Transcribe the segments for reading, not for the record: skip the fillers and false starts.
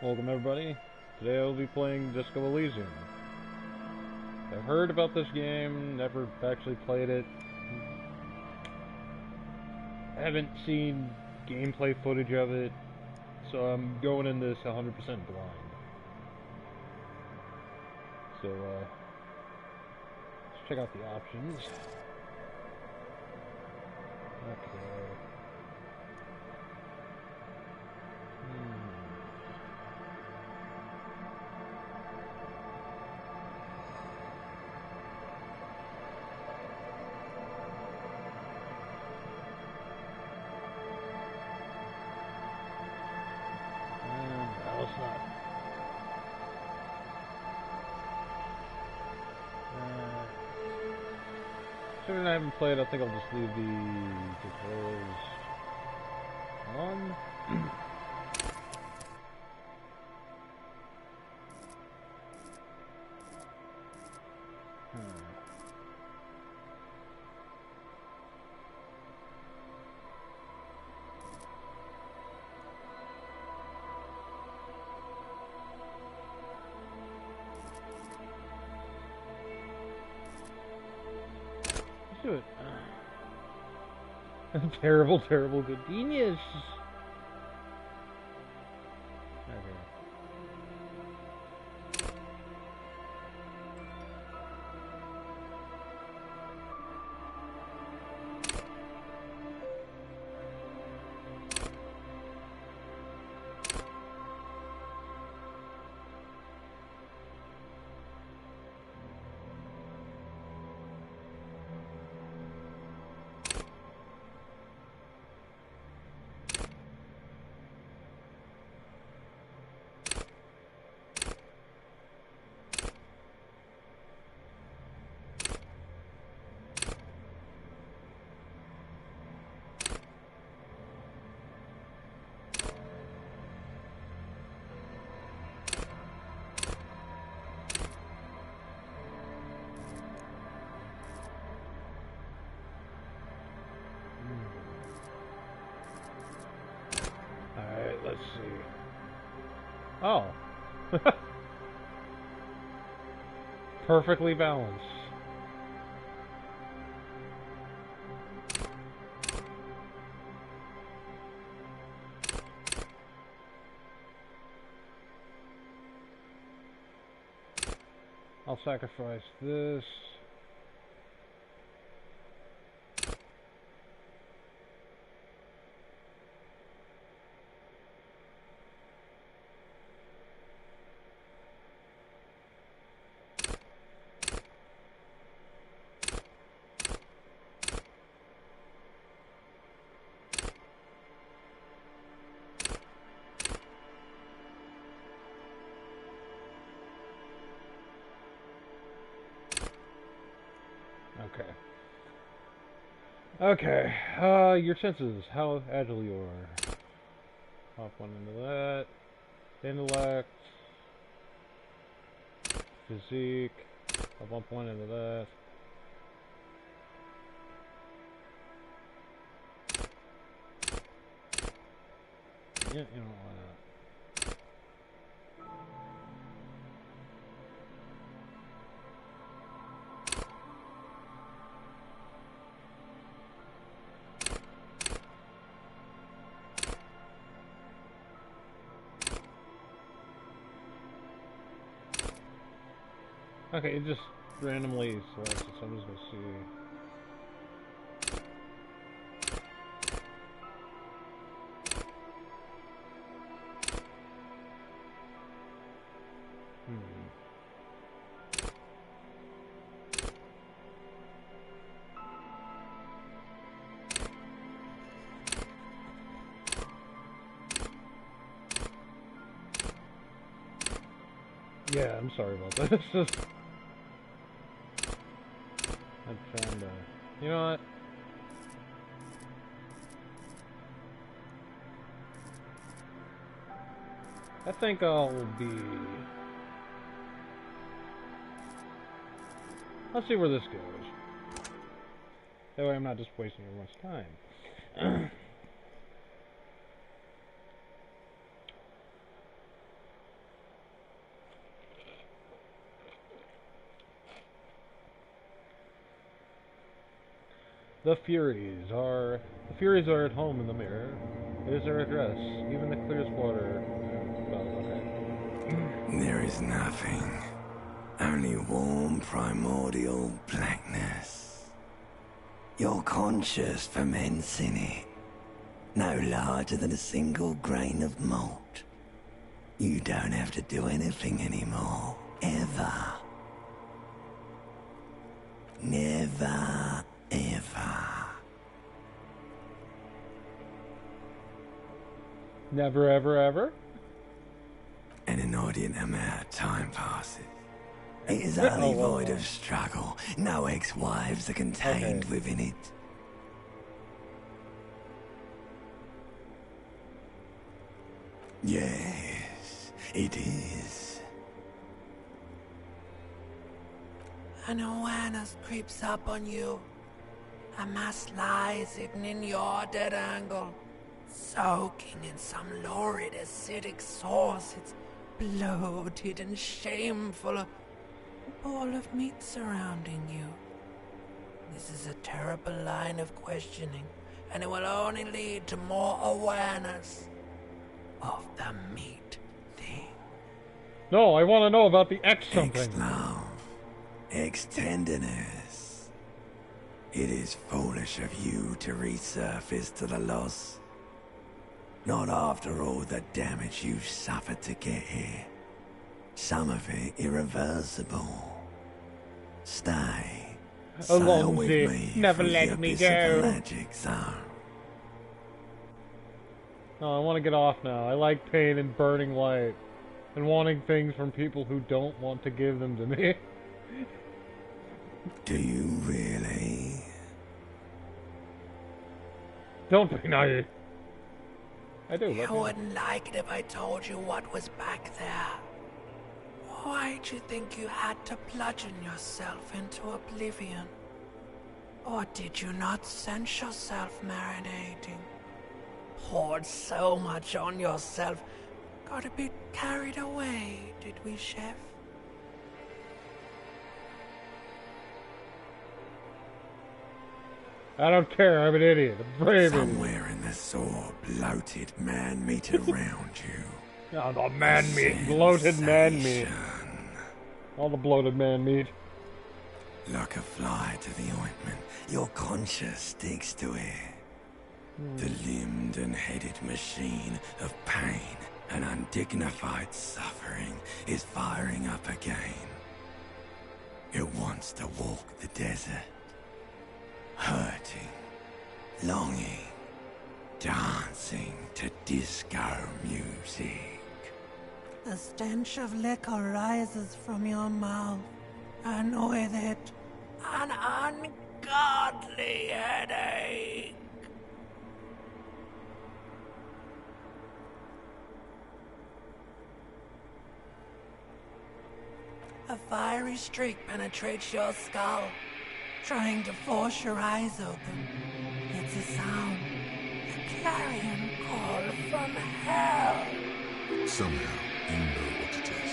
Welcome everybody. Today I'll be playing Disco Elysium. I've heard about this game, never actually played it. I haven't seen gameplay footage of it, so I'm going in this 100% blind. So, let's check out the options. Okay. It's not. Considering I haven't played, I think I'll just leave the tutorials on. Do it. Terrible, terrible good genius. Okay. Alright, let's see. Oh. Perfectly balanced. I'll sacrifice this. Okay. Okay. Your senses. How agile you are. Pop one into that. Intellect. Physique. I'll bump one into that. Yeah, you know, why not? Okay, it just randomly selects it, so I'm just gonna see. Yeah, I'm sorry about that. It's just I'm trying to. You know what? I think I'll be. Let's see where this goes. That way I'm not just wasting everyone's time. The Furies are at home in the mirror. It is their address, even the clearest water. Well, okay. There is nothing. Only warm primordial blackness. Your conscious ferments in it. No larger than a single grain of malt. You don't have to do anything anymore. Ever. Never, ever. Never, ever, ever? An inordinate amount of time passes. It is only void of struggle. No ex-wives are contained within it. Yes, it is. An awareness creeps up on you. A mass lies hidden in your dead angle, soaking in some lurid acidic sauce. It's bloated and shameful. A ball of meat surrounding you. This is a terrible line of questioning, and it will only lead to more awareness of the meat thing. No, I want to know about the X something. Ex-love. Ex-tenderness. It is foolish of you to resurface to the loss. Not after all the damage you've suffered to get here. Some of it irreversible. Stay. Sail with me. Never through let the me abyss of the go. magic zone. No, I want to get off now. I like pain and burning light. And wanting things from people who don't want to give them to me. Do you really? Don't be naive. I do. You wouldn't like it if I told you what was back there. Why'd you think you had to bludgeon yourself into oblivion? Or did you not sense yourself marinating? Poured so much on yourself, got a bit carried away, did we, Chef? I don't care. I'm an idiot. A brave idiot. Somewhere in the sore, bloated man meat around you. Oh, the man meat. Bloated man meat. All the bloated man meat. Like a fly to the ointment, your conscience sticks to it. The limbed and headed machine of pain and undignified suffering is firing up again. It wants to walk the desert. Hurting, longing, dancing to disco music. The stench of liquor rises from your mouth, and with it, an ungodly headache. A fiery streak penetrates your skull, trying to force your eyes open. It's a sound, a clarion call from hell. Somehow, you know what it is.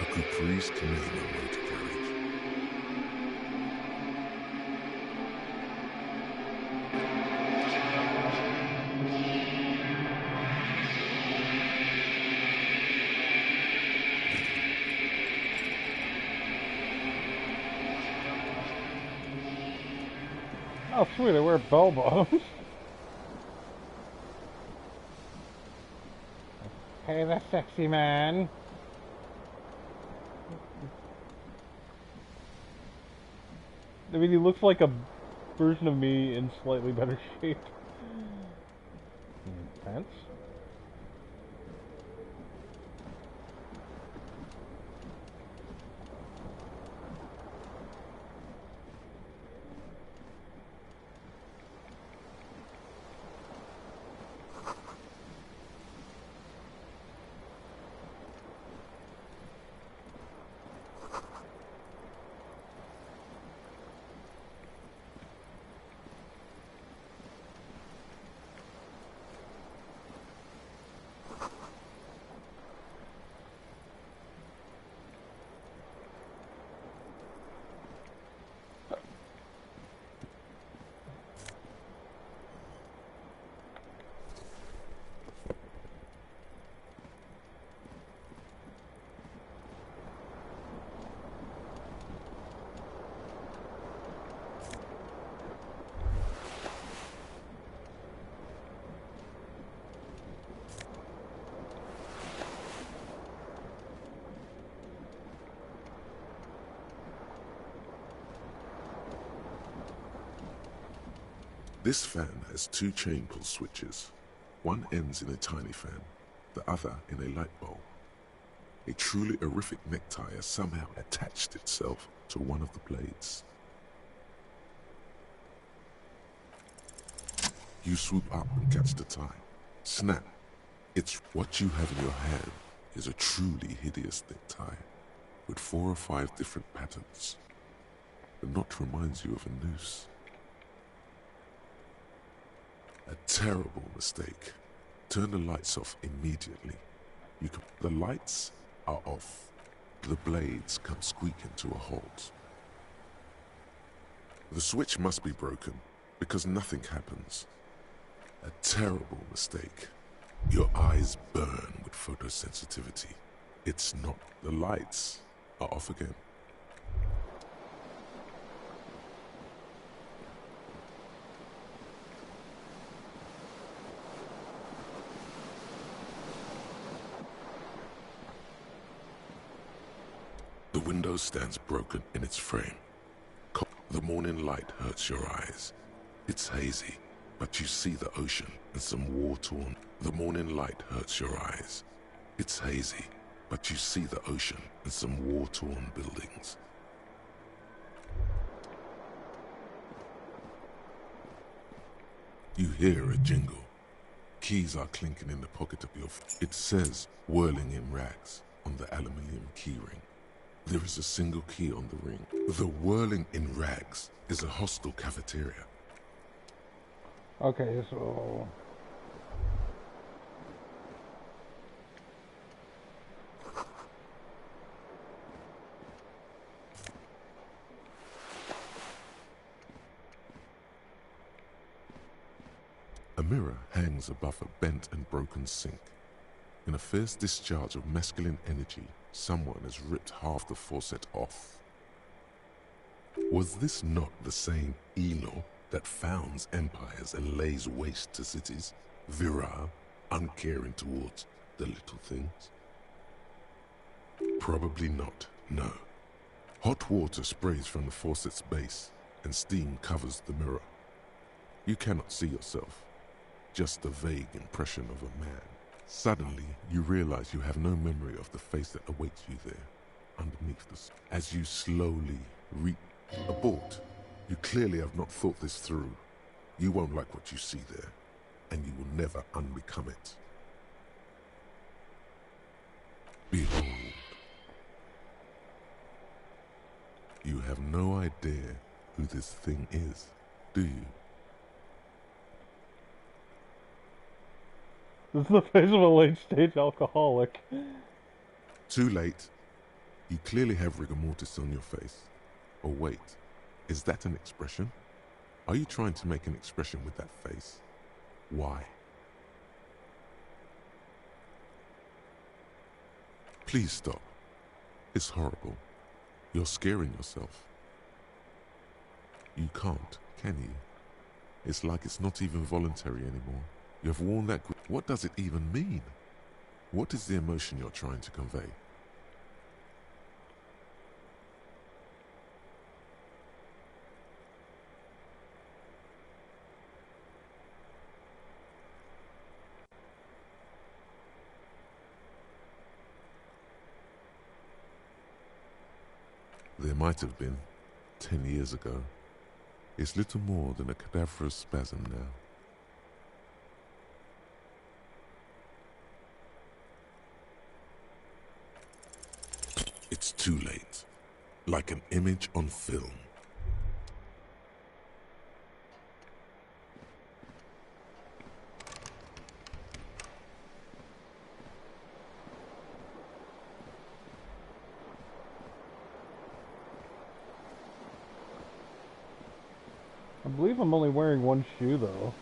A good priest made no way to carry it. Oh, sweet. I wear bell bottoms. Hey, the sexy man. I mean, he looks like a version of me in slightly better shape. Pants? This fan has two chain pull switches. One ends in a tiny fan, the other in a light bulb. A truly horrific necktie has somehow attached itself to one of the blades. You swoop up and catch the tie. Snap. It's what you have in your hand is a truly hideous necktie with 4 or 5 different patterns. The knot reminds you of a noose. A terrible mistake. Turn the lights off immediately. The lights are off. The blades come squeaking to a halt. The switch must be broken because nothing happens. A terrible mistake. Your eyes burn with photosensitivity. It's not. The lights are off again. The window stands broken in its frame. The morning light hurts your eyes. It's hazy, but you see the ocean and some war-torn. The morning light hurts your eyes. It's hazy, but you see the ocean and some war-torn buildings. You hear a jingle. Keys are clinking in the pocket of your... It says, whirling in rags, on the aluminium keyring. There is a single key on the ring. The whirling in rags is a hostel cafeteria. Okay, so... A mirror hangs above a bent and broken sink. In a fierce discharge of masculine energy, someone has ripped half the faucet off. Was this not the same Elo that founds empires and lays waste to cities, virile, uncaring towards the little things? Probably not, no. Hot water sprays from the faucet's base, and steam covers the mirror. You cannot see yourself, just a vague impression of a man. Suddenly, you realize you have no memory of the face that awaits you there, underneath the... As you slowly abort, you clearly have not thought this through. You won't like what you see there, and you will never unbecome it. Behold. You have no idea who this thing is, do you? This is the face of a late-stage alcoholic. Too late. You clearly have rigor mortis on your face. Or wait, is that an expression? Are you trying to make an expression with that face? Why? Please stop. It's horrible. You're scaring yourself. You can't, can you? It's like it's not even voluntary anymore. You have worn that grip. What does it even mean? What is the emotion you're trying to convey? There might have been, 10 years ago. It's little more than a cadaverous spasm now. It's too late. Like an image on film. I believe I'm only wearing one shoe, though.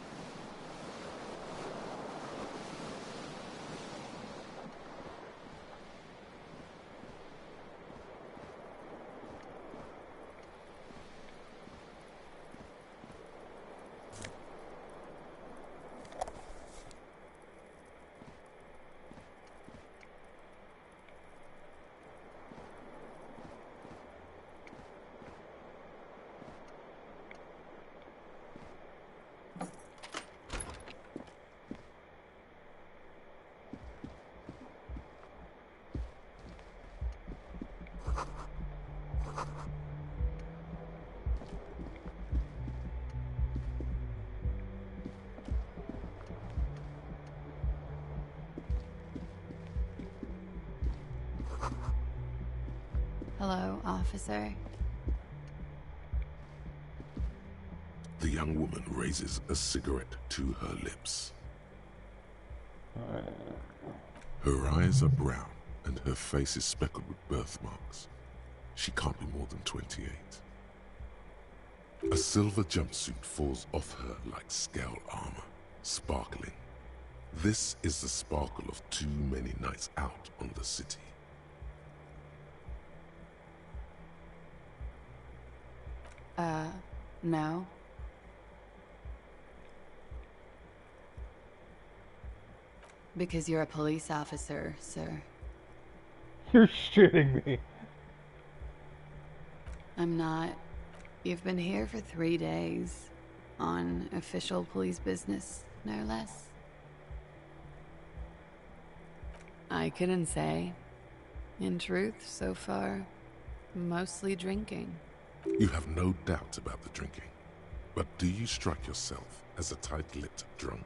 Hello, officer. The young woman raises a cigarette to her lips. Her eyes are brown and her face is speckled with birthmarks. She can't be more than 28. A silver jumpsuit falls off her like scale armor, sparkling. This is the sparkle of too many nights out on the city. No. Because you're a police officer, sir. You're shitting me. I'm not. You've been here for 3 days. On official police business, no less. I couldn't say. In truth, so far, mostly drinking. You have no doubt about the drinking. But do you strike yourself as a tight-lipped drunk?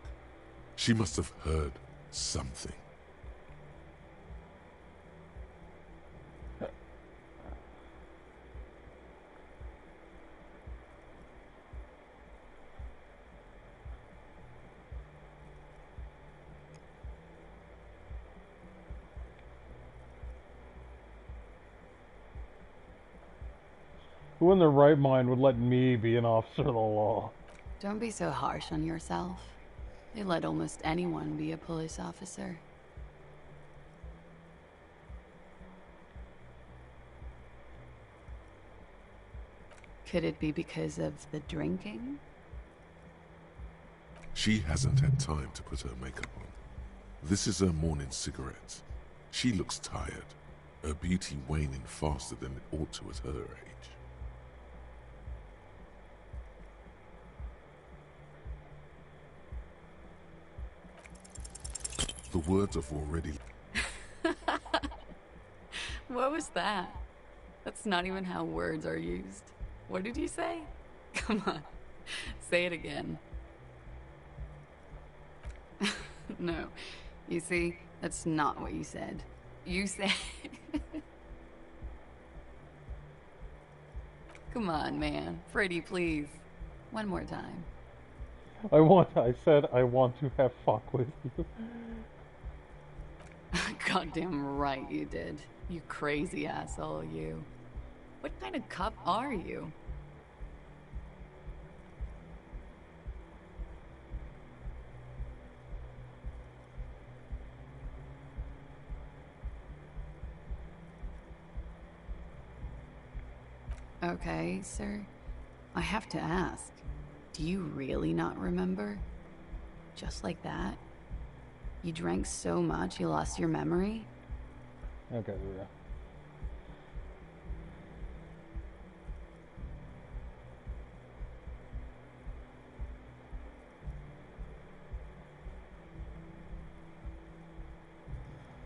She must have heard something. Who in their right mind would let me be an officer of the law? Don't be so harsh on yourself. They let almost anyone be a police officer. Could it be because of the drinking? She hasn't had time to put her makeup on. This is her morning cigarette. She looks tired, her beauty waning faster than it ought to at her age. The words have already... What was that? That's not even how words are used. What did you say? Come on, say it again. No, you see, that's not what you said. You said... Come on, man. Freddy, please. One more time. I said I want to have fuck with you. Goddamn right you did. You crazy asshole, you. What kind of cop are you? Okay, sir. I have to ask. Do you really not remember? Just like that? You drank so much you lost your memory? Okay, yeah.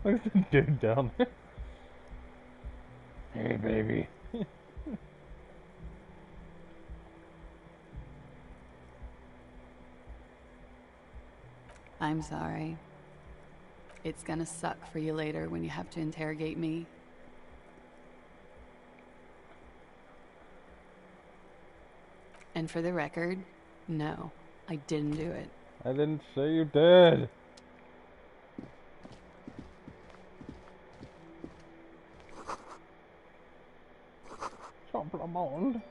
Look at the dude down there. Hey, baby. I'm sorry. It's gonna suck for you later when you have to interrogate me. And for the record, no, I didn't do it. I didn't say you did. Champlamonde.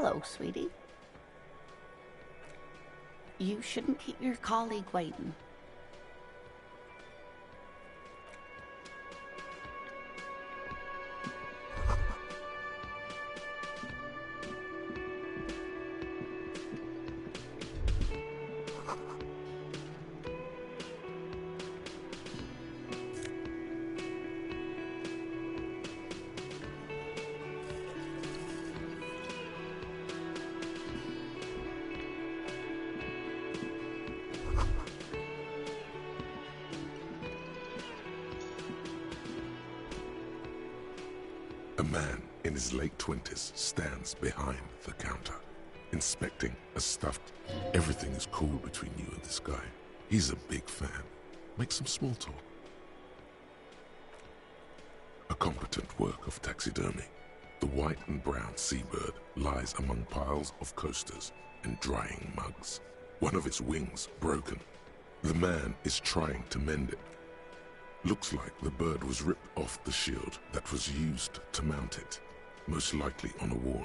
Hello, sweetie. You shouldn't keep your colleague waiting. A man in his late 20s stands behind the counter, inspecting a stuffed. Everything is cool between you and this guy. He's a big fan. Make some small talk. A competent work of taxidermy. The white and brown seabird lies among piles of coasters and drying mugs. One of its wings broken. The man is trying to mend it. Looks like the bird was ripped off the shield that was used to mount it, most likely on a wall.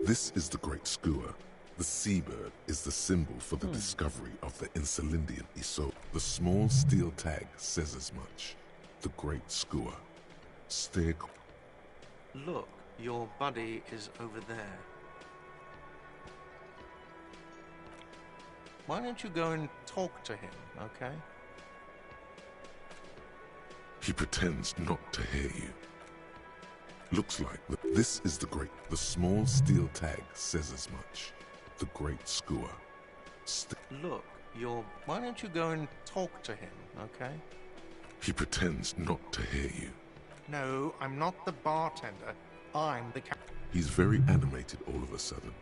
This is the great skua. The seabird is the symbol for the discovery of the Insulindian Iso. The small steel tag says as much. The great skua. Stay. Look, your buddy is over there. Why don't you go and talk to him, okay? He pretends not to hear you. Looks like this is the great. The small steel tag says as much. The great skua. Look, why don't you go and talk to him, okay? He pretends not to hear you. No, I'm not the bartender. I'm the He's very animated all of a sudden.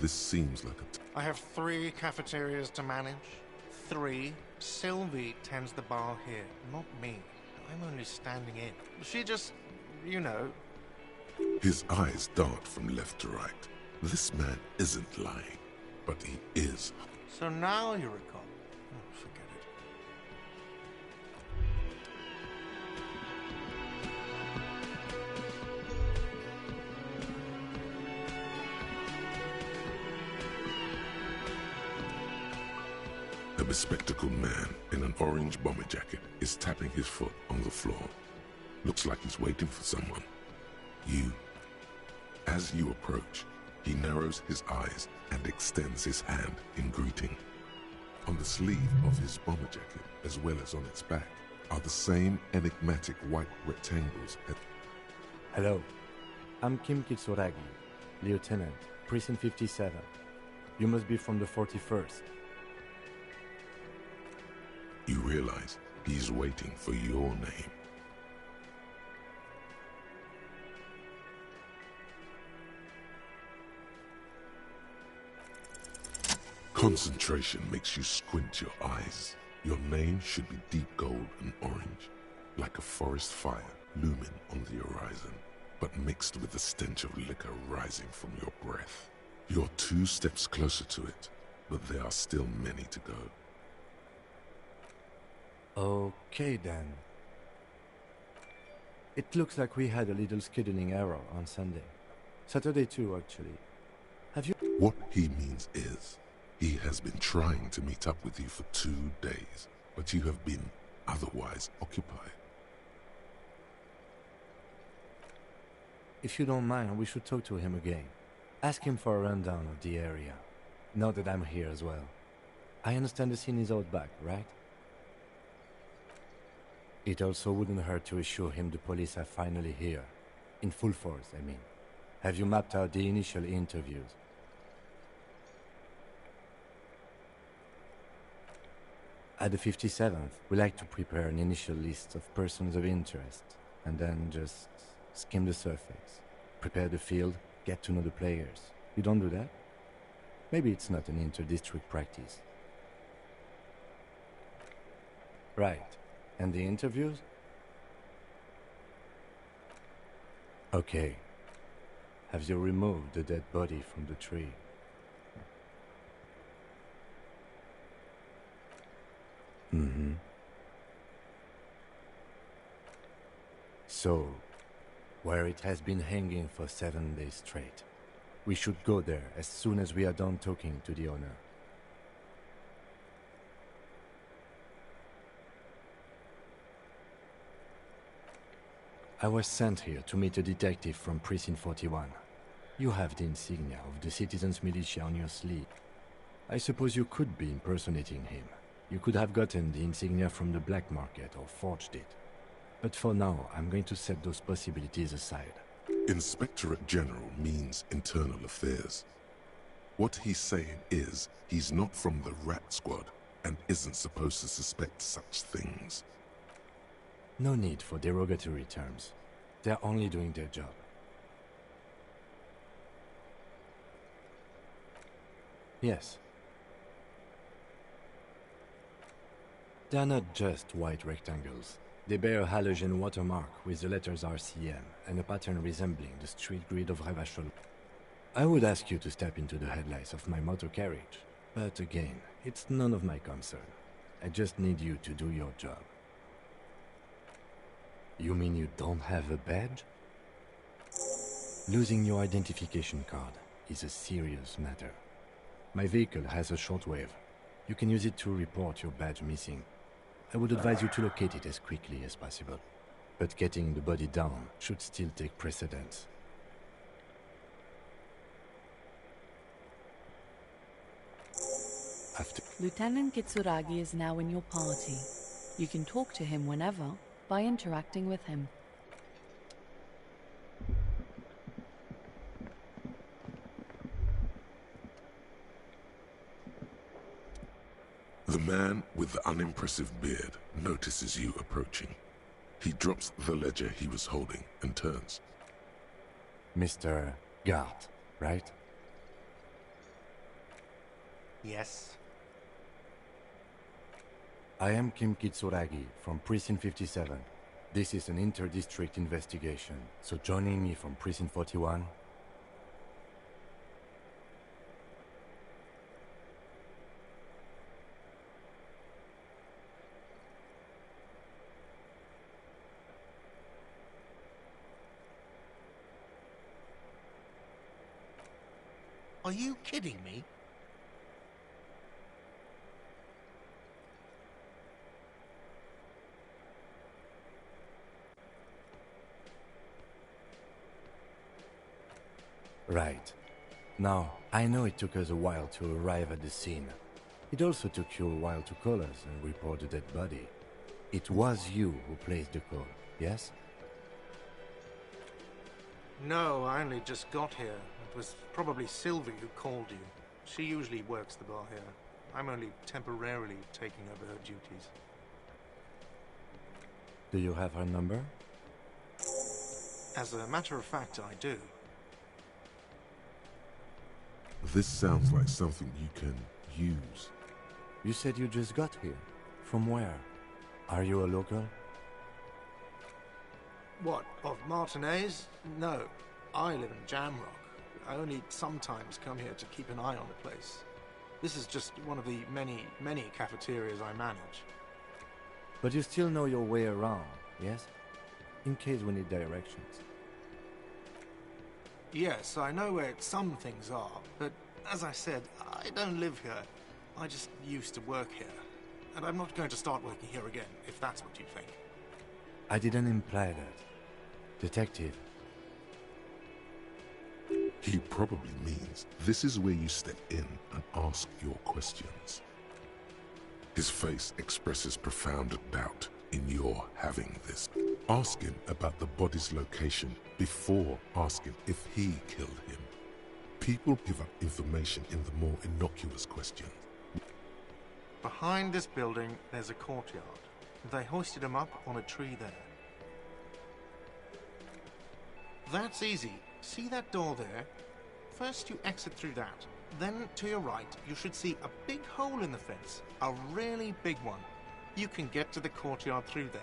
This seems like I have 3 cafeterias to manage. 3. Sylvie tends the bar here, not me. I'm only standing in. She just, you know. His eyes dart from left to right. This man isn't lying, but he is. So now you recall. Oh, forget it. A bespectacled man in an orange bomber jacket is tapping his foot on the floor. Looks like he's waiting for someone. You. As you approach, he narrows his eyes and extends his hand in greeting. On the sleeve of his bomber jacket, as well as on its back, are the same enigmatic white rectangles. Hello, I'm Kim Kitsuragi, Lieutenant, Precinct 57. You must be from the 41st. You realize he's waiting for your name. Concentration makes you squint your eyes. Your name should be deep gold and orange, like a forest fire looming on the horizon, but mixed with the stench of liquor rising from your breath. You're 2 steps closer to it, but there are still many to go. Okay then. It looks like we had a little scheduling error on Sunday. Saturday too, actually. Have you... What he means is, he has been trying to meet up with you for 2 days, but you have been otherwise occupied. If you don't mind, we should talk to him again. Ask him for a rundown of the area. Now that I'm here as well. I understand the scene is out back, right? It also wouldn't hurt to assure him the police are finally here. In full force, I mean. Have you mapped out the initial interviews? At the 57th, we like to prepare an initial list of persons of interest, and then just skim the surface. Prepare the field, get to know the players. You don't do that? Maybe it's not an inter-district practice. Right. And the interviews? Okay. Have you removed the dead body from the tree? Mm-hmm. So, where it has been hanging for 7 days straight. We should go there as soon as we are done talking to the owner. I was sent here to meet a detective from Precinct 41. You have the insignia of the Citizens Militia on your sleeve. I suppose you could be impersonating him. You could have gotten the insignia from the black market or forged it. But for now, I'm going to set those possibilities aside. Inspectorate General means internal affairs. What he's saying is, he's not from the Rat Squad and isn't supposed to suspect such things. No need for derogatory terms. They're only doing their job. Yes. They're not just white rectangles. They bear a halogen watermark with the letters RCM and a pattern resembling the street grid of Revachol. I would ask you to step into the headlights of my motor carriage, but again, it's none of my concern. I just need you to do your job. You mean you don't have a badge? Losing your identification card is a serious matter. My vehicle has a shortwave. You can use it to report your badge missing. I would advise you to locate it as quickly as possible. But getting the body down should still take precedence. Lieutenant Kitsuragi is now in your party. You can talk to him whenever by interacting with him. The man with the unimpressive beard notices you approaching. He drops the ledger he was holding and turns. Mr. Gart, right? Yes. I am Kim Kitsuragi from Precinct 57. This is an inter-district investigation, so joining me from Precinct 41... Are you kidding me? Right. Now, I know it took us a while to arrive at the scene. It also took you a while to call us and report the dead body. It was you who placed the call, yes? No, I only just got here. It was probably Sylvie who called you. She usually works the bar here. I'm only temporarily taking over her duties. Do you have her number? As a matter of fact, I do. This sounds like something you can use. You said you just got here. From where? Are you a local? What, of Martinez? No, I live in Jamrock. I only sometimes come here to keep an eye on the place. This is just one of the many cafeterias I manage. But you still know your way around, yes? In case we need directions. Yes, I know where some things are, but as I said, I don't live here. I just used to work here. And I'm not going to start working here again, if that's what you think. I didn't imply that. Detective. He probably means this is where you step in and ask your questions. His face expresses profound doubt in your having this. Ask him about the body's location before asking if he killed him. People give up information in the more innocuous questions. Behind this building, there's a courtyard. They hoisted him up on a tree there. That's easy. See that door there? First you exit through that. Then, to your right, you should see a big hole in the fence. A really big one. You can get to the courtyard through there.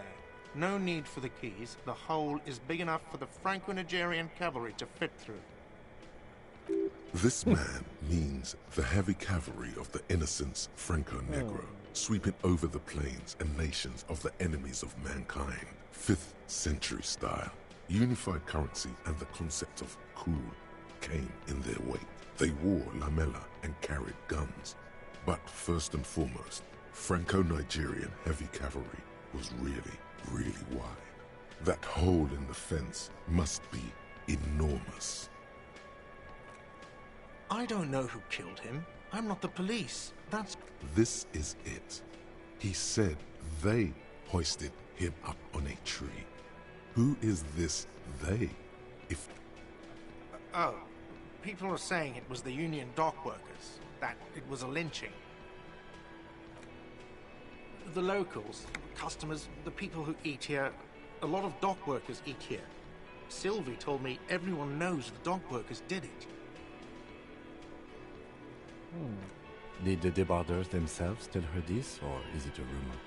No need for the keys. The hole is big enough for the Franco-Nigerian cavalry to fit through. This man means the heavy cavalry of the innocents Franco-Negro, sweeping over the plains and nations of the enemies of mankind, 5th century style. Unified currency and the concept of cool came in their wake. They wore lamella and carried guns. But first and foremost, Franco-Nigerian heavy cavalry was really, really wide. That hole in the fence must be enormous. I don't know who killed him. I'm not the police. This is it. He said they hoisted him up on a tree. Who is this they? If... Oh, people are saying it was the union dock workers, that it was a lynching. The locals, customers, the people who eat here, a lot of dock workers eat here. Sylvie told me everyone knows the dock workers did it. Did the debarders themselves tell her this, or is it a rumor?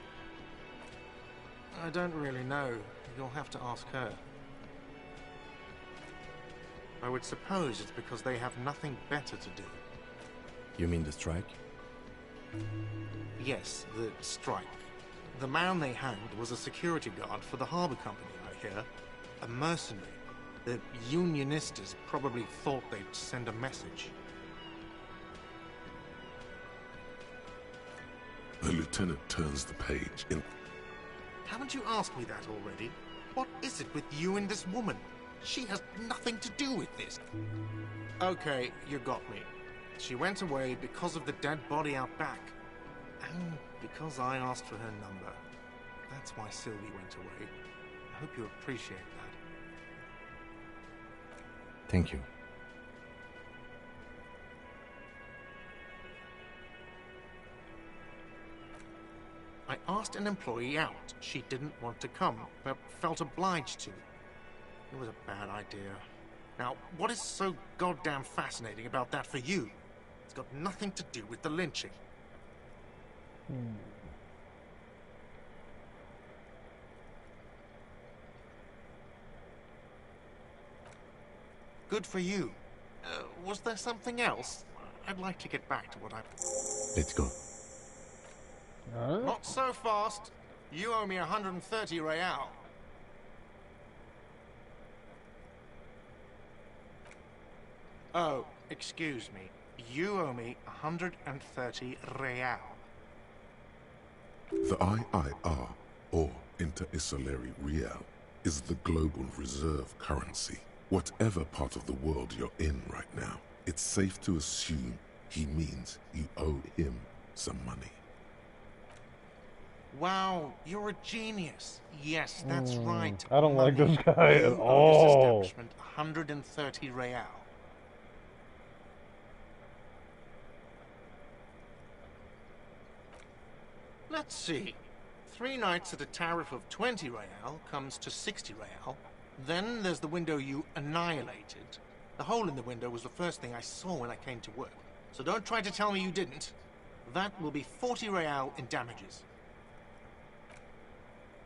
I don't really know. You'll have to ask her. I would suppose it's because they have nothing better to do. You mean the strike? Yes, the strike. The man they hanged was a security guard for the harbour company, I hear. A mercenary. The Unionistas probably thought they'd send a message. The lieutenant turns the page in... Haven't you asked me that already? What is it with you and this woman? She has nothing to do with this. Okay, you got me. She went away because of the dead body out back. And because I asked for her number. That's why Sylvie went away. I hope you appreciate that. Thank you. I asked an employee out. She didn't want to come, but felt obliged to. It was a bad idea. Now, what is so goddamn fascinating about that for you? It's got nothing to do with the lynching. Good for you. Was there something else? I'd like to get back to what I... Let's go. Not so fast. You owe me 130 real. Oh, excuse me. You owe me 130 real. The IIR, or Inter-Isolary Real, is the global reserve currency. Whatever part of the world you're in right now, it's safe to assume he means you owe him some money. Wow, you're a genius. Yes, that's right. I don't like Money. this guy You at owe this all. establishment 130 real. Let's see. 3 nights at a tariff of 20 real comes to 60 real. Then there's the window you annihilated. The hole in the window was the first thing I saw when I came to work. So don't try to tell me you didn't. That will be 40 real in damages.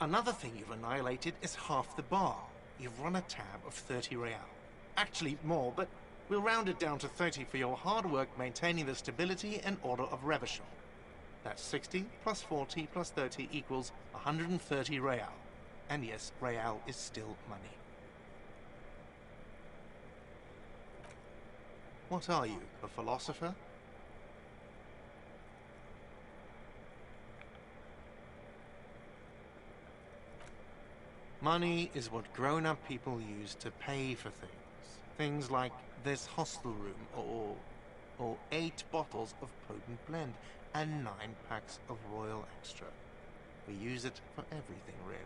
Another thing you've annihilated is half the bar. You've run a tab of 30 real. Actually more, but we'll round it down to 30 for your hard work maintaining the stability and order of Revachol. That's 60 plus 40 plus 30 equals 130 real. And yes, real is still money. What are you, a philosopher? Money is what grown-up people use to pay for things. Things like this hostel room, or 8 bottles of potent blend, and 9 packs of Royal Extra. We use it for everything, really.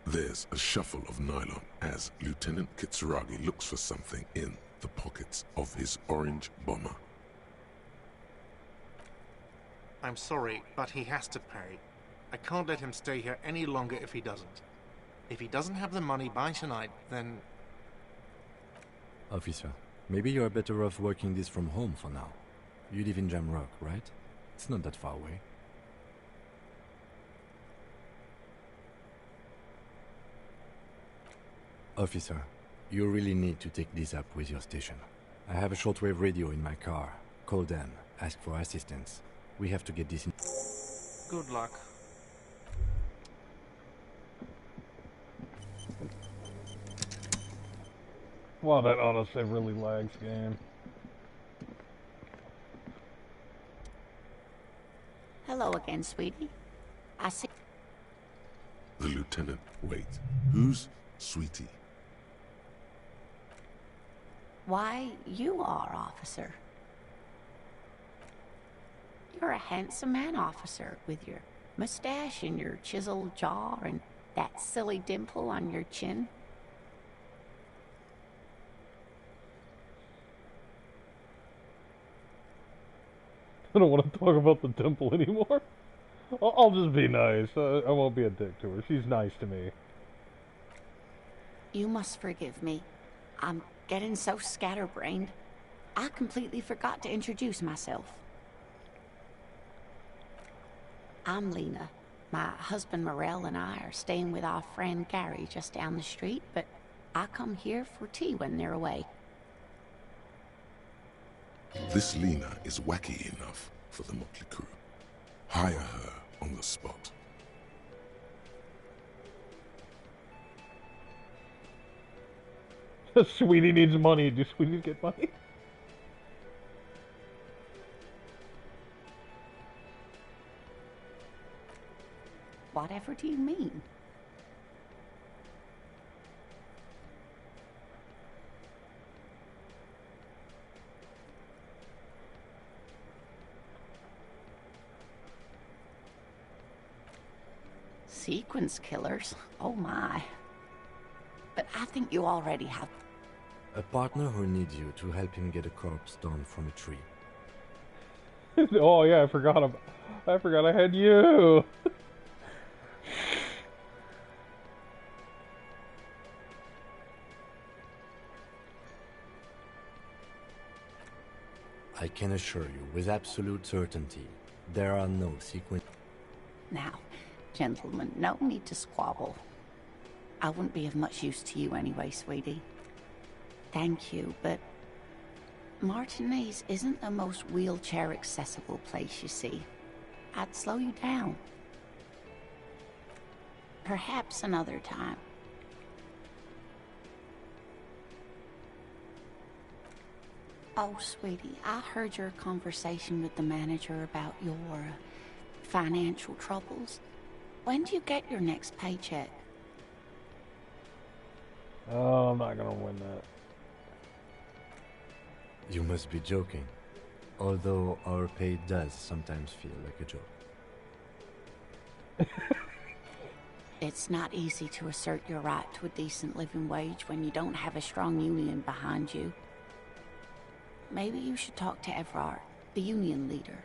There's a shuffle of nylon as Lieutenant Kitsuragi looks for something in the pockets of his orange bomber. I'm sorry, but he has to pay. I can't let him stay here any longer if he doesn't. If he doesn't have the money by tonight, then... Officer, maybe you're better off working this from home for now. You live in Jamrock, right? It's not that far away. Officer, you really need to take this up with your station. I have a shortwave radio in my car. Call them, ask for assistance. We have to get this in. Good luck. Wow, that autosave really lags game. Hello again, sweetie. I see. The lieutenant. Wait. Who's Sweetie? Why, you are, officer. You're a handsome man, officer, with your mustache and your chiseled jaw and that silly dimple on your chin. I don't want to talk about the dimple anymore. I'll just be nice. I won't be a dick to her. She's nice to me. You must forgive me. I'm getting so scatterbrained. I completely forgot to introduce myself. I'm Lena. My husband Morel and I are staying with our friend Gary just down the street, but I come here for tea when they're away. This Lena is wacky enough for the motley crew. Hire her on the spot. Sweetie needs money. Do sweeties get money? Whatever do you mean? Sequence killers? Oh my. But I think you already have. A partner who needs you to help him get a corpse done from a tree. Oh yeah, I forgot I had you. I can assure you, with absolute certainty, there are no sequence. Now, gentlemen, no need to squabble. I wouldn't be of much use to you anyway, sweetie. Thank you, but Martinez isn't the most wheelchair-accessible place, you see. I'd slow you down. Perhaps another time. Oh, sweetie, I heard your conversation with the manager about your financial troubles. When do you get your next paycheck? Oh, I'm not gonna win that. You must be joking. Although our pay does sometimes feel like a joke. It's not easy to assert your right to a decent living wage when you don't have a strong union behind you. Maybe you should talk to Everard, the union leader.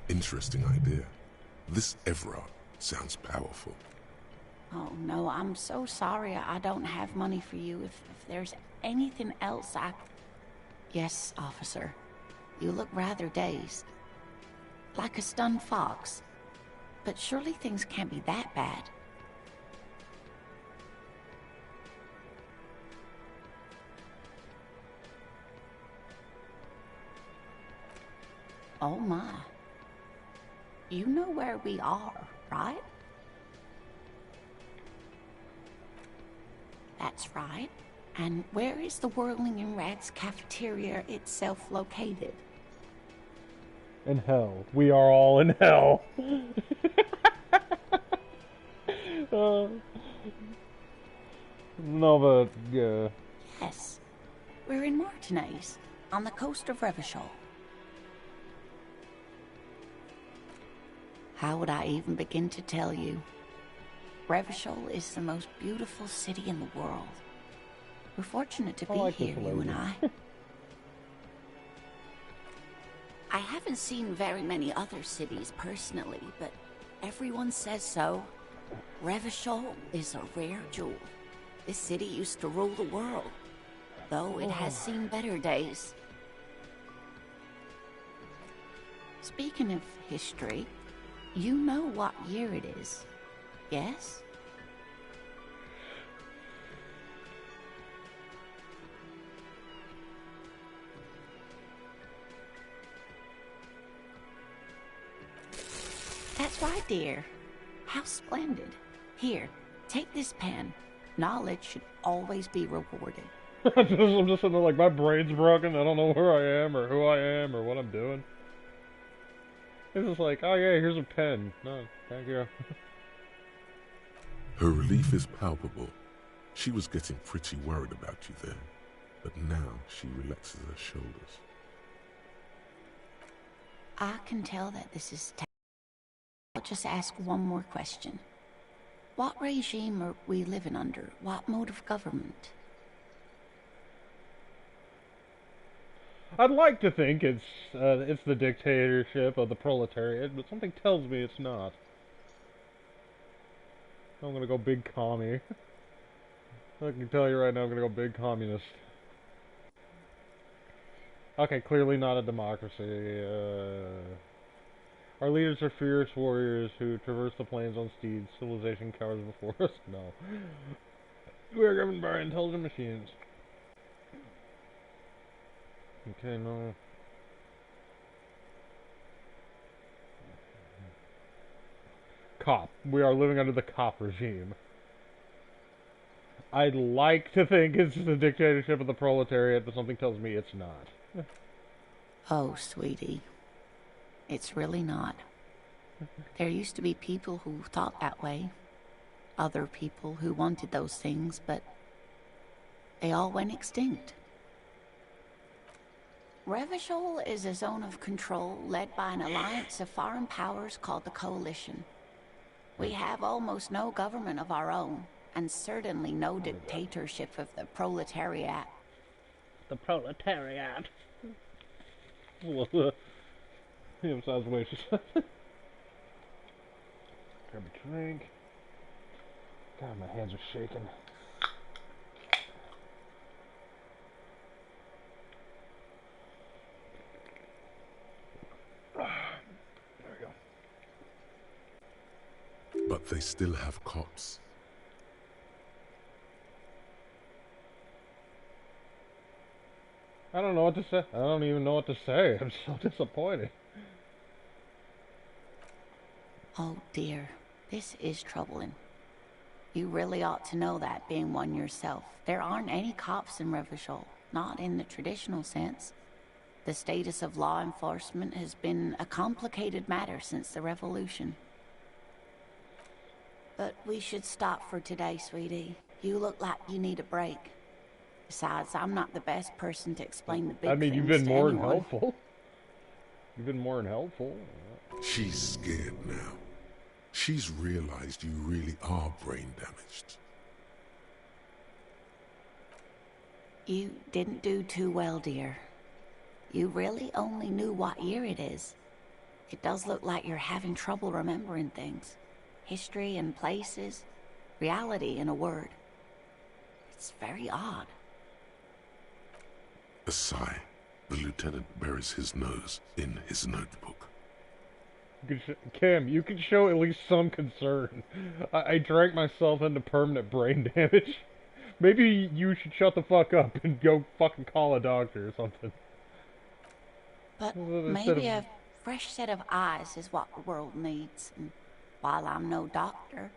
Interesting idea. This Everard sounds powerful. Oh no, I'm so sorry I don't have money for you. If there's anything else Yes, officer. You look rather dazed. Like a stunned fox. But surely things can't be that bad. Oh my. You know where we are, right? That's right. And where is the Whirling and Rats cafeteria itself located? In hell. We are all in hell. No, but, yeah. Yes. We're in Martinez, on the coast of Revachol. How would I even begin to tell you? Revachol is the most beautiful city in the world. We're fortunate to be here, you and I. I haven't seen very many other cities personally, but everyone says so. Revachol is a rare jewel. This city used to rule the world, though it has seen better days. Speaking of history, you know what year it is, yes? That's right, dear. How splendid. Here, take this pen. Knowledge should always be rewarded. I'm just sitting there like, my brain's broken, I don't know where I am, or who I am, or what I'm doing. It's just like, oh yeah, here's a pen. No, thank you. Her relief is palpable. She was getting pretty worried about you there, but now she relaxes her shoulders. I can tell that this is I'll just ask one more question. What regime are we living under? What mode of government? I'd like to think it's the dictatorship of the proletariat, but something tells me it's not. I'm gonna go big commie. I can tell you right now, I'm gonna go big communist. Okay, clearly not a democracy. Our leaders are fierce warriors who traverse the plains on steeds. Civilization cowers before us. No. We are governed by intelligent machines. Okay, no. Cop. We are living under the cop regime. I'd like to think it's the dictatorship of the proletariat, but something tells me it's not. Oh, sweetie. It's really not. There used to be people who thought that way. Other people who wanted those things, but they all went extinct. Revachol is a zone of control led by an alliance of foreign powers called the Coalition. We have almost no government of our own, and certainly no dictatorship of the proletariat. The proletariat. Yeah, sounds delicious. Grab a drink. God, my hands are shaking. There we go. But they still have cops. I don't know what to say. I don't even know what to say. I'm so disappointed. Oh dear, this is troubling. You really ought to know that, being one yourself. There aren't any cops in Revachol, not in the traditional sense. The status of law enforcement has been a complicated matter since the revolution. But we should stop for today, sweetie. You look like you need a break. Besides, I'm not the best person to explain the big things to anyone. You've been more than helpful. You've been more than helpful. She's scared now. She's realized you really are brain damaged. You didn't do too well, dear. You really only knew what year it is. It does look like you're having trouble remembering things. History and places. Reality, in a word. It's very odd. A sigh. The lieutenant buries his nose in his notebook. Cam, you can show at least some concern. I drank myself into permanent brain damage. Maybe you should shut the fuck up and go fucking call a doctor or something. But maybe a fresh set of eyes is what the world needs. And while I'm no doctor,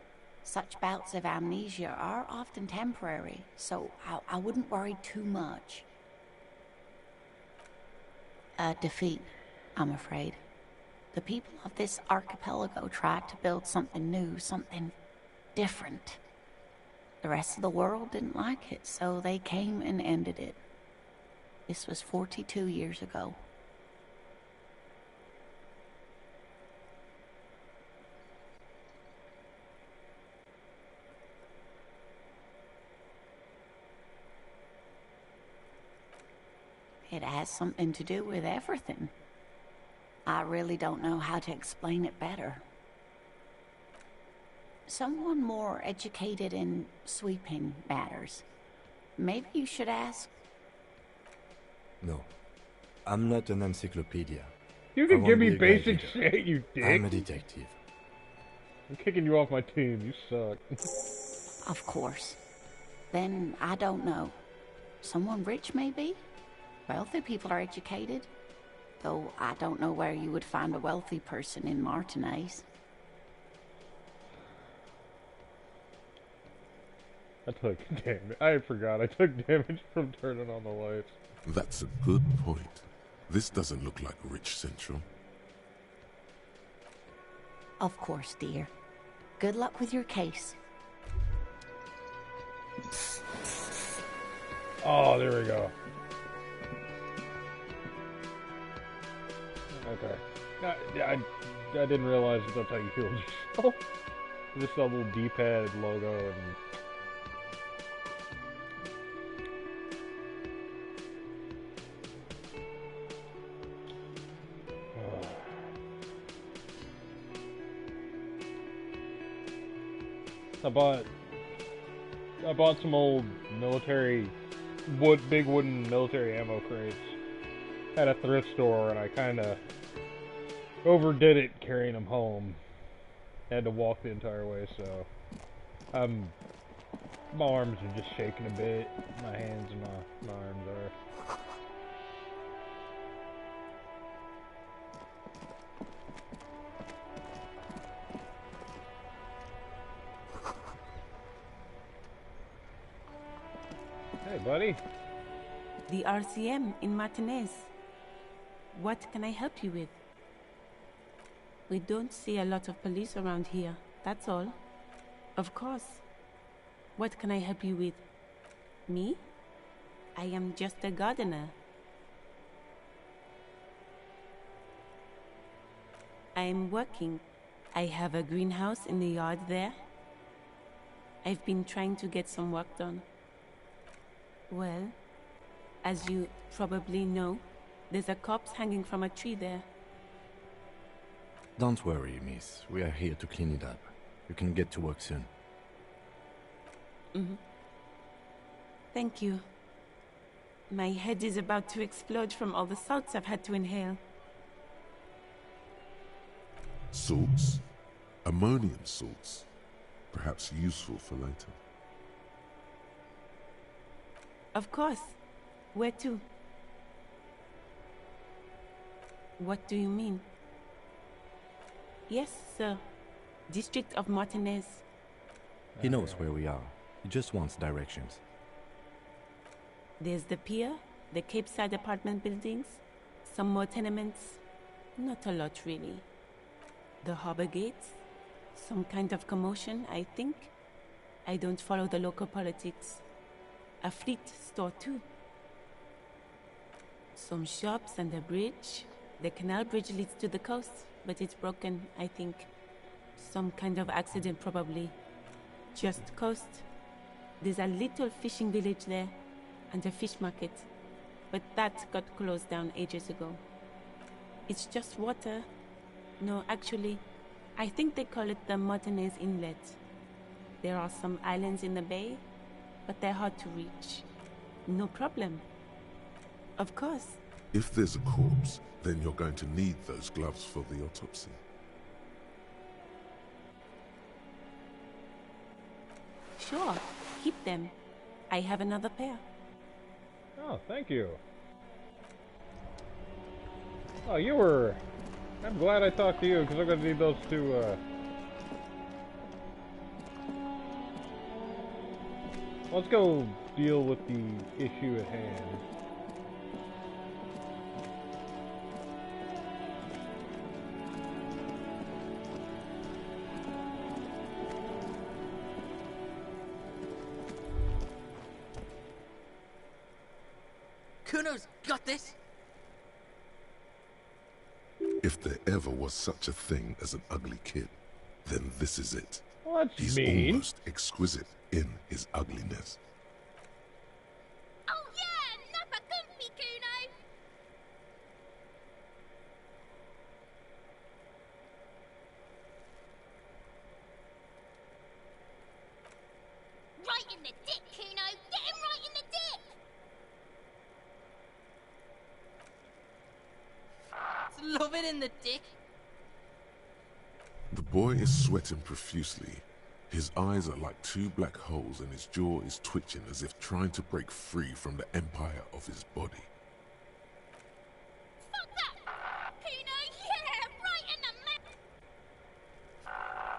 such bouts of amnesia are often temporary, so I wouldn't worry too much. A defeat, I'm afraid. The people of this archipelago tried to build something new, something different. The rest of the world didn't like it, so they came and ended it. This was 42 years ago. It has something to do with everything. I really don't know how to explain it better. Someone more educated in sweeping matters. Maybe you should ask. No, I'm not an encyclopedia. You can give me basic shit, you dick. I'm a detective. I'm kicking you off my team. You suck. Of course. Then I don't know. Someone rich, maybe? Wealthy people are educated. Though I don't know where you would find a wealthy person in Martinez. I took damage. I forgot I took damage from turning on the lights. That's a good point. This doesn't look like Rich Central. Of course, dear. Good luck with your case. Oh, there we go. Okay. I didn't realize that's how you healed yourself. Just a little D-pad logo and... I bought some old military big wooden military ammo crates at a thrift store, and I kind of overdid it carrying them home. Had to walk the entire way, so my arms are just shaking a bit. My hands and my arms are. Hey, buddy. The RCM in Martinez. What can I help you with? We don't see a lot of police around here, that's all. Of course. What can I help you with? Me? I am just a gardener. I am working. I have a greenhouse in the yard there. I've been trying to get some work done. Well, as you probably know, there's a corpse hanging from a tree there. Don't worry, miss. We are here to clean it up. You can get to work soon. Mm-hmm. Thank you. My head is about to explode from all the salts I've had to inhale. Salts? Ammonium salts. Perhaps useful for later. Of course. Where to? What do you mean? Yes, sir. District of Martinez. He knows where we are. He just wants directions. There's the pier, the Cape Side apartment buildings, some more tenements. Not a lot, really. The harbor gates. Some kind of commotion, I think. I don't follow the local politics. A fleet store, too. Some shops and a bridge. The canal bridge leads to the coast, but it's broken, I think. Some kind of accident, probably. Just coast. There's a little fishing village there, and a fish market. But that got closed down ages ago. It's just water. No, actually, I think they call it the Martinez Inlet. There are some islands in the bay, but they're hard to reach. No problem. Of course. If there's a corpse, then you're going to need those gloves for the autopsy. Sure, keep them. I have another pair. Oh, thank you. Oh, you were... I'm glad I talked to you, because I'm going to need those to, Let's go deal with the issue at hand. Kuno's got this! If there ever was such a thing as an ugly kid, then this is it. Well, that's He's mean. almost exquisite in his ugliness. Oh yeah, nappa comfy, Kuno! Right in the dick, Kuno! Get him right in the dick! Love it in the dick. The boy is sweating profusely. His eyes are like two black holes and his jaw is twitching as if trying to break free from the empire of his body. Fuck that! Kuno, yeah! Right in the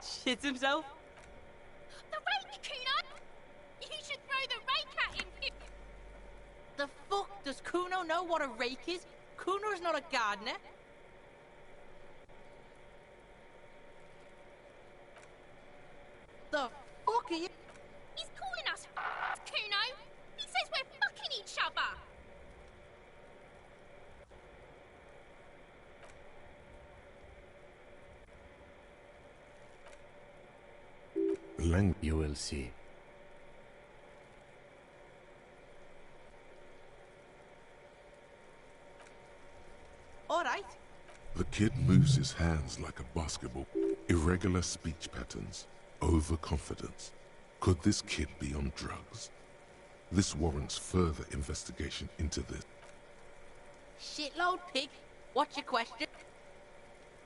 Shits himself? The rake, Kuno! You know what a rake is? Kuno's not a gardener. The fuck are you? He's calling us Kuno. He says we're fucking each other. You will see. All right. The kid moves his hands like a basketball. Irregular speech patterns. Overconfidence. Could this kid be on drugs? This warrants further investigation into this. Shitload pig. What's your question?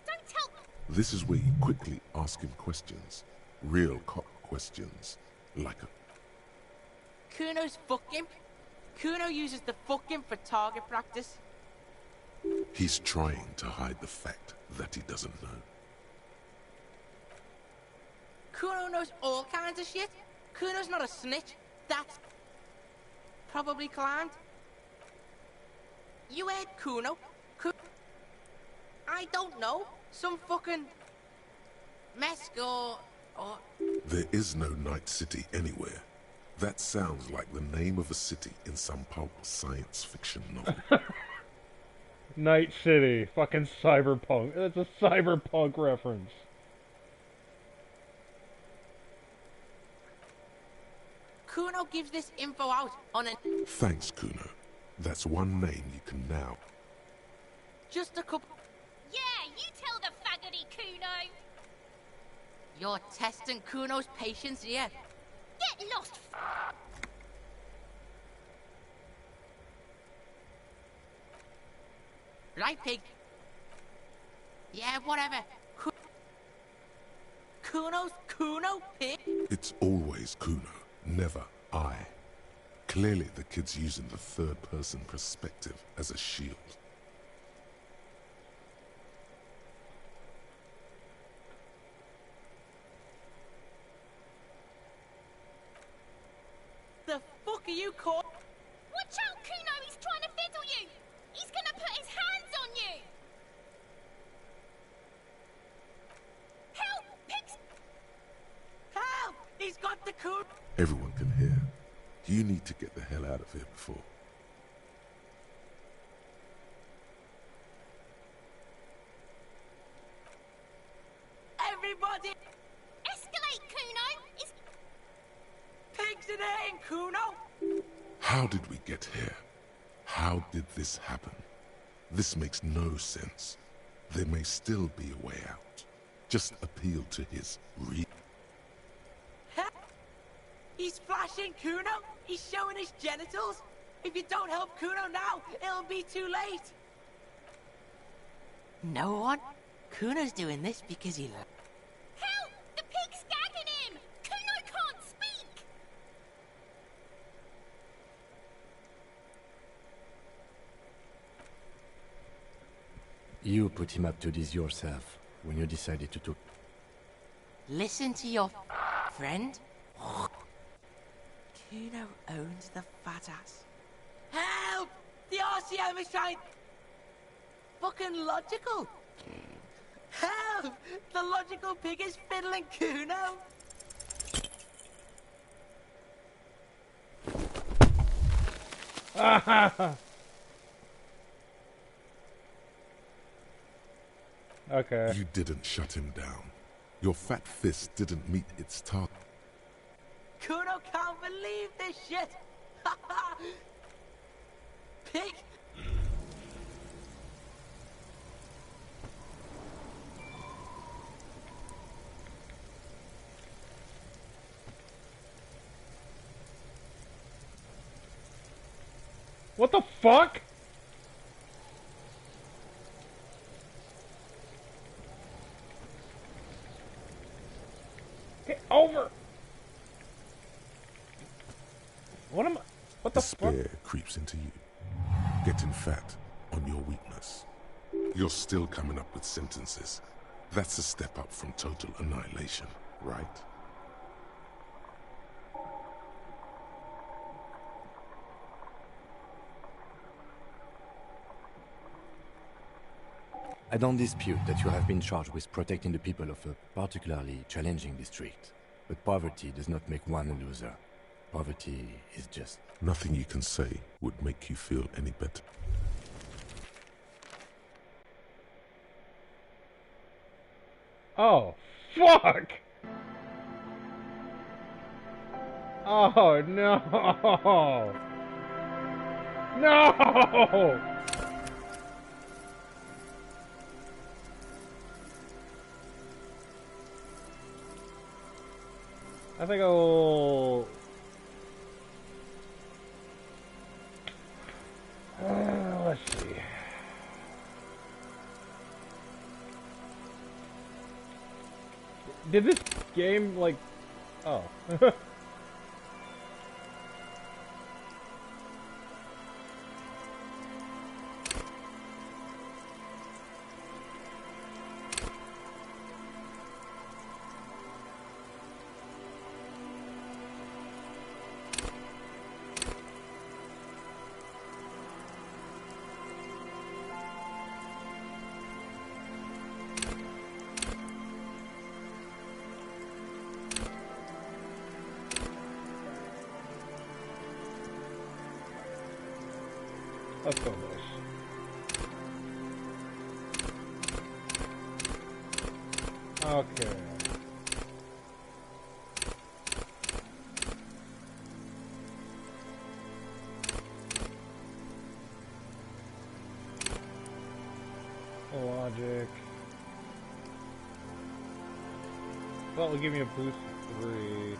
Don't tell. This is where you quickly ask him questions. Real cop questions. Like a... Kuno's fucking. Kuno uses the fucking for target practice. He's trying to hide the fact that he doesn't know. Kuno knows all kinds of shit. Kuno's not a snitch. That's probably climbed. You heard Kuno. I don't know. Some fucking Mesk or... There is no Night City anywhere. That sounds like the name of a city in some pulp science fiction novel. Night City. Fucking cyberpunk. That's a cyberpunk reference. Kuno gives this info out on a... Thanks, Kuno. That's one name you can now. Just a couple... Yeah, you tell the faggoty Kuno. You're testing Kuno's patience here. Get lost. Right, pig? Yeah, whatever. Kuno's Kuno, pig? It's always Kuno, never I. Clearly the kid's using the third-person perspective as a shield. The fuck are you called? Watch out, Kuno. He's trying to fiddle you. He's gonna put his hands on you. Help, pigs. Help! He's got the Kuno. Everyone can hear. You need to get the hell out of here before. Everybody! Escalate, Kuno. It's... Pigs in here in Kuno! How did we get here? How did this happen? This makes no sense. There may still be a way out. Just appeal to his He's flashing Kuno. He's showing his genitals. If you don't help Kuno now, it'll be too late. No one? Kuno's doing this because he loves... Help! The pig's gagging him. Kuno can't speak. You put him up to this yourself when you decided to Listen to your friend. Kuno owns the fat ass. Help! The RCM is trying... Fucking logical. Help! The logical pig is fiddling Kuno. Okay. You didn't shut him down. Your fat fist didn't meet its target. Kuno can't believe this shit. Pig. What the fuck? Get over! What am I? What the fuck? Despair creeps into you, getting fat on your weakness. You're still coming up with sentences. That's a step up from total annihilation, right? I don't dispute that you have been charged with protecting the people of a particularly challenging district. But poverty does not make one a loser. Poverty is just... Nothing you can say would make you feel any better. Oh, fuck! Oh, no! No! I think I'll... let's see. Did this game, like... Oh. Let's go this. Okay. Logic. Well, it'll give me a boost of 3.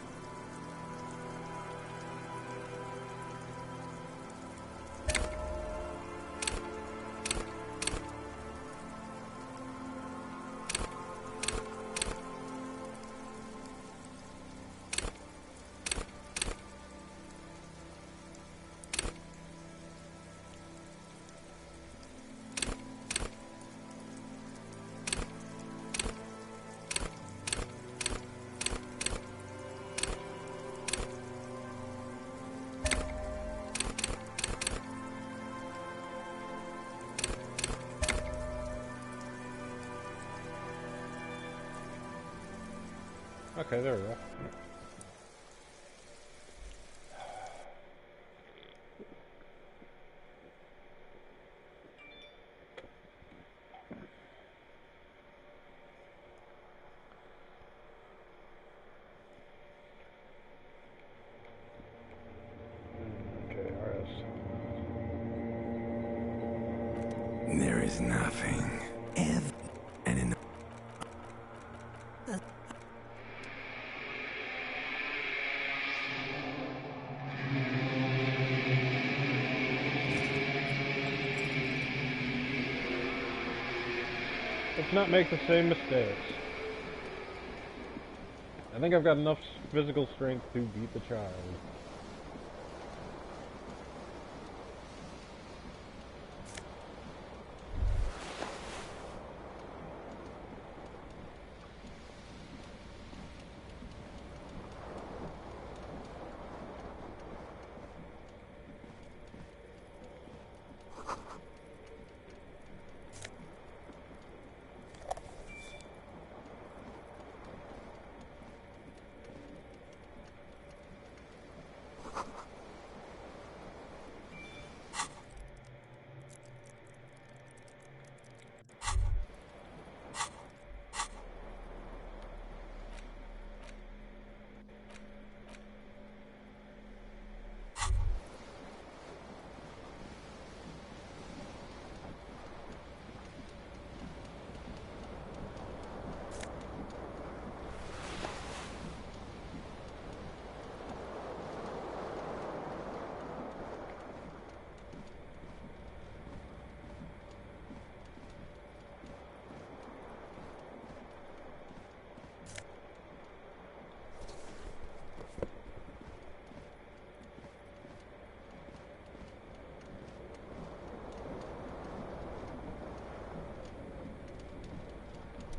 Okay, there we go. Okay, RS. There is nothing ever and in Let's not make the same mistakes. I think I've got enough physical strength to beat the child.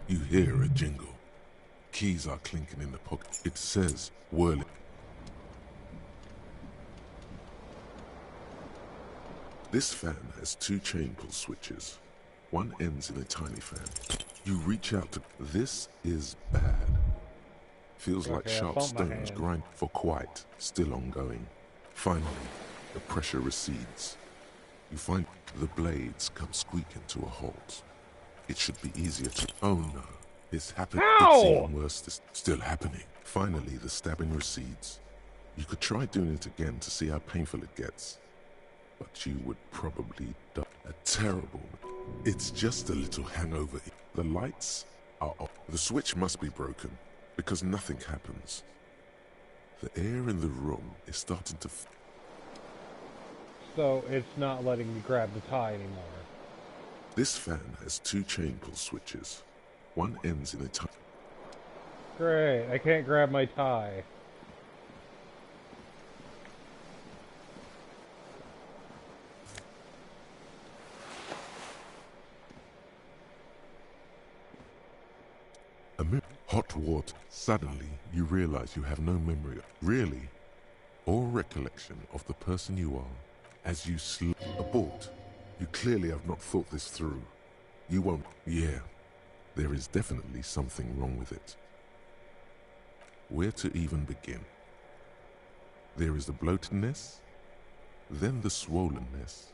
You hear a jingle. Keys are clinking in the pocket. It says, whirling. This fan has 2 chain pull switches. One ends in a tiny fan. You reach out to... This is bad. Feels like Okay, I sharp bumped my stones hand. grind for quite, still ongoing. Finally, the pressure recedes. You find the blades come squeaking to a halt. It should be easier to... Oh no, it's happened. It's even worse. It's still happening. Finally, the stabbing recedes. You could try doing it again to see how painful it gets. But you would probably die. A terrible... It's just a little hangover. The lights are off. The switch must be broken, because nothing happens. The air in the room is starting to... So it's not letting me grab the tie anymore. This fan has 2 chain pull switches. One ends in a tie. Great, I can't grab my tie. Hot water. Suddenly, you realize you have no memory, really, or recollection of the person you are. As you abort, you clearly have not thought this through. You won't. Yeah, there is definitely something wrong with it. Where to even begin? There is the bloatedness, then the swollenness.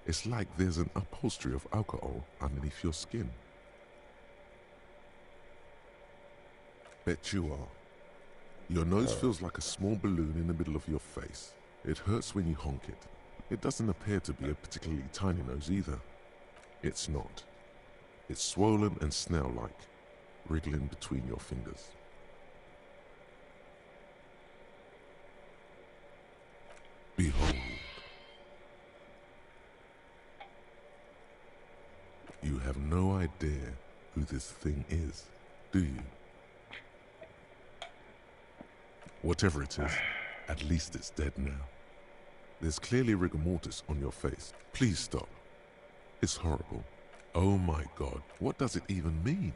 It's like there's an upholstery of alcohol underneath your skin. Bet you are. Your nose feels like a small balloon in the middle of your face. It hurts when you honk it. It doesn't appear to be a particularly tiny nose either. It's not. It's swollen and snail-like, wriggling between your fingers. Behold. You have no idea who this thing is, do you? Whatever it is, at least it's dead now. There's clearly rigor mortis on your face. Please stop. It's horrible. Oh my God, what does it even mean?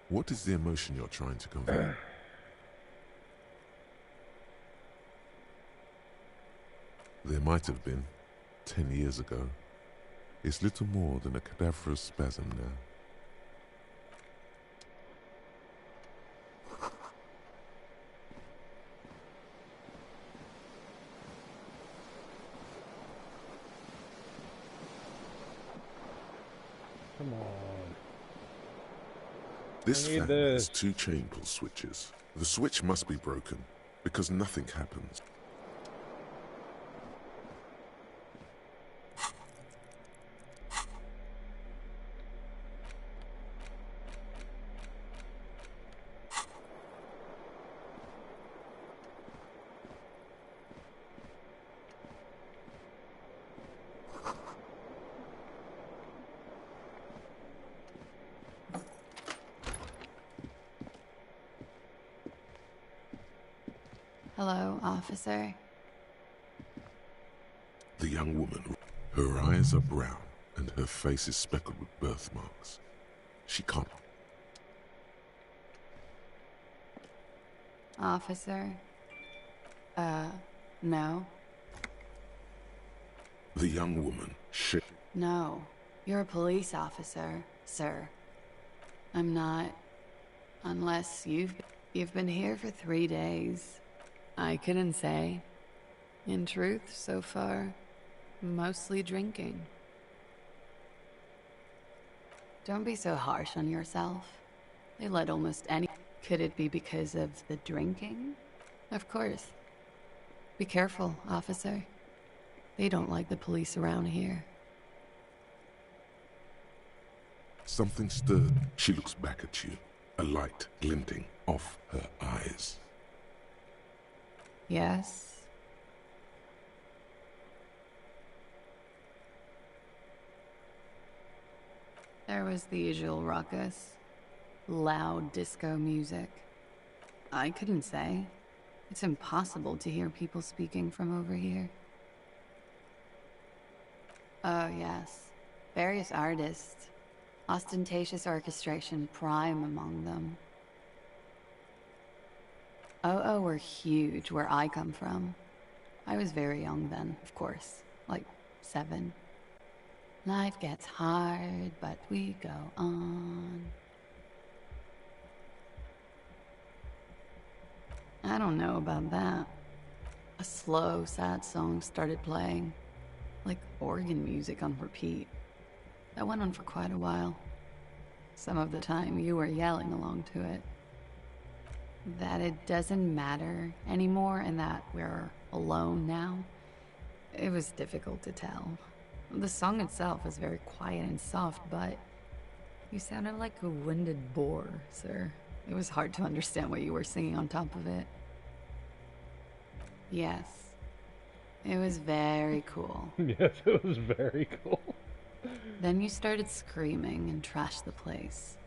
What is the emotion you're trying to convey? There might have been, 10 years ago. It's little more than a cadaverous spasm now. Come on. This fan this. has 2 chain pull switches. The switch must be broken, because nothing happens. Hello, officer. The young woman, her eyes are brown and her face is speckled with birthmarks. She can't. Officer? No. The young woman, No. You're a police officer, sir. I'm not. Unless you've been here for 3 days. I couldn't say. In truth, so far, mostly drinking. Don't be so harsh on yourself. They let almost any... Could it be because of the drinking? Of course. Be careful, officer. They don't like the police around here. Something stirred. She looks back at you, a light glinting off her eyes. Yes? There was the usual ruckus. Loud disco music. I couldn't say. It's impossible to hear people speaking from over here. Oh, yes. Various artists. Ostentatious orchestration prime among them. Oh, were huge where I come from. I was very young then, of course. Like 7. Life gets hard, but we go on. I don't know about that. A slow, sad song started playing, like organ music on repeat. That went on for quite a while. Some of the time you were yelling along to it. That it doesn't matter anymore and that we're alone now, it was difficult to tell. The song itself was very quiet and soft, but you sounded like a winded boar, sir. It was hard to understand what you were singing on top of it. Yes, it was very cool. Yes, it was very cool. Then you started screaming and trashed the place.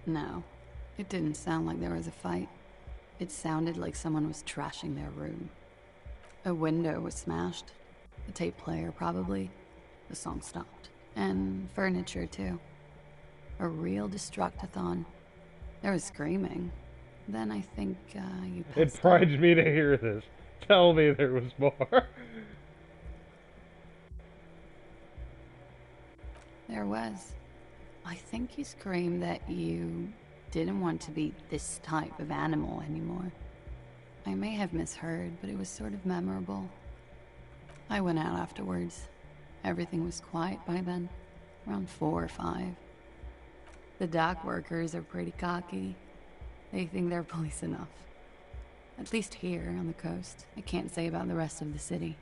No, it didn't sound like there was a fight. It sounded like someone was trashing their room. A window was smashed. A tape player, probably. The song stopped. And furniture, too. A real destructathon. There was screaming. Then I think, you passed It prides me to hear this. Tell me there was more. There was. I think you screamed that you didn't want to be this type of animal anymore. I may have misheard, but it was sort of memorable. I went out afterwards. Everything was quiet by then, around 4 or 5. The dock workers are pretty cocky. They think they're police enough. At least here on the coast. I can't say about the rest of the city.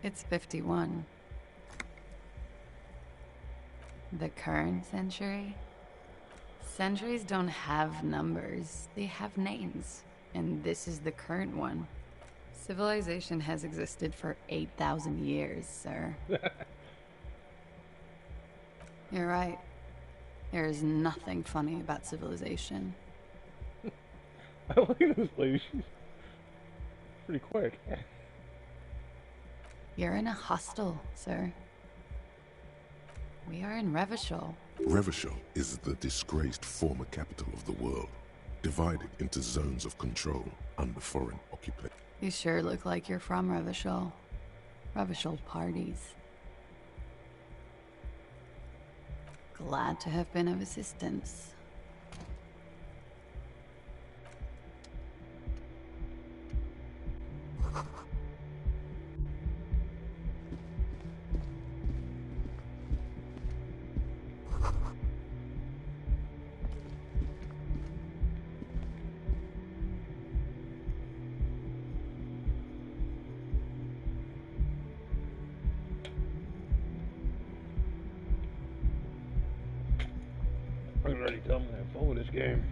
It's 51. The current century? Centuries don't have numbers, they have names. And this is the current one. Civilization has existed for 8,000 years, sir. You're right. There is nothing funny about civilization. I like this lady. She's pretty quick. You're in a hostel, sir. We are in Revachol. Revachol is the disgraced former capital of the world, divided into zones of control under foreign occupation. You sure look like you're from Revachol. Revachol parties. Glad to have been of assistance. I'm ready to tell me have fun with this game.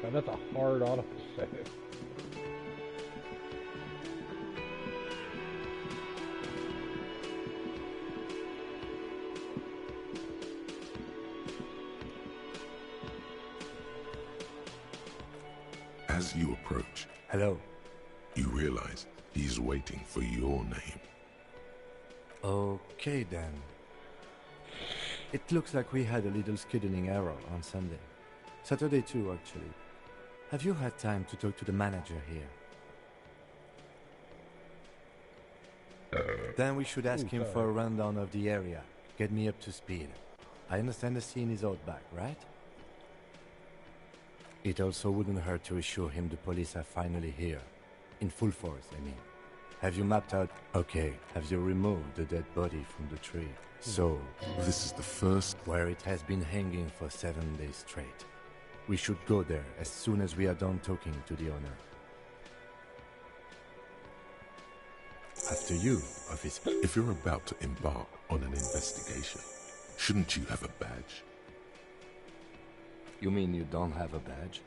God, that's a hard auto save. As you approach, Hello. you realize he's waiting for your name. Okay then. It looks like we had a little scheduling error on Sunday. Saturday too, actually. Have you had time to talk to the manager here? Then we should ask him for a rundown of the area. Get me up to speed. I understand the scene is out back, right? It also wouldn't hurt to assure him the police are finally here. In full force, I mean. Have you mapped out... Okay, have you removed the dead body from the tree? So... This is the first... Where it has been hanging for 7 days straight. We should go there as soon as we are done talking to the owner. After you, officer. If you're about to embark on an investigation, shouldn't you have a badge? You mean you don't have a badge?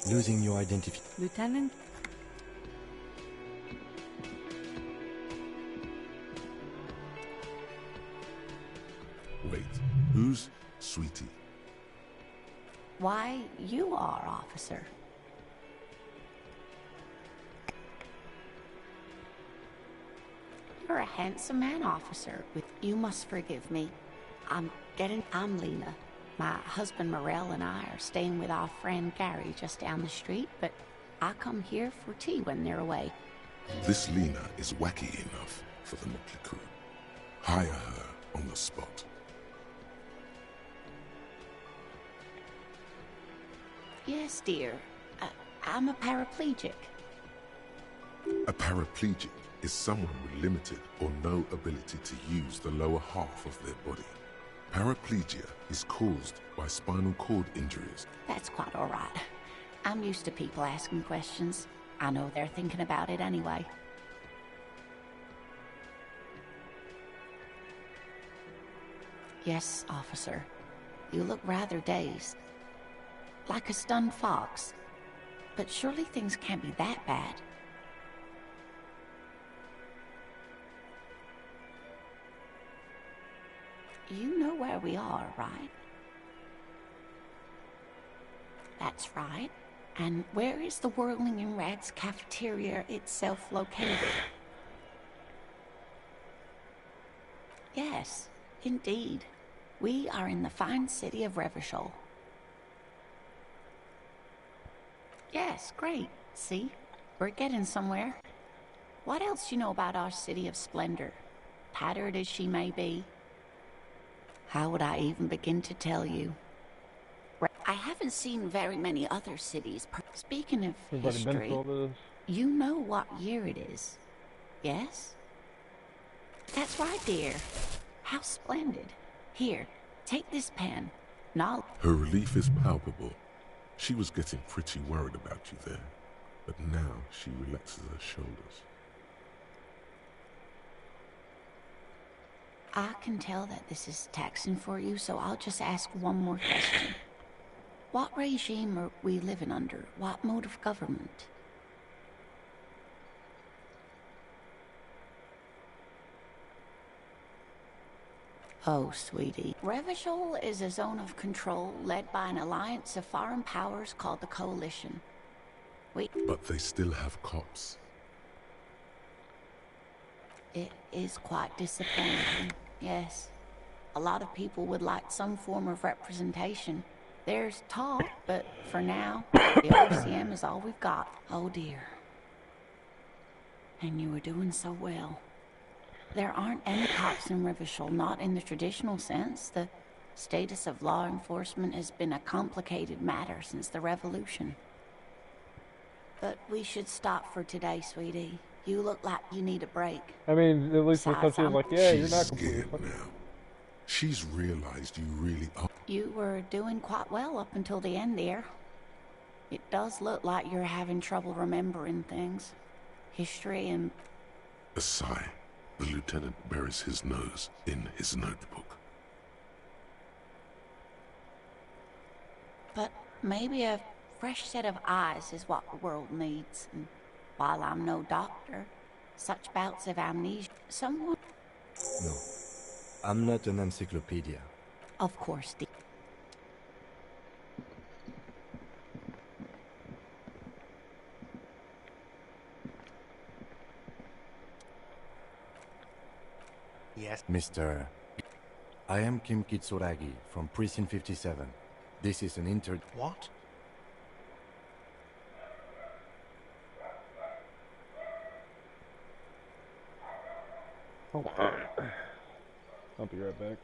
Losing your identity. Lieutenant? Wait, who's Sweetie? Why, you are, officer. You're a handsome man, officer. You must forgive me. I'm Lena. My husband Morel and I are staying with our friend Gary just down the street, but I come here for tea when they're away. This Lena is wacky enough for the motley crew. Hire her on the spot. Yes, dear. I'm a paraplegic. A paraplegic is someone with limited or no ability to use the lower half of their body. Paraplegia is caused by spinal cord injuries. That's quite all right. I'm used to people asking questions. I know they're thinking about it anyway. Yes, officer. You look rather dazed. Like a stunned fox. But surely things can't be that bad. You know where we are, right? That's right. And where is the Whirling in Rags cafeteria itself located? Yes, indeed. We are in the fine city of Revachol. Yes, great. See? We're getting somewhere. What else do you know about our city of splendor? Tattered as she may be. How would I even begin to tell you? I haven't seen very many other cities. Speaking of history, you know what year it is, yes? That's right, dear. How splendid. Here, take this pen. Now. Her relief is palpable. She was getting pretty worried about you there, but now she relaxes her shoulders. I can tell that this is taxing for you, so I'll just ask one more question. What regime are we living under? What mode of government? Oh, sweetie. Revachol is a zone of control led by an alliance of foreign powers called the Coalition. But they still have cops. It is quite disappointing, yes. A lot of people would like some form of representation. There's talk, but for now, the Elysium is all we've got. Oh dear. And you were doing so well. There aren't any cops in Revachol, not in the traditional sense. The status of law enforcement has been a complicated matter since the revolution. But we should stop for today, sweetie. You look like you need a break. I mean, at least because she was like, yeah, you're not completely scared now. She's realized you really are. You were doing quite well up until the end there. It does look like you're having trouble remembering things. History and... A sigh. The lieutenant buries his nose in his notebook. But maybe a fresh set of eyes is what the world needs. And while I'm no doctor, such bouts of amnesia... Someone... No. I'm not an encyclopedia. Of course, dear. Yes. Mr. I am Kim Kitsuragi from Precinct 57. This is an What? Hold on. I'll be right back.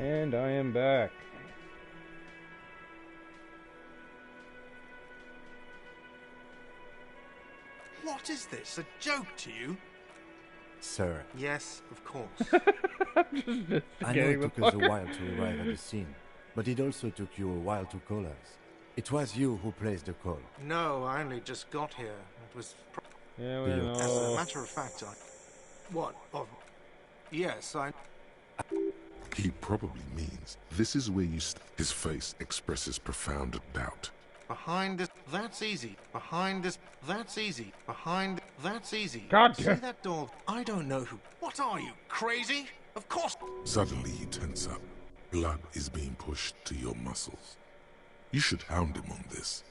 And I am back. What is this? A joke to you? Sir, Yes, of course. I know it took us a while to arrive at the scene, but it also took you a while to call us. It was you who placed the call. No, I only just got here. It was... Yeah, we You. know. As a matter of fact, I... What? Oh, yes, I... He probably means this is where you His face expresses profound doubt. Behind this... That's easy. Behind this... That's easy. Behind... That's easy. God See damn. that door? I don't know who... What are you, crazy? Of course... Suddenly you tense up. Blood is being pushed to your muscles. You should hound him on this.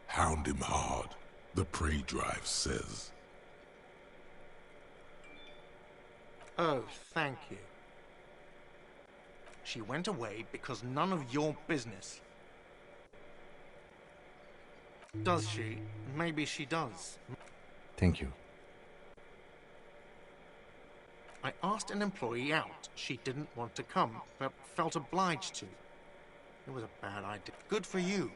Hound him hard. The prey drive says. Oh, thank you. She went away because none of your business. Does she? Maybe she does. Thank you. I asked an employee out. She didn't want to come, but felt obliged to. It was a bad idea. Good for you.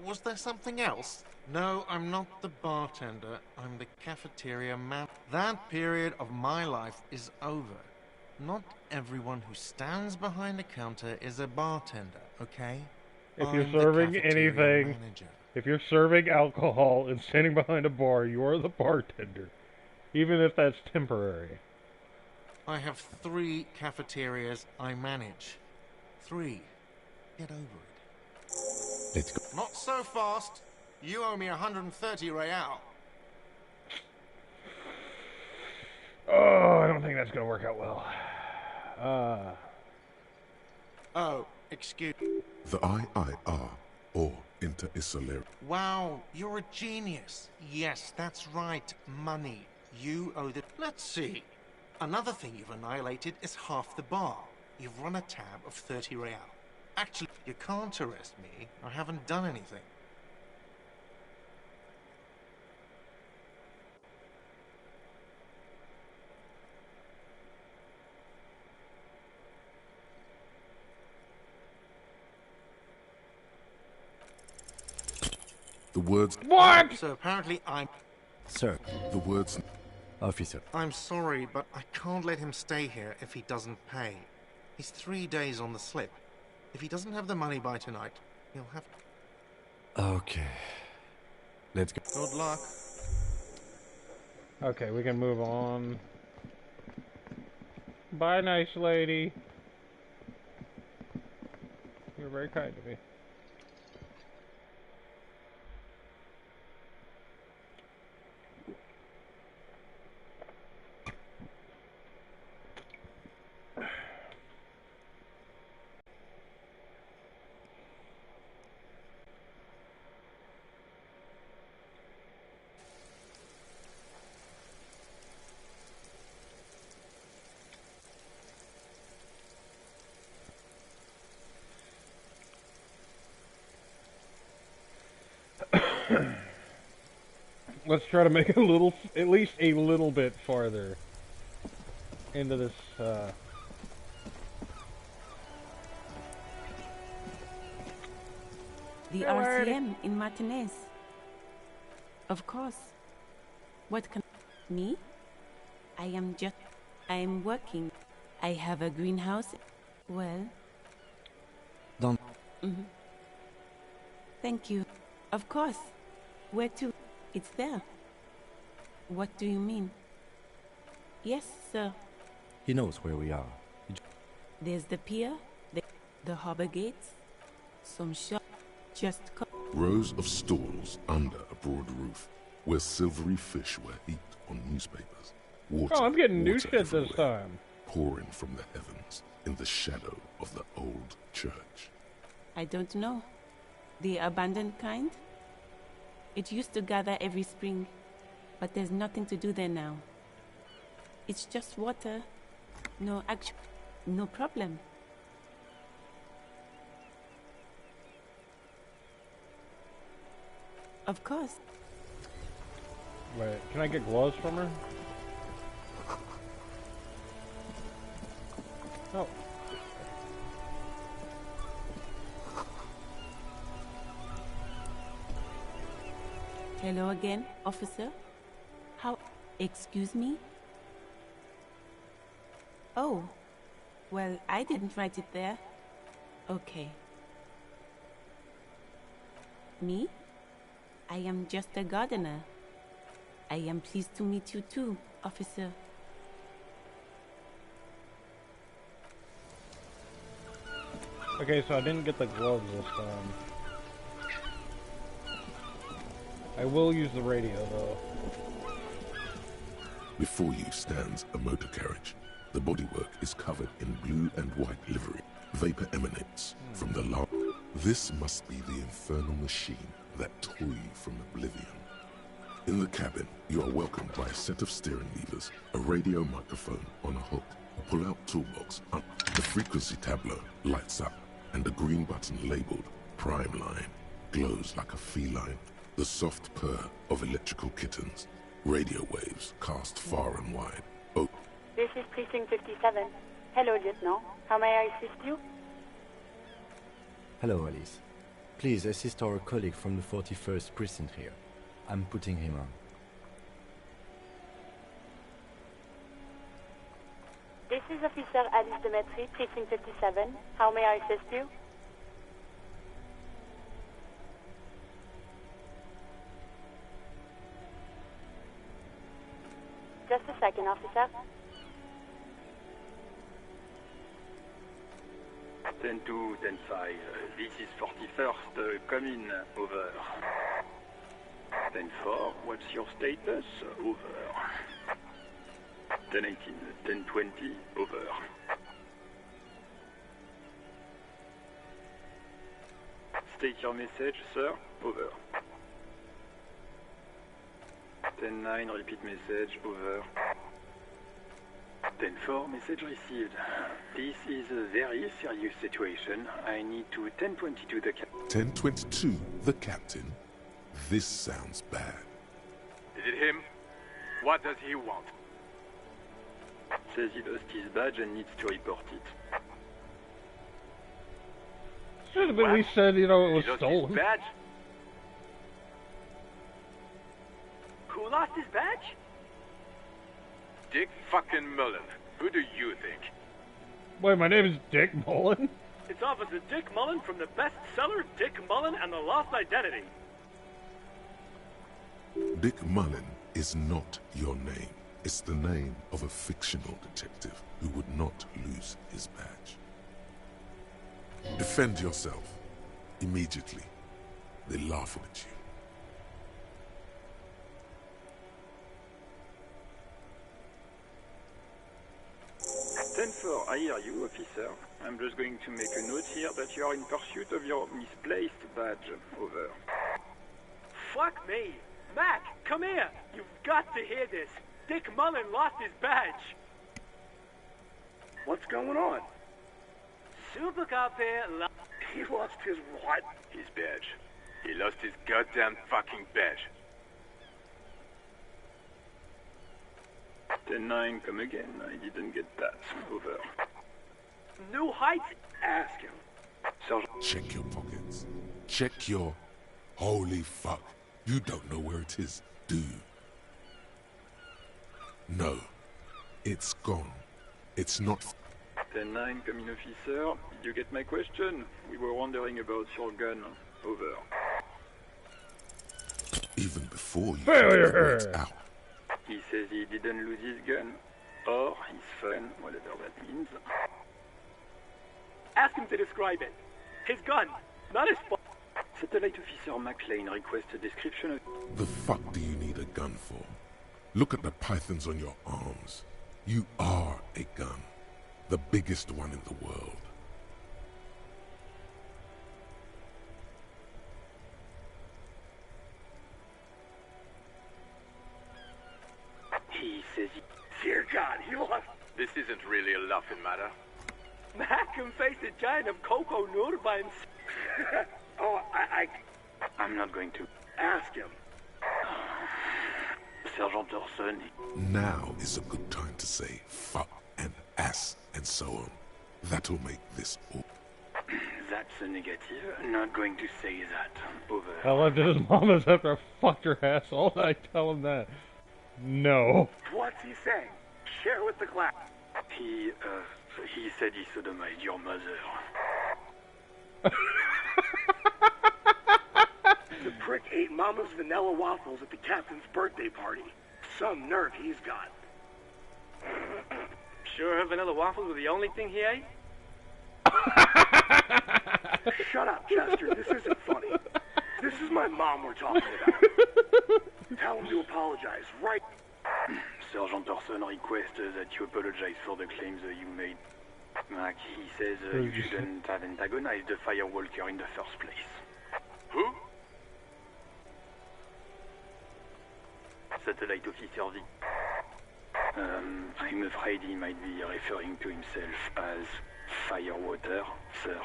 Was there something else? No, I'm not the bartender. I'm the cafeteria man. That period of my life is over. Not everyone who stands behind a counter is a bartender, okay? If you're I'm the serving cafeteria anything, manager. if you're serving alcohol and standing behind a bar, you are the bartender. Even if that's temporary. I have 3 cafeterias I manage. 3. Get over it. Let's go. Not so fast. You owe me 130 real. Oh, I don't think that's gonna work out well. Oh, excuse... The IIR, or Interinsular. Wow, you're a genius. Yes, that's right. Money. You owe the... Let's see. Another thing you've annihilated is half the bar. You've run a tab of 30 real. Actually, you can't arrest me. I haven't done anything. The words. What? So apparently I'm... Sir, The words. officer. I'm sorry, but I can't let him stay here if he doesn't pay. He's 3 days on the slip. If he doesn't have the money by tonight, he'll have... Okay. Let's go. Good luck. Okay, we can move on. Bye, nice lady. You're very kind to me. Let's try to make it a little, at least a little bit farther into this, The RCM in Martinez. Of course. What can... Me? I am working. I have a greenhouse. Well... Don't... Thank you. Of course. Where to? It's there. What do you mean? Yes, sir. He knows where we are. There's the pier, the harbor gates, some shop. Just Rows of stalls under a broad roof, where silvery fish were heaped on newspapers. Water, oh, I'm getting new water shit this everywhere, time. pouring from the heavens in the shadow of the old church. I don't know. The abandoned kind? It used to gather every spring, but there's nothing to do there now. It's just water. No problem. Of course. Wait, can I get gloves from her? Oh. Hello again, officer. How... Excuse me? Oh. Well, I didn't write it there. Okay. Me? I am just a gardener. I am pleased to meet you too, officer. Okay, so I didn't get the gloves this time. I will use the radio, though. Before you stands a motor carriage. The bodywork is covered in blue and white livery. Vapor emanates from the large. This must be the infernal machine that tore you from oblivion. In the cabin, you are welcomed by a set of steering levers, a radio microphone on a hook, a pull-out toolbox. The frequency tableau lights up, and a green button labeled Prime Line glows like a feline. The soft purr of electrical kittens. Radio waves cast far and wide. Oh. This is Precinct 57. Hello, Lieutenant. How may I assist you? Hello, Alice. Please assist our colleague from the 41st Precinct here. I'm putting him on. This is Officer Alice Demetri, Precinct 57. How may I assist you? Just a second, officer. 10-2, 10-5. This is 41st. Come in. Over. 10-4. What's your status? Over. 10-18. 10-20. Over. State your message, sir. Over. 10-9. Repeat message. Over. 10-4, message received. This is a very serious situation. I need to 10-22 the captain. 10-22, the captain? This sounds bad. Is it him? What does he want? Says he lost his badge and needs to report it. Should have at least said, you know, it was He lost stolen. his badge? Who lost his badge? Dick fucking Mullen. Who do you think? Wait, my name is Dick Mullen? It's Officer Dick Mullen from the bestseller Dick Mullen and the Lost Identity. Dick Mullen is not your name. It's the name of a fictional detective who would not lose his badge. Defend yourself. Immediately. They're laughing at you. 10-4, I hear you, officer. I'm just going to make a note here that you are in pursuit of your misplaced badge. Over. Fuck me. Mac, come here. You've got to hear this. Dick Mullen lost his badge. What's going on? Super Cop here. He lost his what? His badge. He lost his goddamn fucking badge. 10-9, come again. I didn't get that. Over. New Heights? Ask him. Sergeant. Check your pockets. Check your... Holy fuck. You don't know where it is, do you? No. It's gone. It's not... 10-9, come in, officer. Did you get my question? We were wondering about your gun. Over. Even before you Failure! figure it out. He says he didn't lose his gun. Or his phone, whatever that means. Ask him to describe it. His gun, not his phone. Satellite Officer McLean requests a description of... The fuck do you need a gun for? Look at the pythons on your arms. You are a gun. The biggest one in the world. He says he... Dear God, he lost. This isn't really a laughing matter. Mac can face a giant of Coco Nur by himself. Oh, I'm not going to... ask him. Sergeant Orson... Now is a good time to say fuck and ass and so on. That'll make this all. That's a negative. Not going to say that. Over. I left at his mama's after I fucked her ass. All I tell him that. No. What's he saying? Share with the class. He said he sodomized your mother. The prick ate Mama's vanilla waffles at the captain's birthday party. Some nerve he's got. Sure her vanilla waffles were the only thing he ate? Shut up, Chester. This isn't funny. This is my mom we're talking about. Tell him to apologize, right? Sergeant Orson requests that you apologize for the claims you made. Mac, he says you shouldn't have antagonized the firewalker in the first place. Who? Satellite Officer V. I'm afraid he might be referring to himself as Firewater, sir.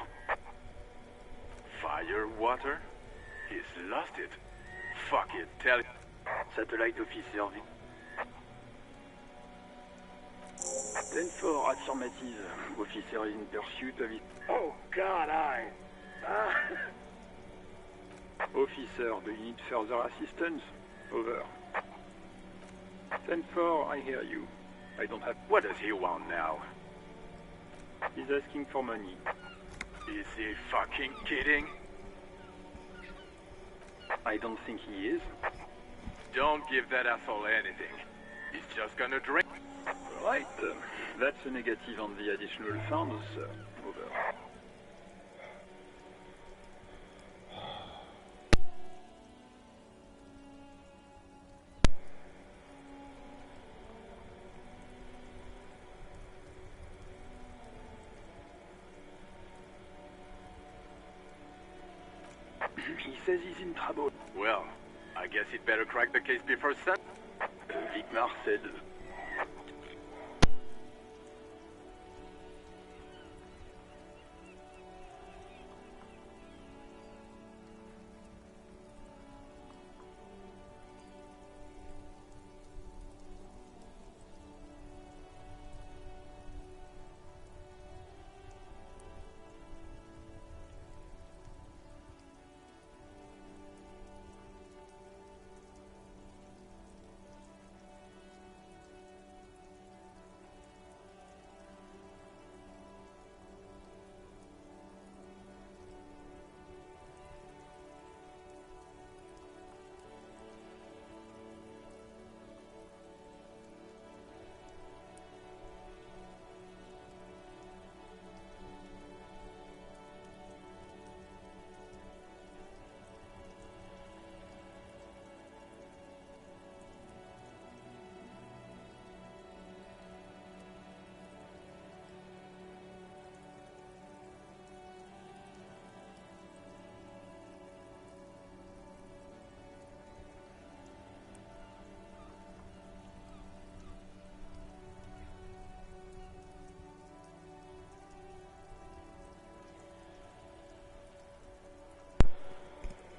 Firewater? He's lost it. Fuck it, tell... Satellite Officer V. 10-4 affirmative. Officer is in pursuit of it. Oh, God, Officer, do you need further assistance? Over. 10-4, I hear you. I don't have... What does he want now? He's asking for money. Is he fucking kidding? I don't think he is. Don't give that asshole anything. He's just gonna drink. Right. That's a negative on the additional funds, sir. Over. He says he's in trouble. Well, I guess he'd better crack the case before sun. Vicmar said...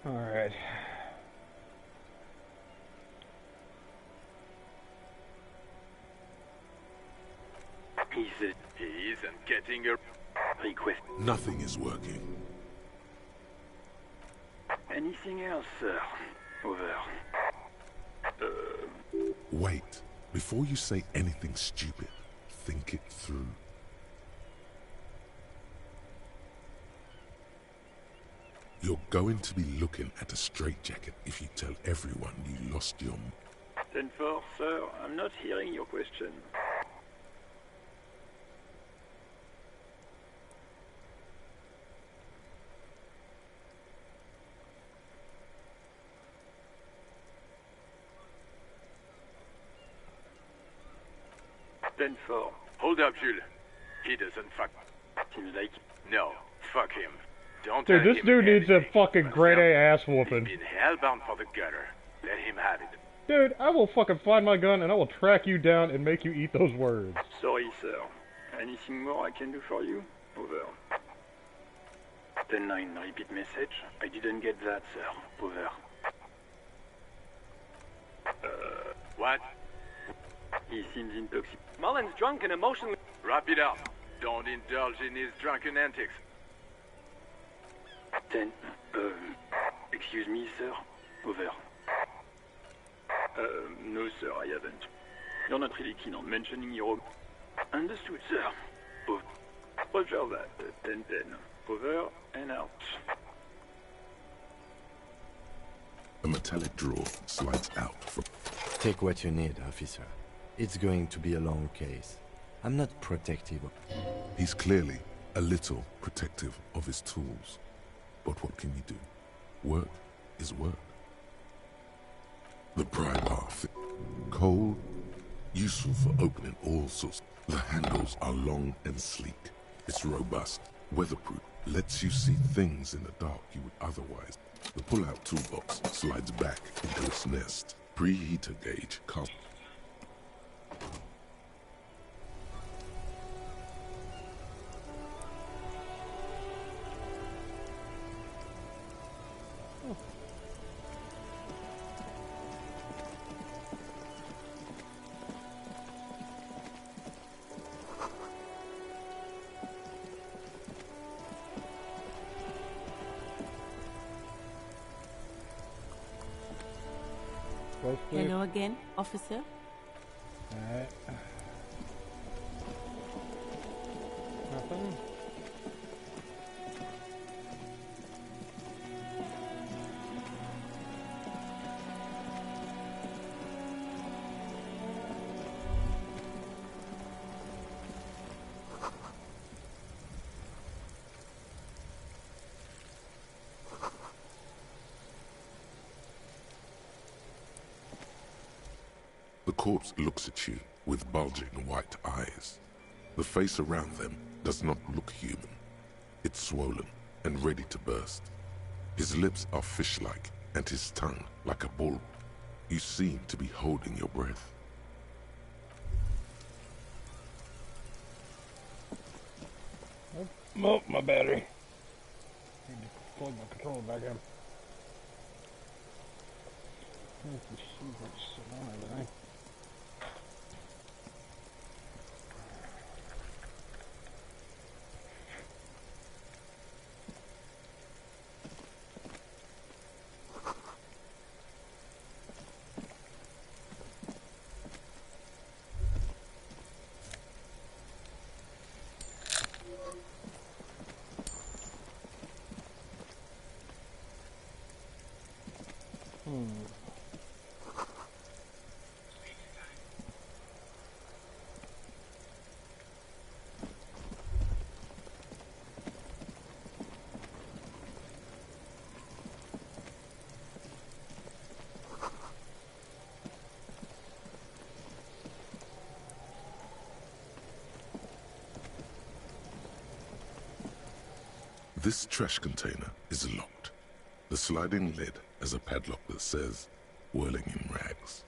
Alright. He isn't getting a request. Nothing is working. Anything else, sir? Over. Wait. Before you say anything stupid, think it through. You're going to be looking at a straitjacket if you tell everyone you lost your... 10-4, sir. I'm not hearing your question. Hold up, Jules. He doesn't fuck. Seems like... No, fuck him. Don't Dude, tell this him dude needs a anything. fucking grade A ass whooping. He's been hellbound for the gutter. Let him have it. Dude, I will fucking find my gun and I will track you down and make you eat those words. Sorry, sir. Anything more I can do for you? Over. 10-9, repeat message. I didn't get that, sir. Over. What? He seems intoxicated. Mullen's drunk and emotionally... Wrap it up. Don't indulge in his drunken antics. 10. Excuse me, sir. Over. No, sir, I haven't. You're not really keen on mentioning your... Understood, sir. Roger that. 10-10. Over and out. A metallic drawer slides out from... Take what you need, officer. It's going to be a long case. I'm not protective of... He's clearly a little protective of his tools. But what can you do? Work is work. The pry bar, cold, useful for opening all sorts. The handles are long and sleek. It's robust, weatherproof, lets you see things in the dark you would otherwise. The pull-out toolbox slides back into its nest. Preheater gauge comes. Hello again, officer. Alright. Nothing. The corpse looks at you with bulging white eyes. The face around them does not look human. It's swollen and ready to burst. His lips are fish-like and his tongue like a bull. You seem to be holding your breath. Oh, my battery. Need to plug my controller back in. Let's see what's on everything. This trash container is locked. The sliding lid has a padlock that says, whirling in rags.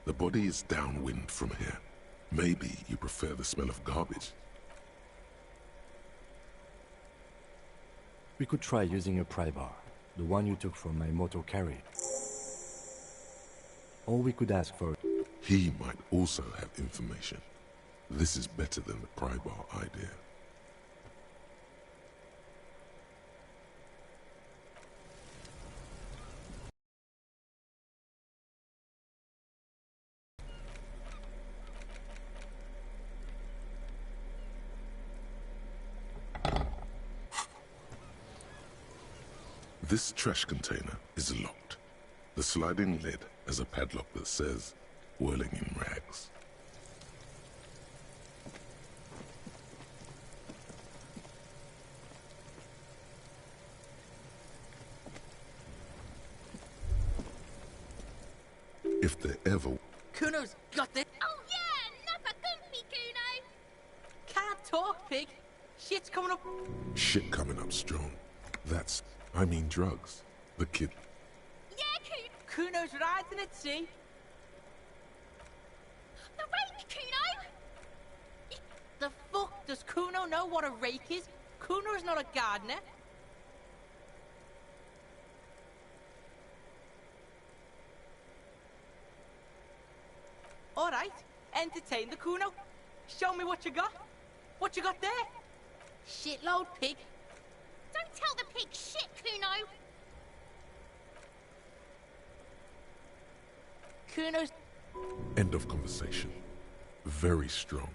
The body is downwind from here. Maybe you prefer the smell of garbage. We could try using a pry bar, the one you took from my motor carrier. Or we could ask for... He might also have information. This is better than the pry bar idea. This trash container is locked. The sliding lid has a padlock that says, whirling in rags. If they ever... Kuno's got this. Oh yeah, another goofy Kuno. Can't talk, pig. Shit's coming up. Shit coming up strong. I mean drugs. The kid. Yeah, Kuno's riding at sea. The rake, Kuno. The fuck does Kuno know what a rake is? Kuno's not a gardener. All right, entertain the Kuno. Show me what you got. What you got there? Shitload, pig. Don't tell the pig shit, Kuno. Kuno's... End of conversation. Very strong.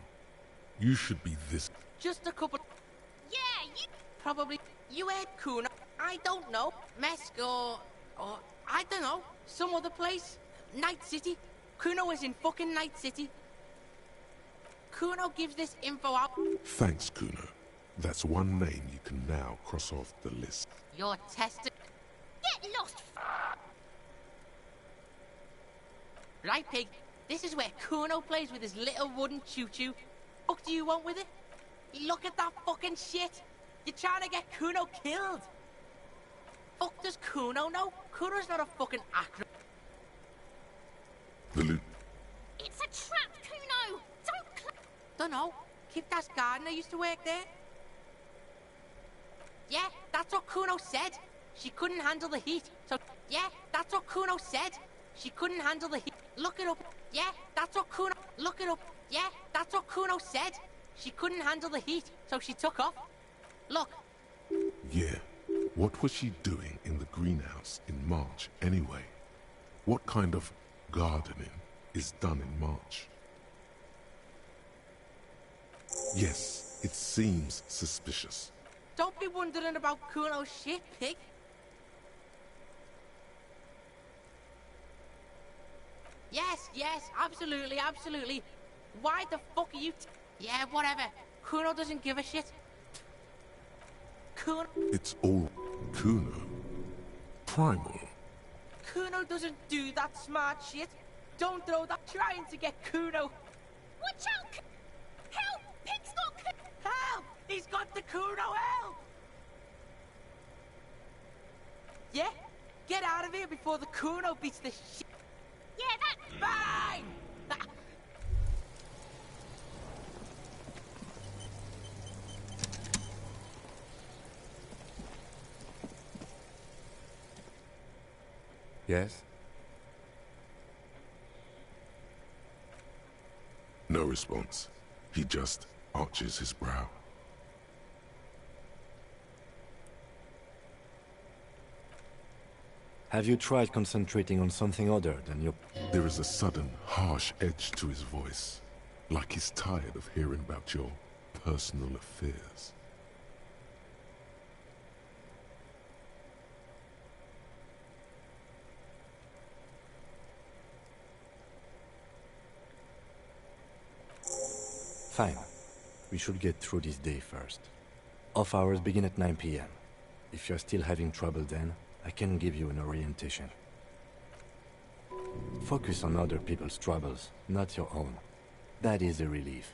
You should be this. Just a couple... Yeah, you... Probably... You heard Kuno. I don't know. Mesk or... I don't know. Some other place. Night City. Kuno is in fucking Night City. Kuno gives this info out. Thanks, Kuno. That's one name you can now cross off the list. You're tested. Get lost. Right, pig. This is where Kuno plays with his little wooden choo-choo. What do you want with it? Look at that fucking shit. You're trying to get Kuno killed. Fuck does Kuno know? Kuno's not a fucking actor. The loot. It's a trap, Kuno. Dunno. Kiptas gardener used to work there. Yeah, that's what Kuno said. She couldn't handle the heat. So, yeah, that's what Kuno said. She couldn't handle the heat. Look it up. Yeah, that's what Kuno... Look it up. Yeah, that's what Kuno said. She couldn't handle the heat, so she took off. Look. Yeah. What was she doing in the greenhouse in March, anyway? What kind of gardening is done in March? Yes, it seems suspicious. Don't be wondering about Kuno's shit, pig. Yes, absolutely, absolutely. Why the fuck are you... Yeah, whatever. Kuno doesn't give a shit. Kuno... It's all Kuno. Primal. Kuno doesn't do that smart shit. Don't throw that trying to get Kuno. Watch out! Help! Pig's got... Help! He's got the Kuno, help! Yeah? Get out of here before the Kuno beats the shit. Yeah, that... Bang! Yes? No response. He just arches his brow. Have you tried concentrating on something other than your... There is a sudden, harsh edge to his voice, like he's tired of hearing about your personal affairs. Fine. We should get through this day first. Off hours begin at 9 p.m. If you're still having trouble then, I can give you an orientation. Focus on other people's troubles, not your own. That is a relief.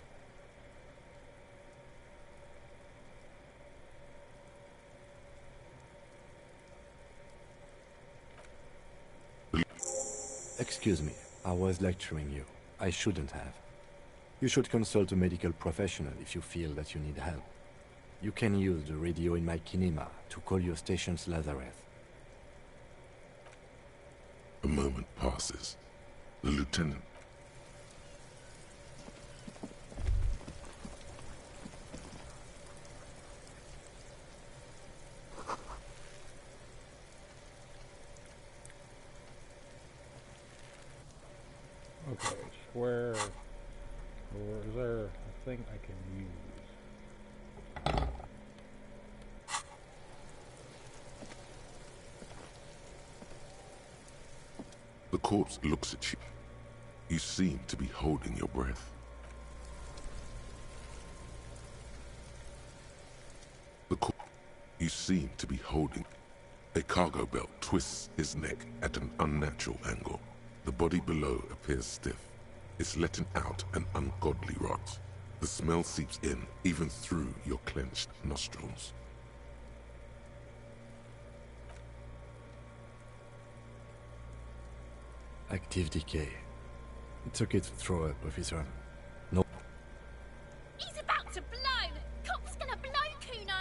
Excuse me, I was lecturing you. I shouldn't have. You should consult a medical professional if you feel that you need help. You can use the radio in my kinema to call your station's Lazareth. A moment passes. The lieutenant... Okay, square. Or is there a thing I can use? The corpse looks at you. You seem to be holding your breath. You seem to be holding. A cargo belt twists his neck at an unnatural angle. The body below appears stiff. It's letting out an ungodly rot. The smell seeps in, even through your clenched nostrils. Active decay. It's okay to throw up, officer. No. He's about to blow! Cop's gonna blow, Kuno!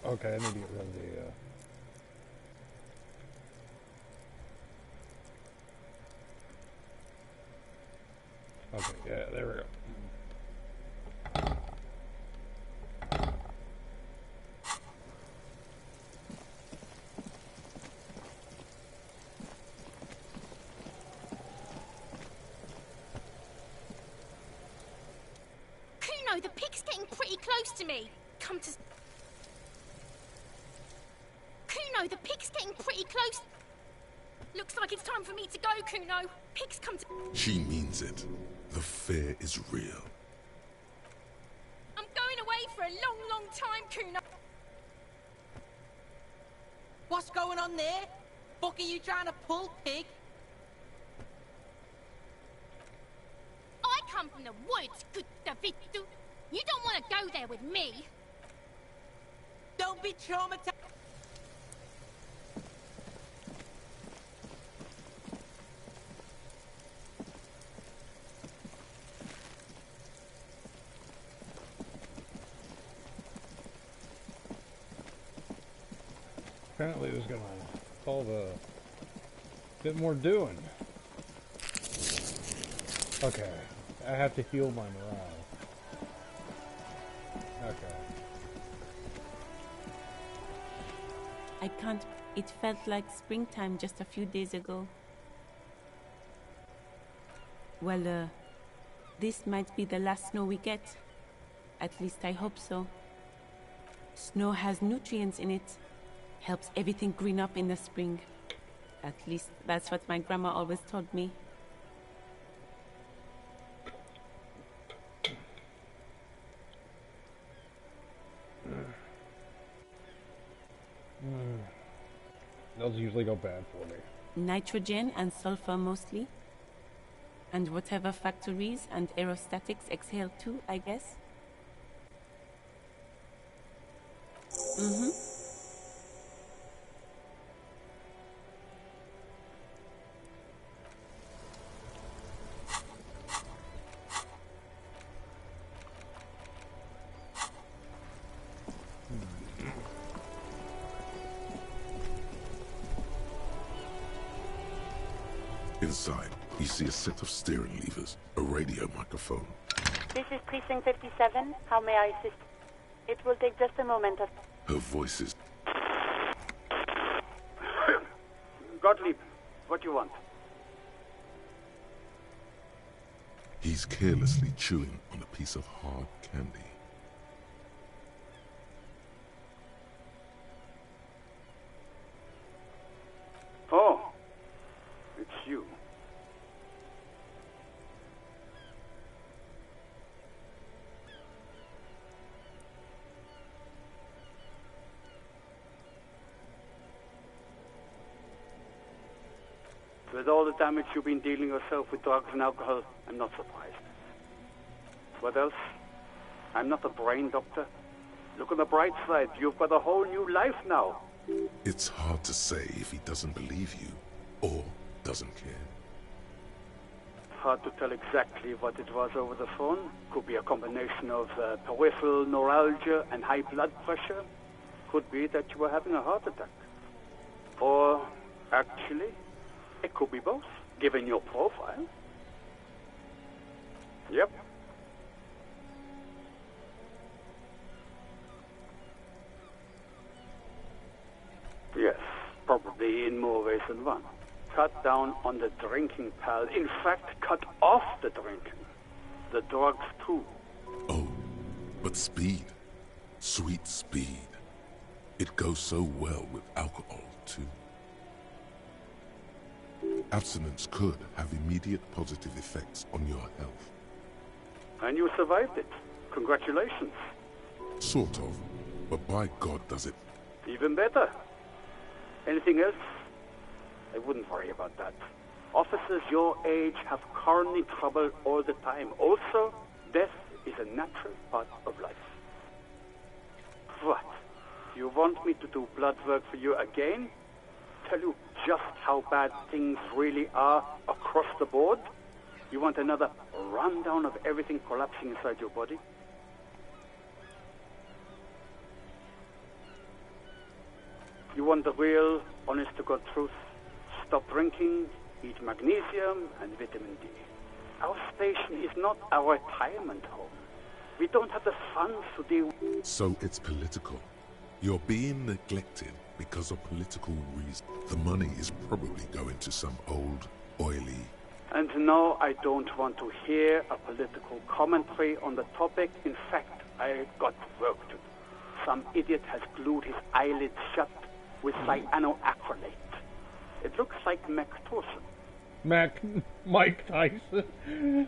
Okay, I need to get rid of the, Okay, yeah, there we go. Kuno, the pig's getting pretty close to me. Come to... Kuno, the pig's getting pretty close. Looks like it's time for me to go, Kuno. Pig's come to... She means it. The fear is real. I'm going away for a long, long time, Kuno. What's going on there? Fuck are you trying to pull, pig? I come from the woods, good Davidu. You don't want to go there with me. Don't be traumatized. Apparently it was gonna call a bit more doing. Okay, I have to heal my morale. Okay. I can't. It felt like springtime just a few days ago. Well, this might be the last snow we get. At least I hope so. Snow has nutrients in it. Helps everything green up in the spring. At least that's what my grandma always told me. Those usually go bad for me. Nitrogen and sulfur mostly. And whatever factories and aerostatics exhale too, I guess. Mm-hmm. Inside, you see a set of steering levers, a radio microphone. This is Precinct 57. How may I assist? It will take just a moment of... Her voice is... Gottlieb, what do you want? He's carelessly chewing on a piece of hard candy. Oh, it's you. With all the damage you've been dealing yourself with drugs and alcohol, I'm not surprised. What else? I'm not a brain doctor. Look on the bright side, you've got a whole new life now. It's hard to say if he doesn't believe you, or doesn't care. Hard to tell exactly what it was over the phone. Could be a combination of peripheral neuralgia and high blood pressure. Could be that you were having a heart attack. Or, actually, it could be both, given your profile. Yep. Yes, probably in more ways than one. Cut down on the drinking, pal. In fact, cut off the drinking. The drugs, too. Oh, but speed. Sweet speed. It goes so well with alcohol, too. Abstinence could have immediate positive effects on your health. And you survived it. Congratulations. Sort of, but by God does it. Even better. Anything else? I wouldn't worry about that. Officers your age have coronary trouble all the time. Also, death is a natural part of life. What? You want me to do blood work for you again? Tell you just how bad things really are across the board? You want another rundown of everything collapsing inside your body? You want the real, honest-to-God truth? Stop drinking, eat magnesium and vitamin D. Our station is not a retirement home. We don't have the funds to deal. So it's political. You're being neglected because of political reasons. The money is probably going to some old, oily... And no, I don't want to hear a political commentary on the topic. In fact, I've got work to do. Some idiot has glued his eyelids shut with cyanoacrylate. It looks like Macpherson. Mike Tyson.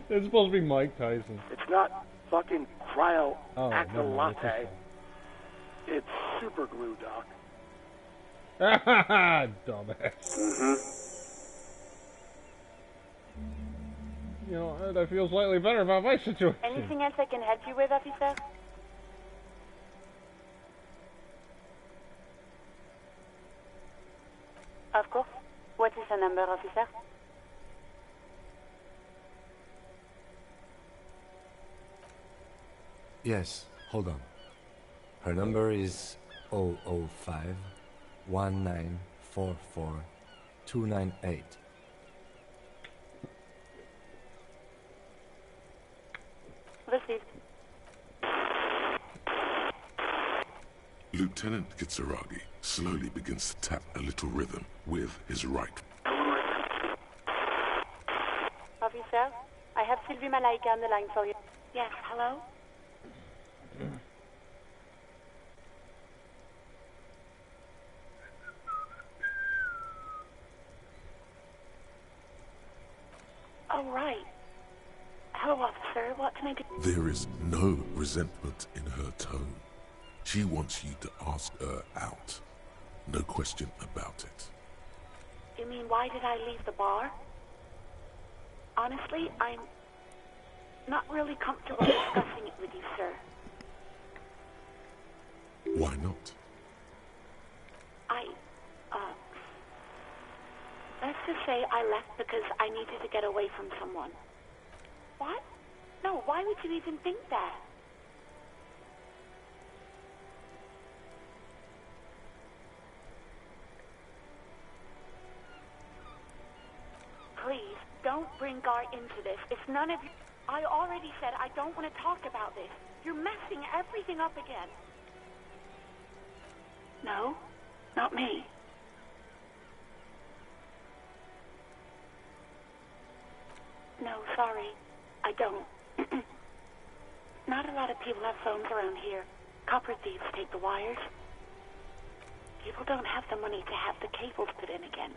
It's supposed to be Mike Tyson. It's not fucking cryo-acrylate. No, it's super glue, Doc. Dumbass. You know, I feel slightly better about my situation. Anything else I can help you with, officer? Of course. What is the number, officer? Yes, hold on. Her number is 005 1944 298. Received. Lieutenant Kitsuragi slowly begins to tap a little rhythm with his right. Officer, I have Sylvie Malaika on the line for you. Yes, hello? Oh, right. Hello, officer. What can I do? There is no resentment in her tone. She wants you to ask her out. No question about it. You mean, why did I leave the bar? Honestly, I'm not really comfortable discussing it with you, sir. Why not? Let's just say I left because I needed to get away from someone. What? No, why would you even think that? Please, don't bring Gar into this. It's none of you. I already said I don't want to talk about this. You're messing everything up again. No, not me. No, sorry. I don't. Not a lot of people have phones around here. Copper thieves take the wires. People don't have the money to have the cables put in again.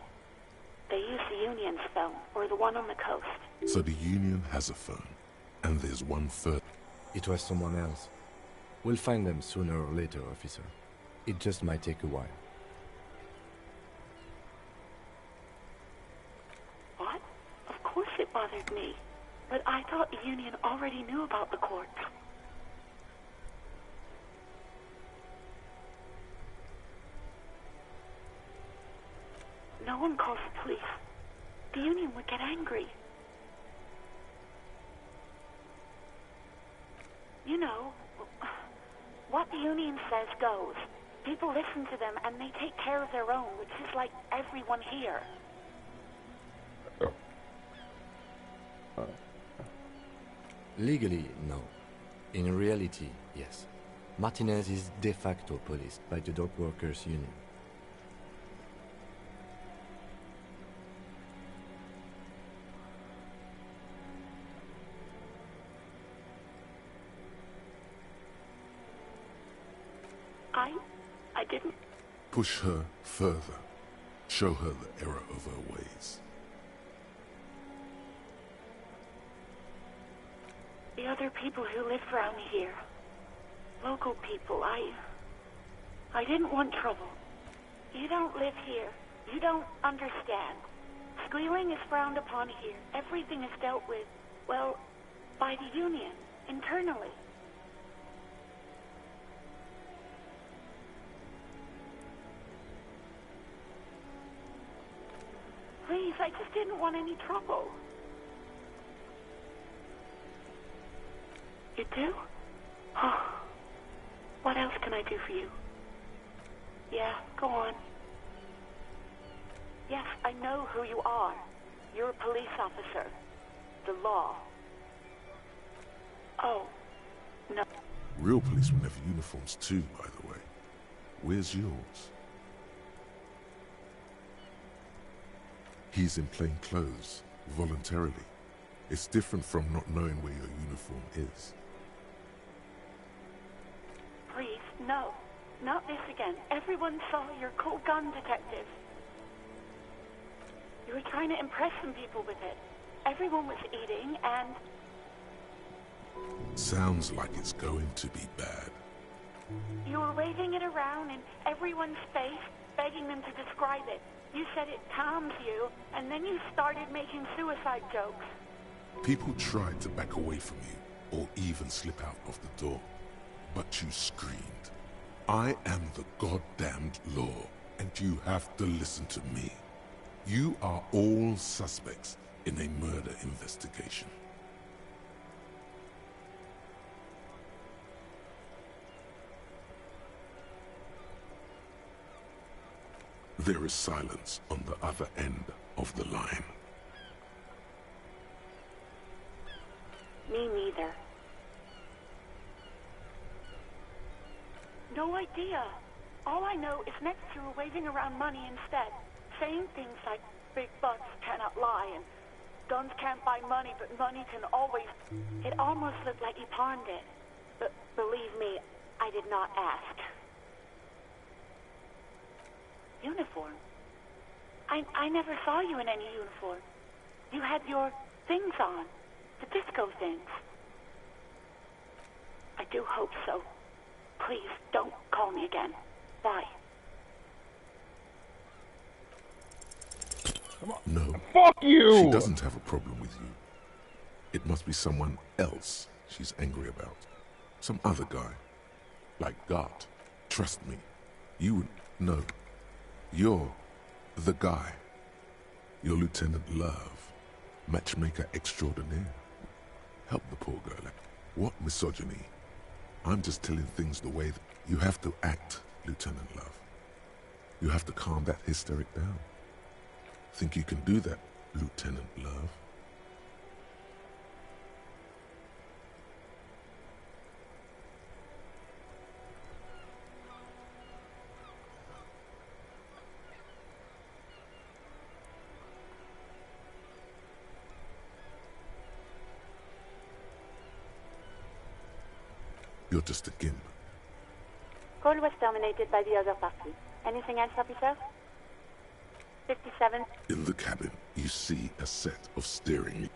They use the Union's phone, or the one on the coast. So the Union has a phone, and there's one third. It was someone else. We'll find them sooner or later, officer. It just might take a while. What? Of course it bothered me. But I thought the Union already knew about the courts. No one calls the police. The Union would get angry. You know, what the Union says goes. People listen to them and they take care of their own, which is like everyone here. Legally, no. In reality, yes. Martinez is de facto policed by the Dock Workers Union. I didn't. Push her further. Show her the error of her ways. The other people who live around here. Local people, I didn't want trouble. You don't live here. You don't understand. Squealing is frowned upon here. Everything is dealt with, well, by the Union, internally. Please, I just didn't want any trouble. You do? Oh. What else can I do for you? Yeah, go on. Yes, I know who you are. You're a police officer. the law. Oh, no. Real policemen have uniforms too, by the way. Where's yours? He's in plain clothes, voluntarily. It's different from not knowing where your uniform is. Please, no. Not this again. Everyone saw your cool gun detective. You were trying to impress some people with it. Everyone was eating and... Sounds like it's going to be bad. You were waving it around in everyone's face, begging them to describe it. You said it calms you, and then you started making suicide jokes. People tried to back away from you, or even slip out of the door. But you screamed. I am the goddamned law, and you have to listen to me. You are all suspects in a murder investigation. There is silence on the other end of the line. Me neither. No idea. All I know is next you were waving around money instead, saying things like big bucks cannot lie and guns can't buy money, but money can always... It almost looked like you pawned it. But believe me, I did not ask. Uniform? I never saw you in any uniform. You had your things on. The disco things. I do hope so. Please, don't call me again. Bye. No. Fuck you! She doesn't have a problem with you. It must be someone else she's angry about. Some other guy. Like Gart. Trust me. You would know. You're the guy. You're Lieutenant Love. Matchmaker extraordinaire. Help the poor girl. What misogyny? I'm just telling things the way that you have to act, Lieutenant Love. You have to calm that hysteric down. Think you can do that, Lieutenant Love? You're just a gimp. Call was terminated by the other party. Anything else, officer? 57. In the cabin, you see a set of steering.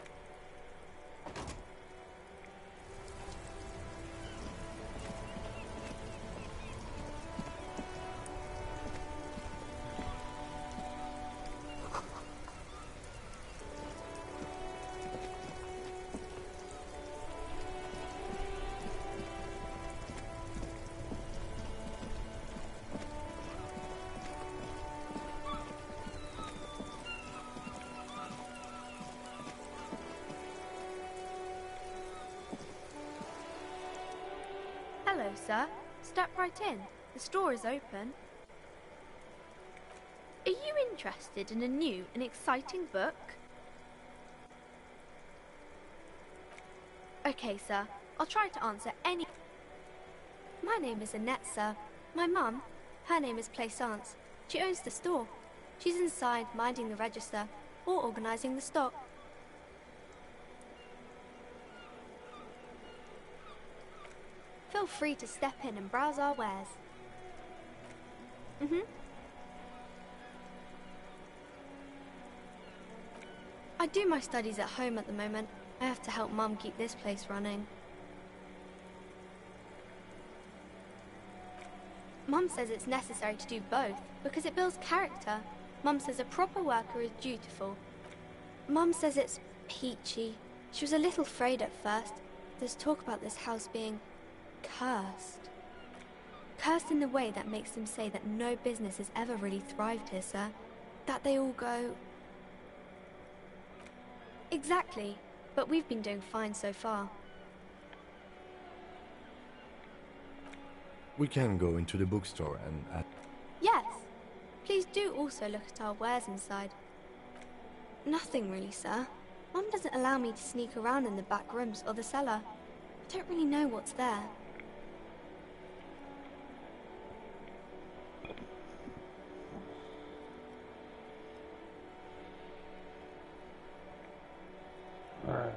Hello, sir. Step right in. The store is open. Are you interested in a new and exciting book? Okay, sir. I'll try to answer any... My name is Annette, sir. My mum, her name is Plaisance. She owns the store. She's inside minding the register or organising the stock. Feel free to step in and browse our wares. I do my studies at home at the moment. I have to help Mum keep this place running. Mum says it's necessary to do both because it builds character. Mum says a proper worker is dutiful. Mum says it's peachy. She was a little afraid at first. There's talk about this house being cursed. Cursed in the way that makes them say that no business has ever really thrived here, sir. That they all go... Exactly, but we've been doing fine so far. We can go into the bookstore and... Yes, please do also look at our wares inside. Nothing really, sir. Mum doesn't allow me to sneak around in the back rooms or the cellar. I don't really know what's there. Alright.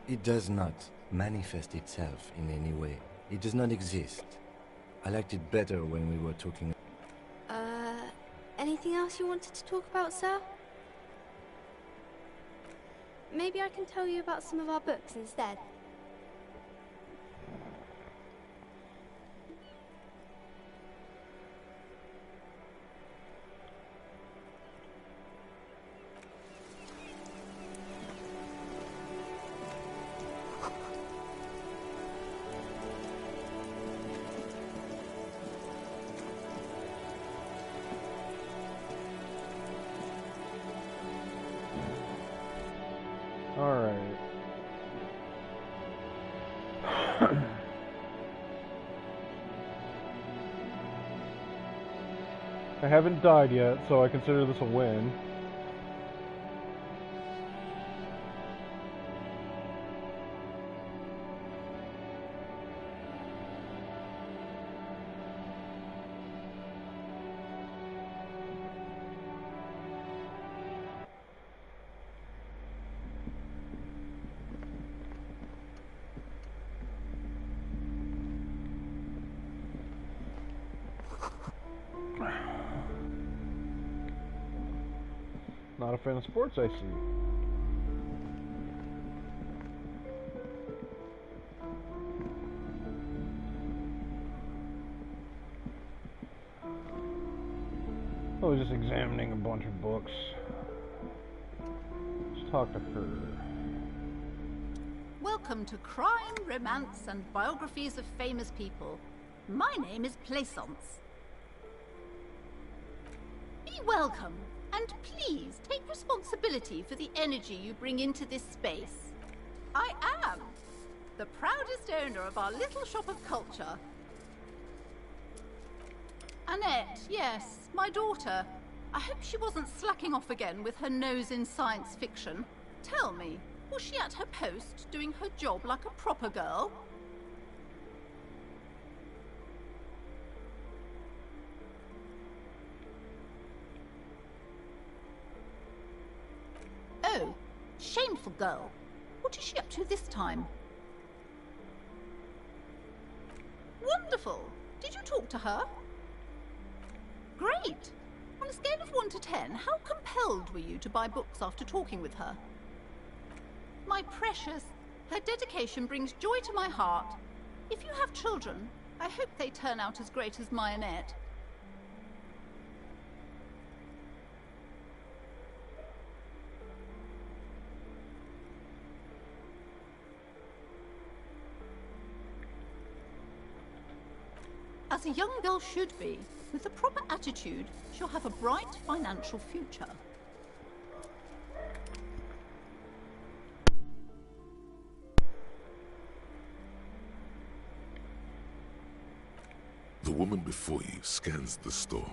It does not manifest itself in any way. It does not exist. I liked it better when we were talking. Anything else you wanted to talk about, sir? Maybe I can tell you about some of our books instead. Alright. I haven't died yet, so I consider this a win. Not a fan of sports, I see. I was just examining a bunch of books. Let's talk to her. Welcome to Crime, Romance, and Biographies of Famous People. My name is Plaisance. Be welcome, and please take responsibility for the energy you bring into this space. I am the proudest owner of our little shop of culture. Annette, yes, my daughter. I hope she wasn't slacking off again with her nose in science fiction. Tell me, was she at her post, doing her job like a proper girl? Oh, shameful girl. What is she up to this time? Wonderful. Did you talk to her? Great. On a scale of 1 to 10, how compelled were you to buy books after talking with her? My precious, her dedication brings joy to my heart. If you have children, I hope they turn out as great as my Annette. As a young girl should be, with the proper attitude, she'll have a bright financial future. The woman before you scans the store.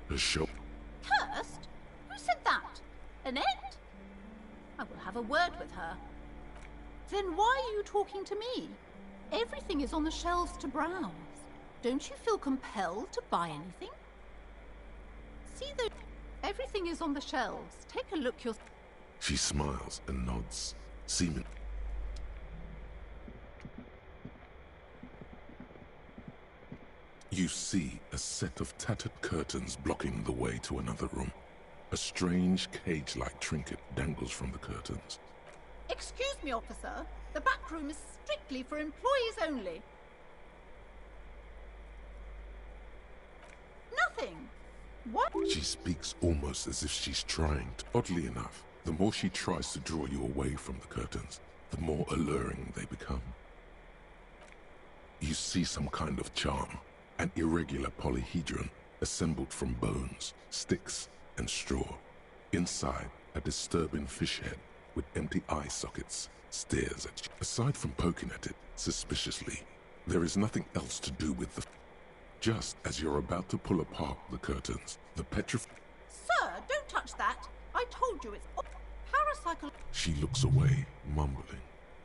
Her shop. Hurst? Who said that? Annette? I will have a word with her. Then why are you talking to me? Everything is on the shelves to browse. Don't you feel compelled to buy anything? See the... Everything is on the shelves. Take a look yourself. She smiles and nods, seeming... You see a set of tattered curtains blocking the way to another room. A strange cage-like trinket dangles from the curtains. Excuse me, officer. The back room is strictly for employees only. Nothing. What? She speaks almost as if she's trying to. Oddly enough, the more she tries to draw you away from the curtains, the more alluring they become. You see some kind of charm, an irregular polyhedron assembled from bones, sticks, and straw. Inside, a disturbing fish head with empty eye sockets stares at you. Aside from poking at it suspiciously, there is nothing else to do with the... Just as you're about to pull apart the curtains, the Sir, don't touch that. I told you it's... psychological... She looks away, mumbling.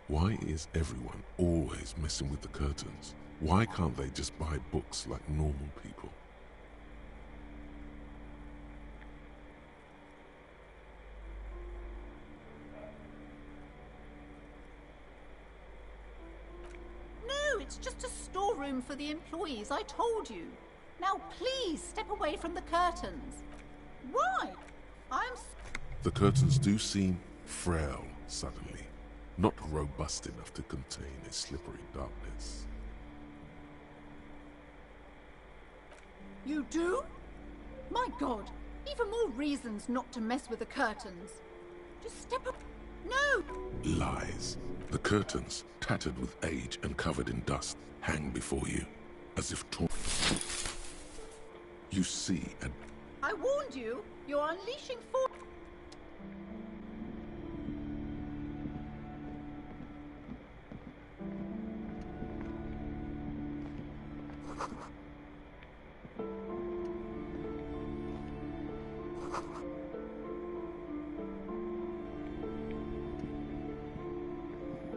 Why is everyone always messing with the curtains? Why can't they just buy books like normal people? No, it's just a storeroom for the employees, I told you. Now please step away from the curtains. Why? The curtains do seem frail suddenly, not robust enough to contain a slippery darkness. You do? My God, even more reasons not to mess with the curtains. Just step up. No! Lies. The curtains, tattered with age and covered in dust, hang before you, as if torn. You see and I warned you, you're unleashing force.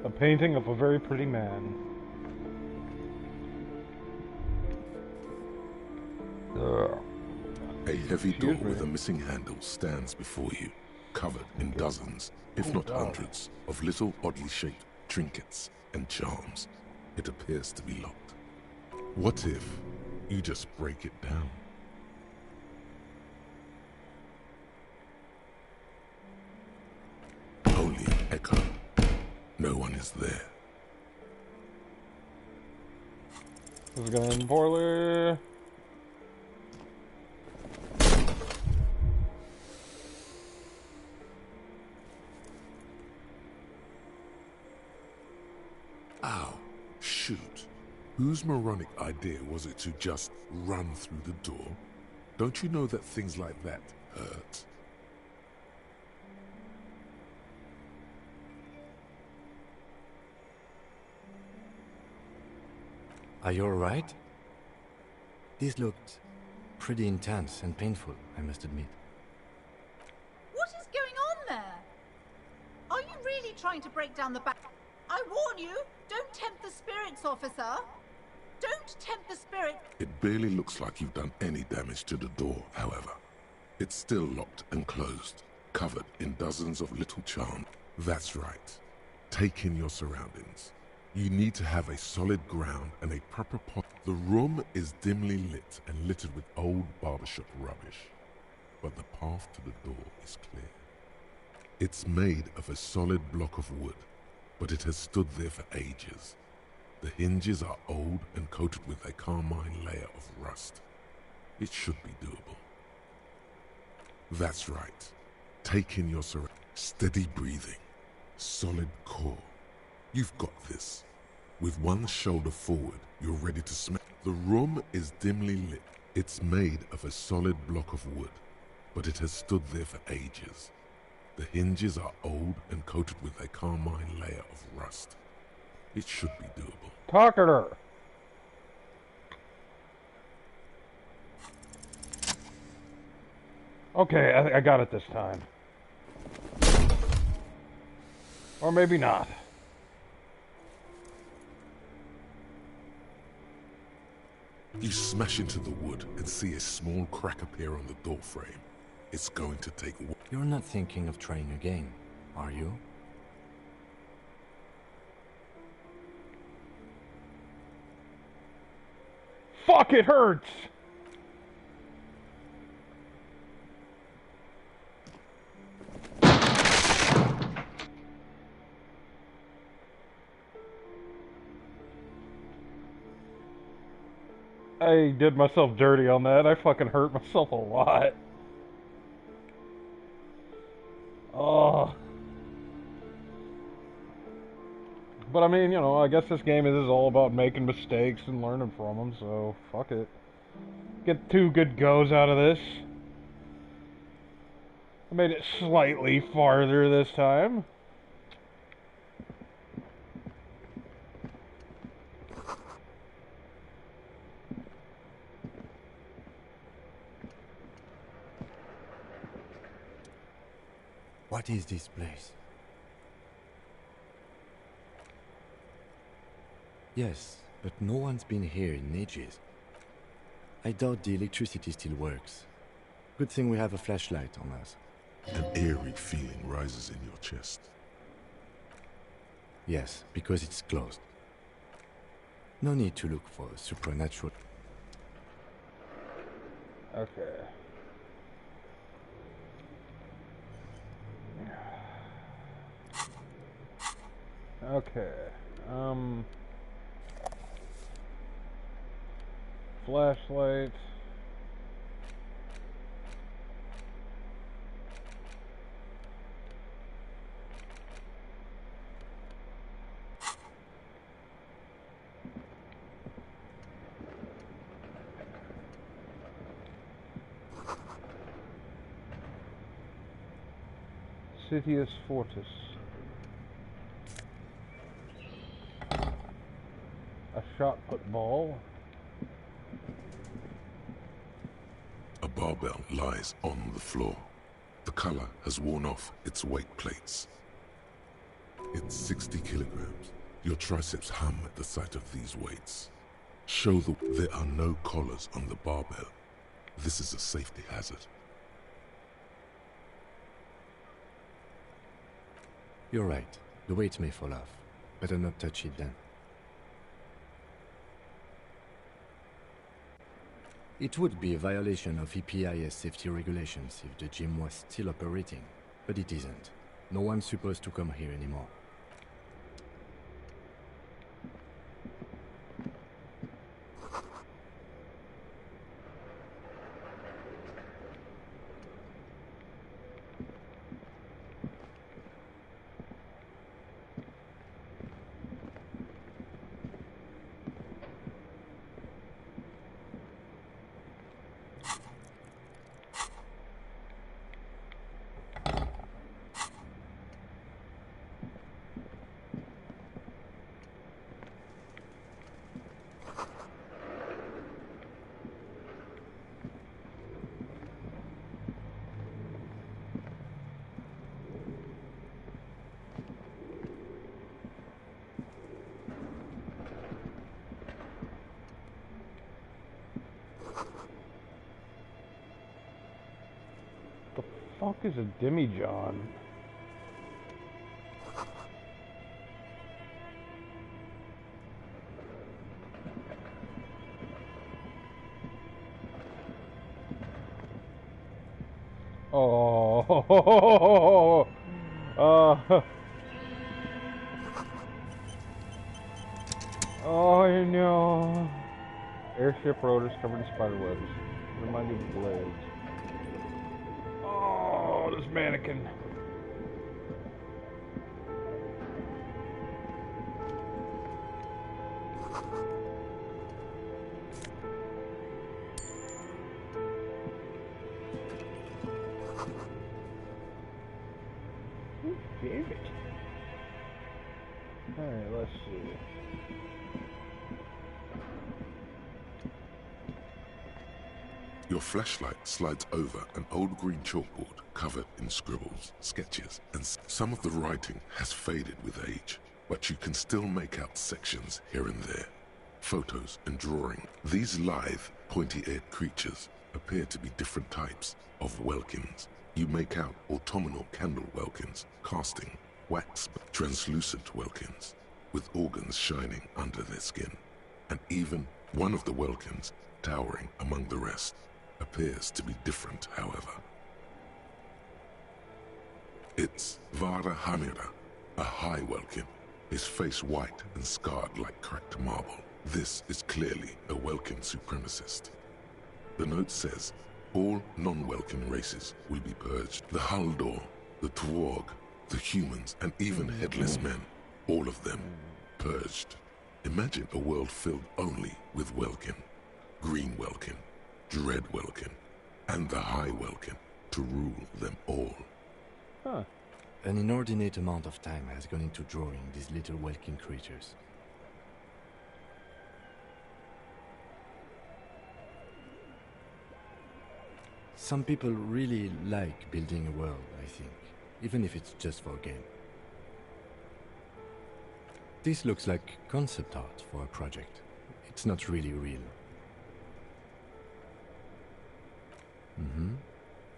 A painting of a very pretty man. a heavy door with a missing handle stands before you, covered in dozens, if not hundreds, of little oddly shaped trinkets and charms. It appears to be locked. What if you just break it down? Only an echo. No one is there. This is going poorly. Ow. Shoot. Whose moronic idea was it to just run through the door? Don't you know that things like that hurt? Are you alright? This looked pretty intense and painful, I must admit. What is going on there? Are you really trying to break down the back? I warn you, don't tempt the spirits, officer. Don't tempt the spirit. It barely looks like you've done any damage to the door, however. It's still locked and closed, covered in dozens of little charms. That's right. Take in your surroundings. You need to have a solid ground and a proper pot. The room is dimly lit and littered with old barbershop rubbish, but the path to the door is clear. It's made of a solid block of wood, but it has stood there for ages. The hinges are old and coated with a carmine layer of rust. It should be doable. That's right. Take in your surroundings. Steady breathing. Solid core. You've got this. With one shoulder forward, you're ready to smash. The room is dimly lit. It's made of a solid block of wood, but it has stood there for ages. The hinges are old and coated with a carmine layer of rust. It should be doable. Talk at her. Okay, I got it this time. Or maybe not. You smash into the wood and see a small crack appear on the door frame. It's going to take... You're not thinking of trying again, are you? Fuck, it hurts! I did myself dirty on that. I fucking hurt myself a lot. Oh. But I mean, you know, I guess this game is all about making mistakes and learning from them, so fuck it. Get 2 good goes out of this. I made it slightly farther this time. What is this place? Yes, but no one's been here in ages. I doubt the electricity still works. Good thing we have a flashlight on us. An eerie feeling rises in your chest. Yes, because it's closed. No need to look for supernatural. Okay. Okay. Flashlight. Citius Fortis. A shot put ball. A barbell lies on the floor. The color has worn off its weight plates. It's 60 kilograms. Your triceps hum at the sight of these weights. Show that there are no collars on the barbell. This is a safety hazard. You're right. The weight may fall off. Better not touch it then. It would be a violation of EPIS safety regulations if the gym was still operating, but it isn't. No one's supposed to come here anymore. Fuck is a demijohn? Oh, oh no! Airship rotors covered in spider webs. Remind you of blades. Oh, this mannequin. Damn it. Alright, let's see. Your flashlight slides over an old green chalkboard covered in scribbles, sketches, and some of the writing has faded with age, but you can still make out sections here and there. Photos and drawing. These lithe, pointy-eared creatures appear to be different types of welkins. You make out autumnal candle welkins, casting, wax, translucent welkins, with organs shining under their skin. And even one of the welkins, towering among the rest, appears to be different, however. It's Vara Hamira, a high welkin, his face white and scarred like cracked marble. This is clearly a welkin supremacist. The note says, all non-welkin races will be purged. The Haldor, the Tuorg, the humans, and even headless men, all of them, purged. Imagine a world filled only with welkin, green welkin, dread welkin, and the high welkin to rule them all. Huh. An inordinate amount of time has gone into drawing these little welkin creatures. Some people really like building a world, I think, even if it's just for a game. This looks like concept art for a project. It's not really real.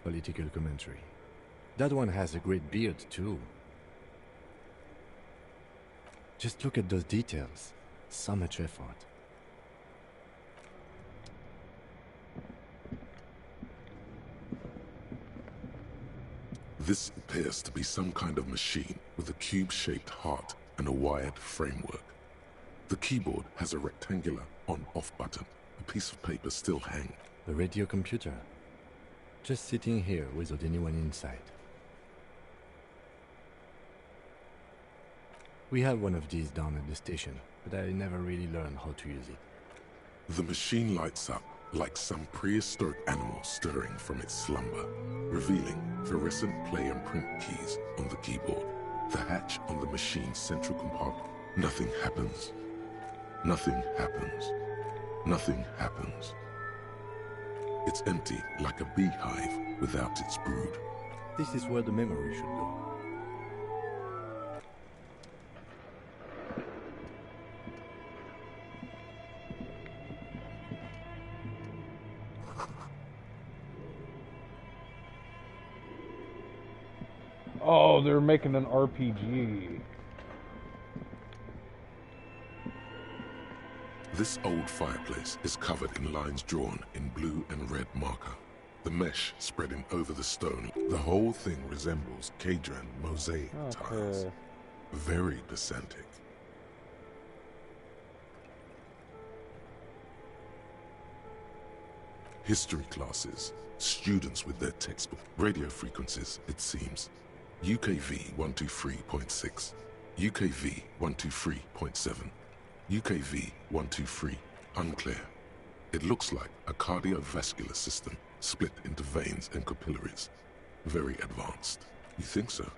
Political commentary. That one has a great beard, too. Just look at those details. So much effort. This appears to be some kind of machine with a cube-shaped heart and a wired framework. The keyboard has a rectangular on-off button. A piece of paper still hangs. The radio computer. Just sitting here without anyone inside. We have one of these down at the station, but I never really learned how to use it. The machine lights up like some prehistoric animal stirring from its slumber, revealing fluorescent play and print keys on the keyboard. The hatch on the machine's central compartment. Nothing happens. Nothing happens. Nothing happens. It's empty like a beehive without its brood. This is where the memory should go. Oh, they're making an RPG. This old fireplace is covered in lines drawn in blue and red marker. The mesh spreading over the stone. The whole thing resembles Cadran mosaic tiles. Very pedantic. History classes, students with their textbook. Radio frequencies, it seems. UKV 123.6, UKV 123.7, UKV 123, unclear. It looks like a cardiovascular system split into veins and capillaries. Very advanced. You think so?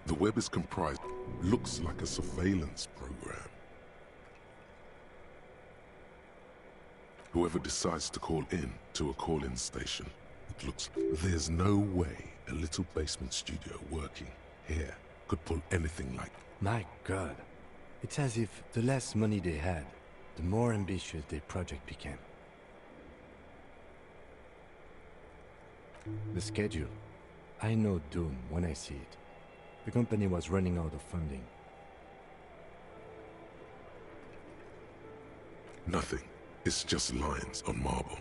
The web is comprised, looks like a surveillance program. Whoever decides to call in to a call-in station, it looks, there's no way a little basement studio working here could pull anything like. My God. It's as if the less money they had, the more ambitious their project became. The schedule. I know doom when I see it. The company was running out of funding. Nothing. It's just lines on marble.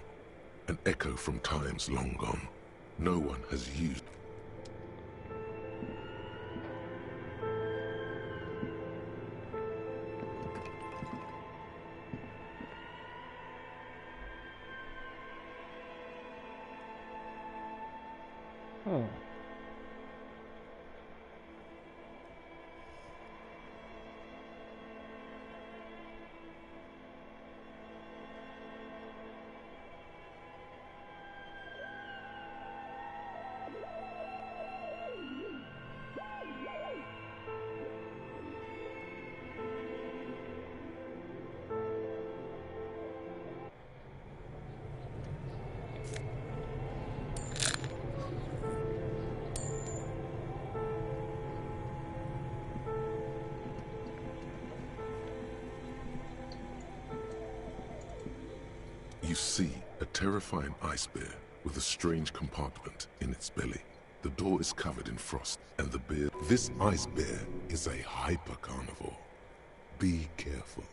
An echo from times long gone. No one has used. Huh. You see a terrifying ice bear with a strange compartment in its belly. The door is covered in frost, and the bear... This ice bear is a hyper-carnivore. Be careful.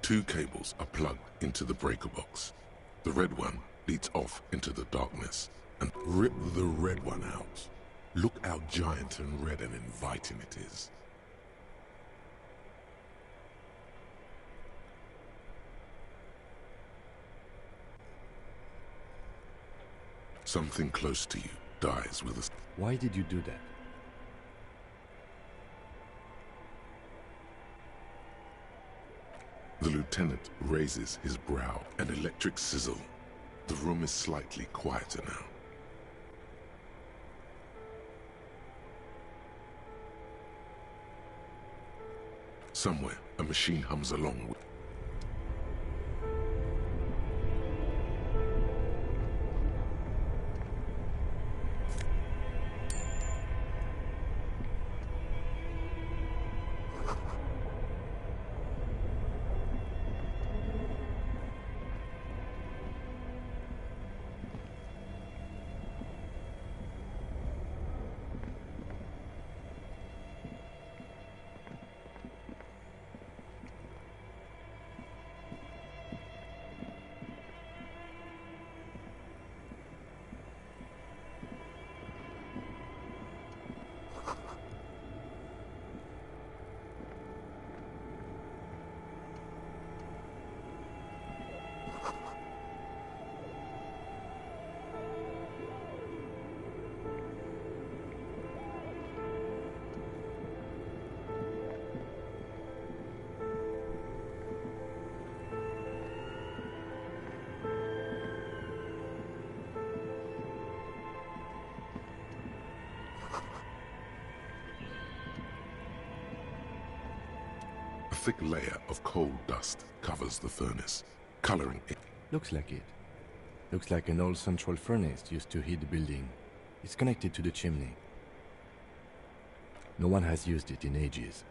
Two cables are plugged into the breaker box. The red one leads off into the darkness, and rip the red one out. Look how giant and red and inviting it is. Something close to you dies with us. Why did you do that? The lieutenant raises his brow, an electric sizzle. The room is slightly quieter now. Somewhere, a machine hums along with... A thick layer of coal dust covers the furnace, coloring it. Looks like it. Looks like an old central furnace used to heat the building. It's connected to the chimney. No one has used it in ages.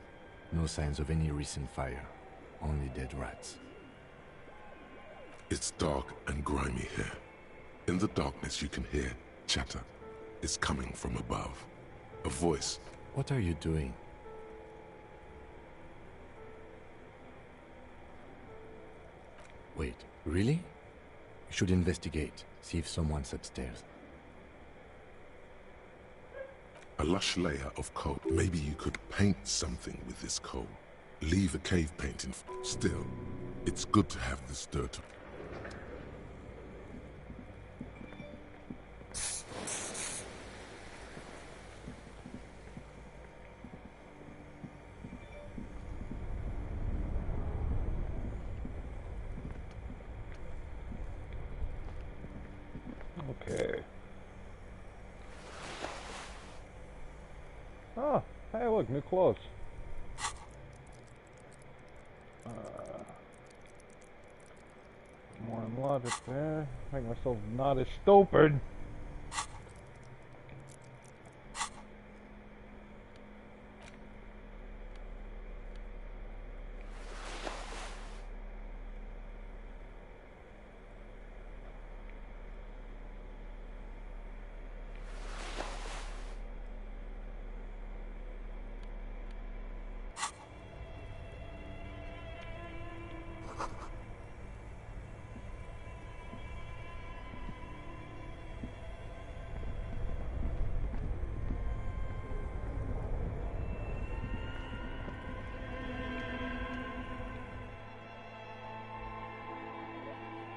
No signs of any recent fire. Only dead rats. It's dark and grimy here. In the darkness you can hear chatter. It's coming from above. A voice. What are you doing? Wait, really? You should investigate, see if someone's upstairs. A lush layer of coal. Maybe you could paint something with this coal. Leave a cave painting. Still, it's good to have this dirt. Okay. Oh, hey, look, new clothes. More logic there. Make myself not as stupid.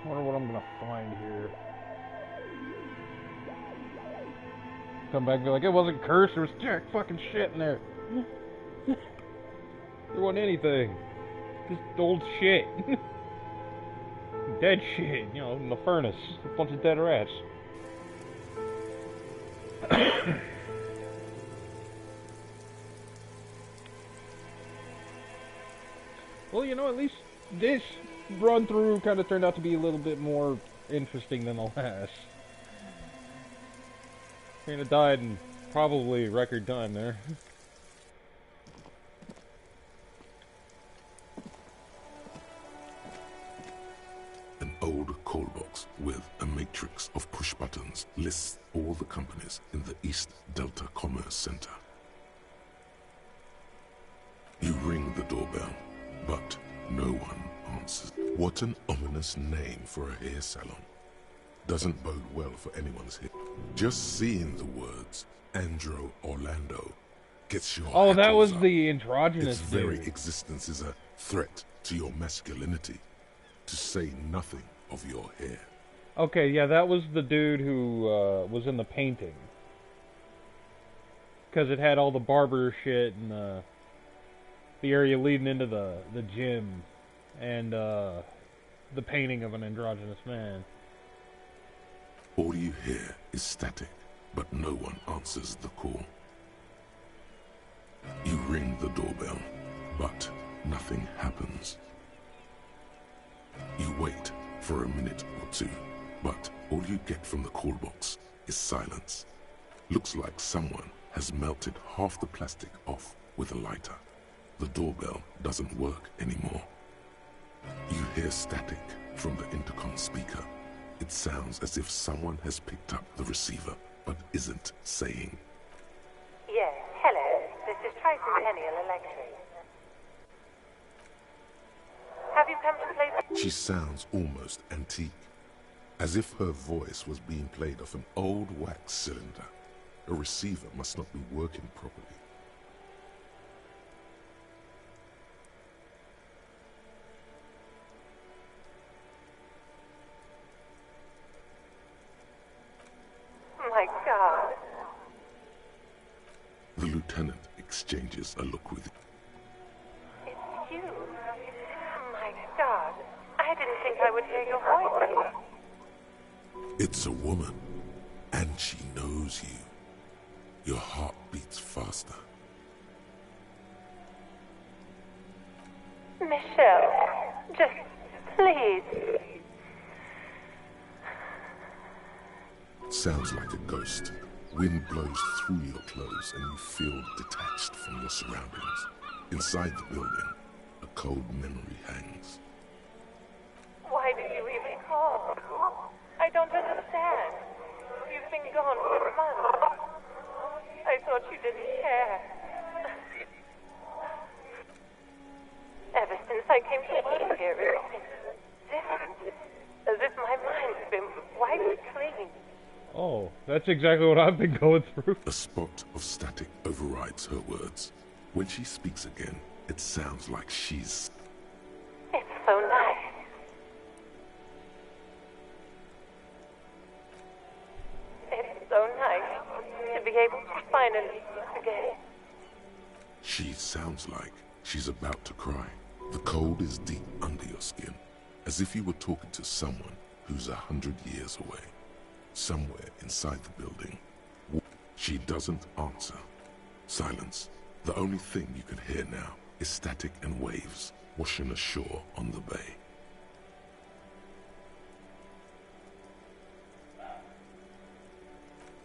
I wonder what I'm gonna find here. Come back and be like, it wasn't cursed, there was jack fucking shit in there. There wasn't anything. Just old shit. Dead shit, you know, in the furnace. A bunch of dead rats. Well, you know, at least this run through kind of turned out to be a little bit more interesting than the last. Kind of died in probably record time there. An old call box with a matrix of push buttons lists all the companies in the East Delta Commerce Center. You ring the doorbell, but no one answers. What an ominous name for a hair salon. Doesn't bode well for anyone's hair. Just seeing the words Andro Orlando gets your Oh, that hackles was up. the androgynous Its very dude. existence is a threat to your masculinity, to say nothing of your hair. Okay, yeah, that was the dude who was in the painting. Because it had all the barber shit and the area leading into the gym and the painting of an androgynous man. All you hear is static, but no one answers the call. You ring the doorbell, but nothing happens. You wait for a minute or two, but all you get from the call box is silence. Looks like someone has melted half the plastic off with a lighter. The doorbell doesn't work anymore. You hear static from the intercom speaker. It sounds as if someone has picked up the receiver, but isn't saying. Yes, hello. This is Tricentennial Electric. Have you come to play... She sounds almost antique, as if her voice was being played off an old wax cylinder. A receiver must not be working properly. My God. The lieutenant exchanges a look with you. It's you. My God. I didn't think I would hear your voice here. It's a woman, and she knows you. Your heart beats faster. Michelle, just please. Sounds like a ghost. Wind blows through your clothes and you feel detached from your surroundings. Inside the building, a cold memory hangs. Why did you even call? I don't understand. You've been gone for months. I thought you didn't care. Ever since I came to live here, it's been different. As if my mind's been wiped clean. Oh, that's exactly what I've been going through. A spot of static overrides her words. When she speaks again, it sounds like she's... It's so nice. It's so nice to be able to finally forget. She sounds like she's about to cry. The cold is deep under your skin, as if you were talking to someone who's 100 years away. Somewhere inside the building. She doesn't answer. Silence. The only thing you can hear now is static and waves washing ashore on the bay.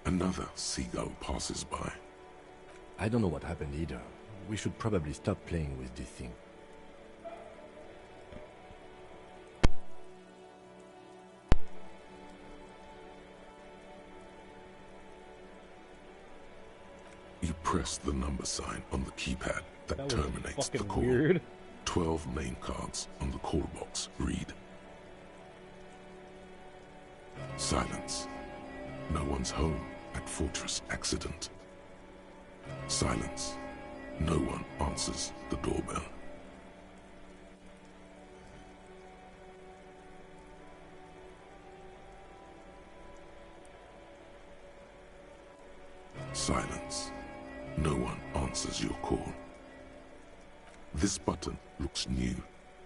Another seagull passes by. I don't know what happened either. We should probably stop playing with this thing. You press the number sign on the keypad that terminates the call. Weird. 12 name cards on the call box read. Silence. No one's home at Fortress Accident. Silence. No one answers the doorbell. Silence. No one answers your call. This button looks new,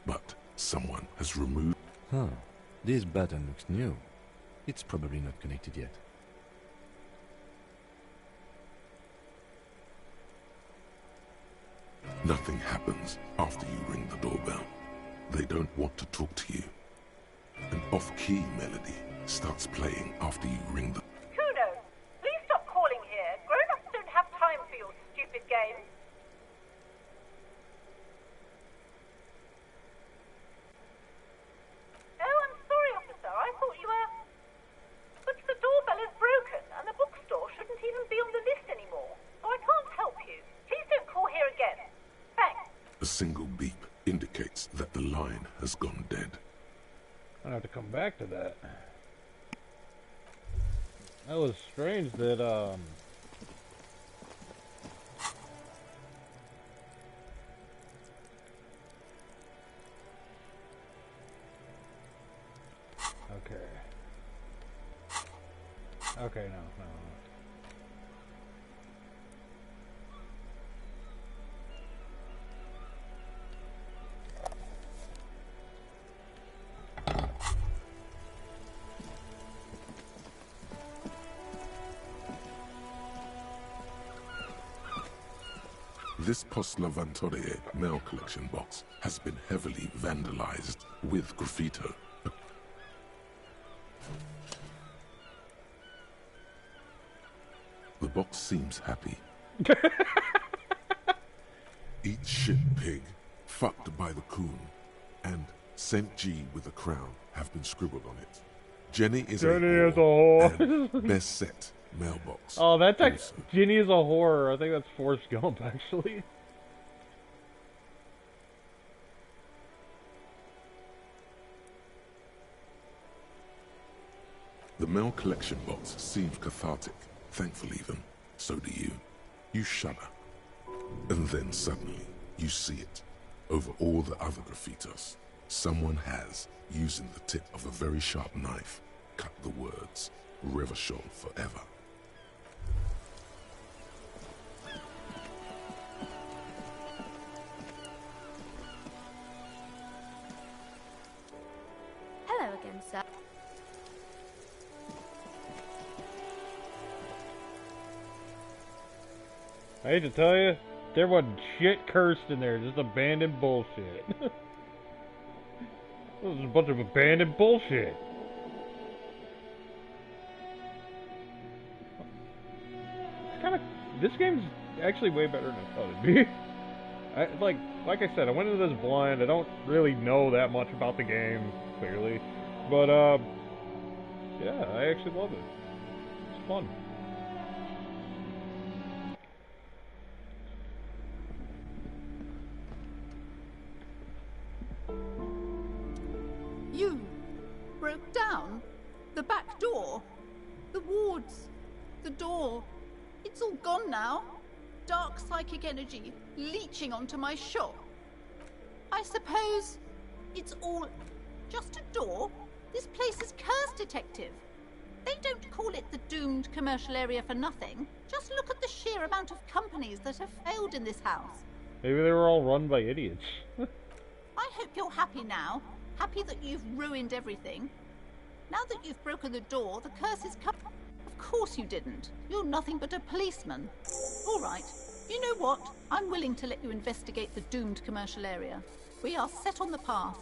but someone has removed... Huh. This button looks new. It's probably not connected yet. Nothing happens after you ring the doorbell. They don't want to talk to you. An off-key melody starts playing after you ring the... Kuno, please stop calling here. Grown-ups don't have time for your stupid games. Oh, I'm sorry, officer. I thought you were... But the doorbell is broken, and the bookstore shouldn't even be on the list anymore. So I can't help you. Please don't call here again. Thanks. A single beep indicates that the line has gone dead. I'll have to come back to that. That was strange that, okay. Okay, no. This Post Lavatorie mail collection box has been heavily vandalized with graffito. The box seems happy. Eat shit, pig, fucked by the coon, and St. G with a crown have been scribbled on it. Jenny is a whore, and best set mailbox. Oh, that's actually Ginny is a whore. I think that's Forrest Gump, actually. The mail collection box seems cathartic. Thankfully then, so do you. You shudder. And then suddenly, you see it. Over all the other graffitos, someone has, using the tip of a very sharp knife, cut the words, Revachol forever. Hello again, sir. I hate to tell you, there wasn't shit cursed in there, just abandoned bullshit. This is a bunch of abandoned bullshit. This game's actually way better than I thought it'd be. Like I said, I went into this blind. I don't really know that much about the game, clearly. But, yeah, I actually love it. It's fun. You broke down the back door, the wards, the door. It's all gone now. Dark psychic energy leeching onto my shop. I suppose it's all just a door? This place is cursed, Detective. They don't call it the doomed commercial area for nothing. Just look at the sheer amount of companies that have failed in this house. Maybe they were all run by idiots. I hope you're happy now. Happy that you've ruined everything. Now that you've broken the door, the curse is come. Of course you didn't. You're nothing but a policeman. All right. You know what? I'm willing to let you investigate the doomed commercial area. We are set on the path.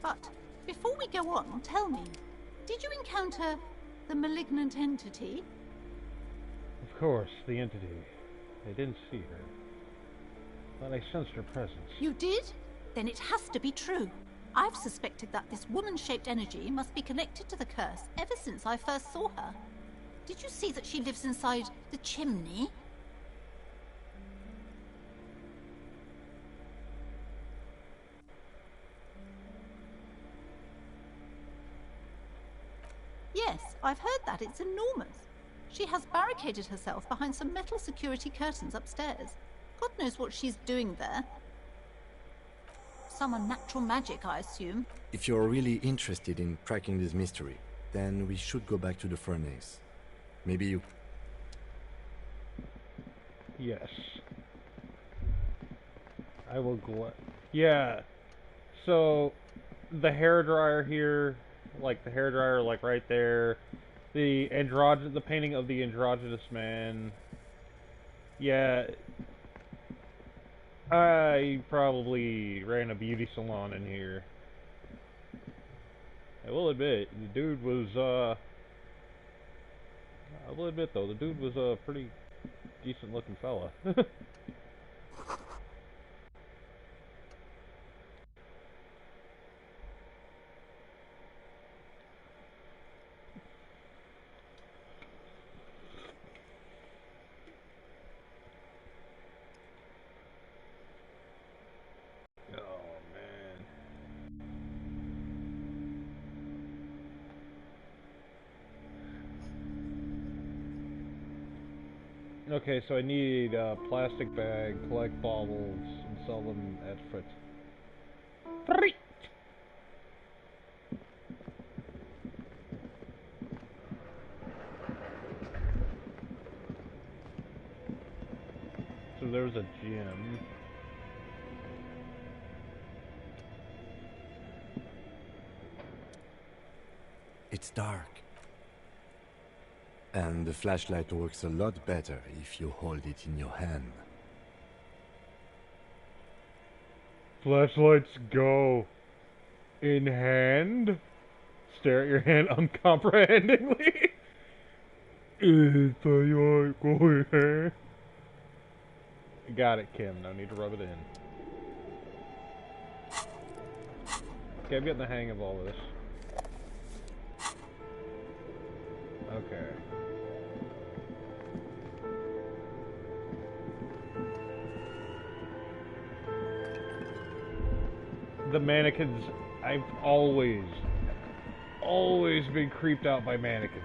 But before we go on, tell me, did you encounter the malignant entity? Of course, the entity. I didn't see her, but I sensed her presence. You did? Then it has to be true. I've suspected that this woman-shaped energy must be connected to the curse ever since I first saw her. Did you see that she lives inside the chimney? Yes, I've heard that. It's enormous. She has barricaded herself behind some metal security curtains upstairs. God knows what she's doing there. Some unnatural magic, I assume. If you're really interested in cracking this mystery, then we should go back to the furnace. Maybe you... Yes. I will go... Yeah. So, the hairdryer here, like the hairdryer, like right there. The painting of the androgynous man. Yeah. I probably ran a beauty salon in here. I will admit, the dude was, I will admit though, the dude was a pretty decent looking fella. Okay, so I need a plastic bag, collect bottles, and sell them at Fritz. So there's a gym. It's dark. And the flashlight works a lot better if you hold it in your hand. Flashlights go in hand. Stare at your hand uncomprehendingly. Flashlight go in hand. Got it, Kim. No need to rub it in. Okay, I'm getting the hang of all this. Okay. The mannequins, I've always been creeped out by mannequins.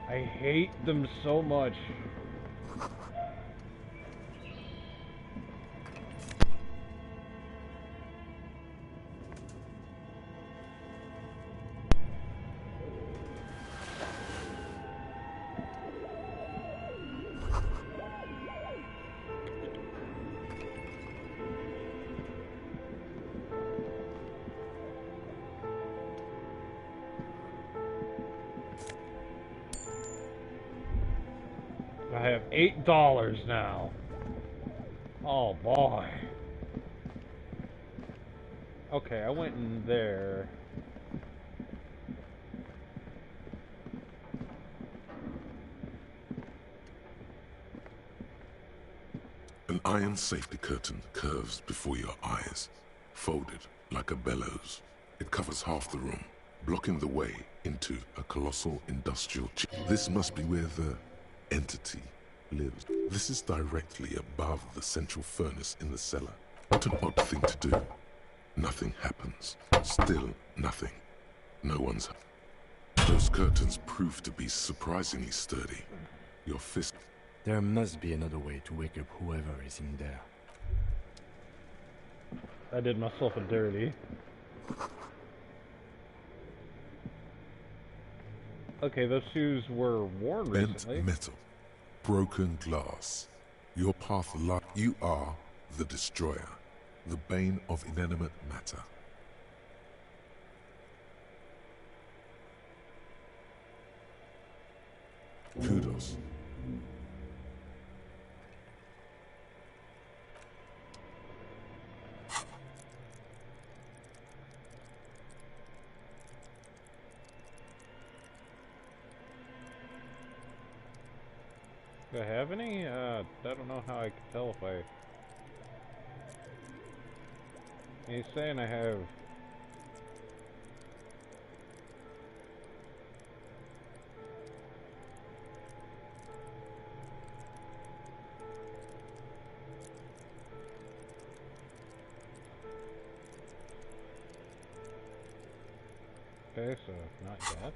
I hate them so much. I have $8 now. Oh boy. Okay, I went in there. An iron safety curtain curves before your eyes, folded like a bellows. It covers half the room, blocking the way into a colossal industrial This must be where the entity lives. This is directly above the central furnace in the cellar. What an odd thing to do. Nothing happens. Still nothing. No one's... Those curtains prove to be surprisingly sturdy. Your fist... There must be another way to wake up whoever is in there. I did myself a dirty. Okay, those shoes were worn recently. Bent metal. Broken glass. Your path lies. You are the destroyer. The bane of inanimate matter. Kudos. Do I have any? I don't know how I can tell if I... He's saying I have... Okay, so not yet.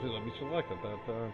Let me select at that time.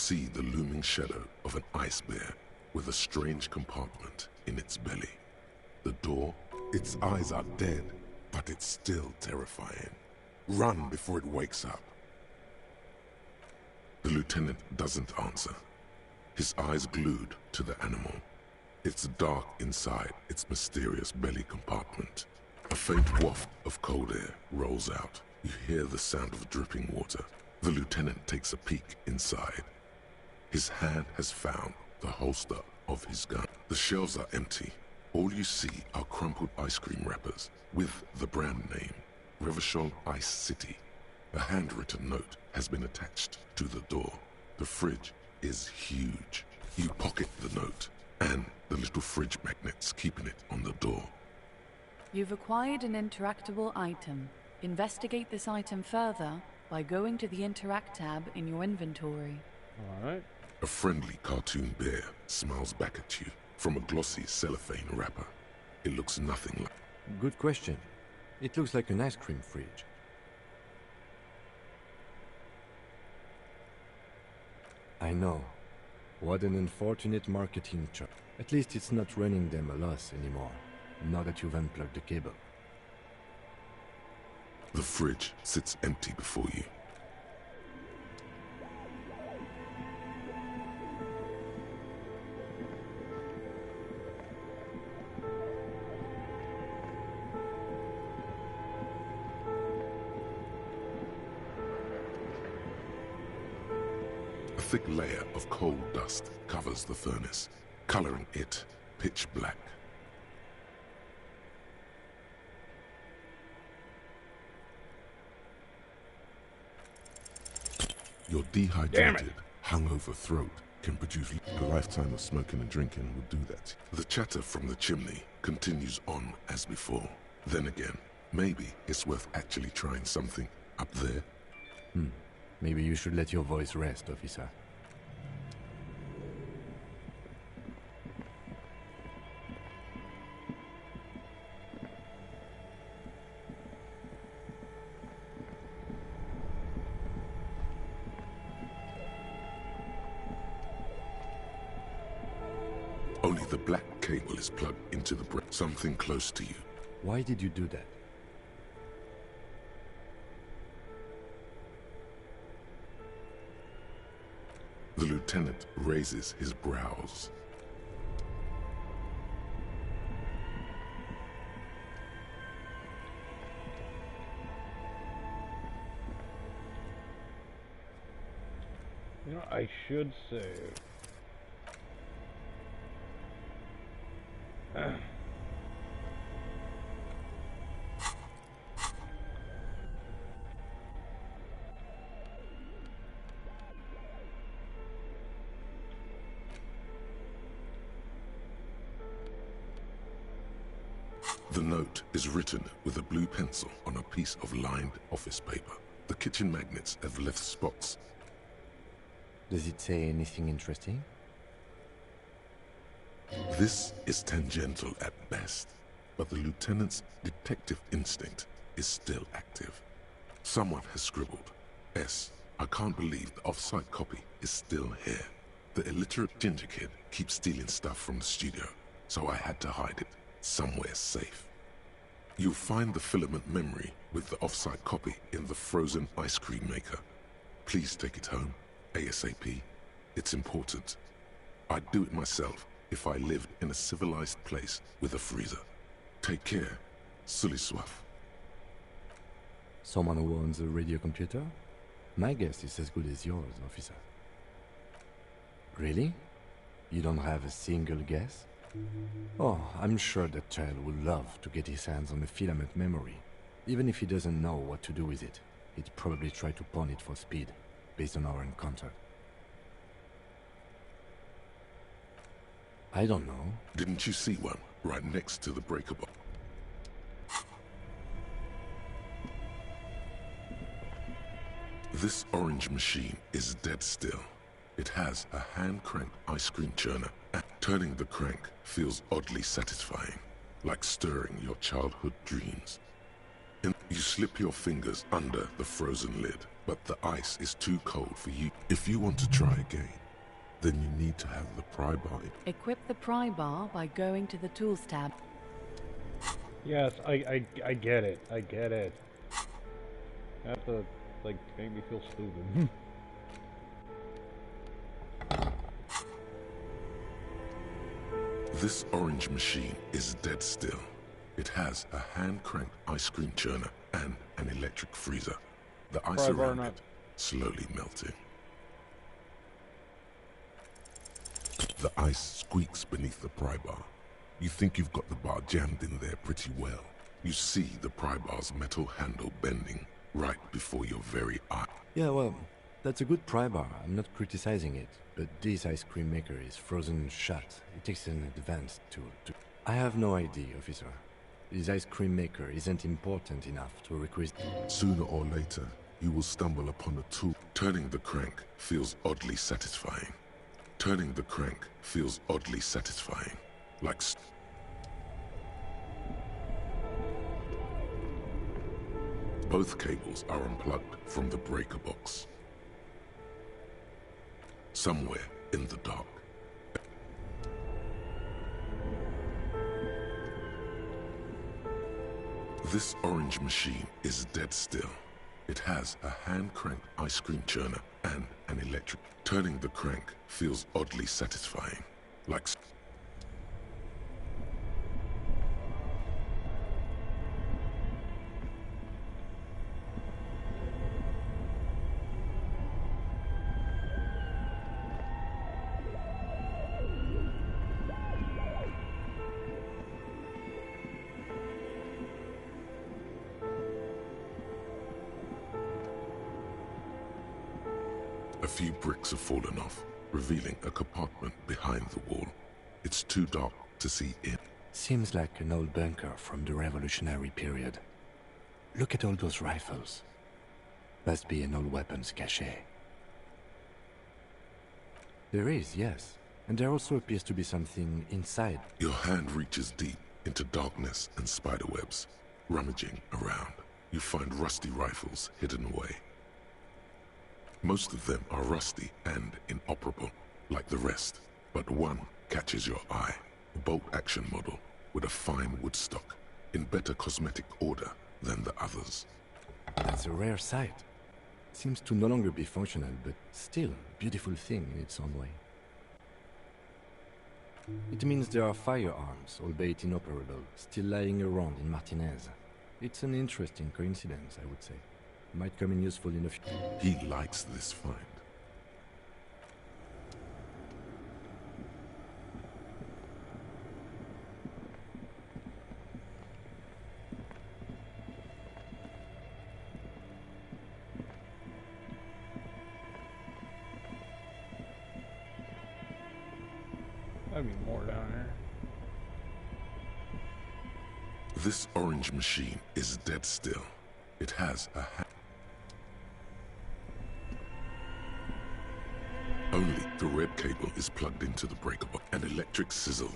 see the looming shadow of an ice bear with a strange compartment in its belly. The door, its eyes are dead, but it's still terrifying. Run before it wakes up. The lieutenant doesn't answer, his eyes glued to the animal. It's dark inside its mysterious belly compartment. A faint waft of cold air rolls out. You hear the sound of dripping water. The lieutenant takes a peek inside. His hand has found the holster of his gun. The shelves are empty. All you see are crumpled ice cream wrappers with the brand name, Revachol Ice City. A handwritten note has been attached to the door. The fridge is huge. You pocket the note and the little fridge magnets keeping it on the door. You've acquired an interactable item. Investigate this item further by going to the Interact tab in your inventory. Alright. A friendly cartoon bear smiles back at you from a glossy cellophane wrapper. It looks nothing like... Good question. It looks like an ice cream fridge. I know. What an unfortunate marketing choice. At least it's not running them a loss anymore, now that you've unplugged the cable. The fridge sits empty before you. A thick layer of coal dust covers the furnace, coloring it pitch black. Your dehydrated, hungover throat can produce a lifetime of smoking and drinking would do that. The chatter from the chimney continues on as before. Then again, maybe it's worth actually trying something up there. Maybe you should let your voice rest, officer. Only the black cable is plugged into the brick, something close to you. Why did you do that? The lieutenant raises his brows. You know, I should save. The note is written with a blue pencil on a piece of lined office paper. The kitchen magnets have left spots. Does it say anything interesting? This is tangential at best, but the lieutenant's detective instinct is still active. Someone has scribbled, S. I can't believe the off-site copy is still here. The illiterate ginger kid keeps stealing stuff from the studio, so I had to hide it somewhere safe. You'll find the filament memory with the off-site copy in the frozen ice cream maker. Please take it home, ASAP. It's important. I'd do it myself if I lived in a civilized place with a freezer. Take care, Suliswaf. Someone who owns a radio computer? My guess is as good as yours, officer. Really? You don't have a single guess? Oh, I'm sure that child would love to get his hands on the filament memory. Even if he doesn't know what to do with it, he'd probably try to pawn it for speed, based on our encounter. I don't know. Didn't you see one right next to the breaker box? This orange machine is dead still. It has a hand-cranked ice cream churner, and turning the crank feels oddly satisfying, like stirring your childhood dreams. And you slip your fingers under the frozen lid. but the ice is too cold for you. If you want to try again, then you need to have the pry bar. Equip the pry bar by going to the Tools tab. Yes, I get it. I get it. You have to, like, make me feel stupid. This orange machine is dead still. It has a hand-cranked ice cream churner and an electric freezer. The ice around it slowly melting. The ice squeaks beneath the pry bar. You think you've got the bar jammed in there pretty well. You see the pry bar's metal handle bending right before your very eye. Yeah, well, that's a good pry bar. I'm not criticizing it. But this ice cream maker is frozen shut. It takes an advanced tool to... I have no idea, officer. This ice cream maker isn't important enough to request... Sooner or later, you will stumble upon a tool. Turning the crank feels oddly satisfying. Turning the crank feels oddly satisfying. Like... Both cables are unplugged from the breaker box. Somewhere in the dark. This orange machine is dead still. It has a hand-cranked ice cream churner and an electric. Turning the crank feels oddly satisfying. Like... A few bricks have fallen off, revealing a compartment behind the wall. It's too dark to see in. Seems like an old bunker from the revolutionary period. Look at all those rifles. Must be an old weapons cache. There is, yes. And there also appears to be something inside. Your hand reaches deep into darkness and spiderwebs. Rummaging around, you find rusty rifles hidden away. Most of them are rusty and inoperable, like the rest, but one catches your eye. A bolt-action model with a fine wood stock, in better cosmetic order than the others. That's a rare sight. Seems to no longer be functional, but still a beautiful thing in its own way. It means there are firearms, albeit inoperable, still lying around in Martinez. It's an interesting coincidence, I would say. Might come in useful in a few... He likes this find. That'd be more down there. This orange machine is dead still. It has a Only the red cable is plugged into the breaker box. An electric sizzle.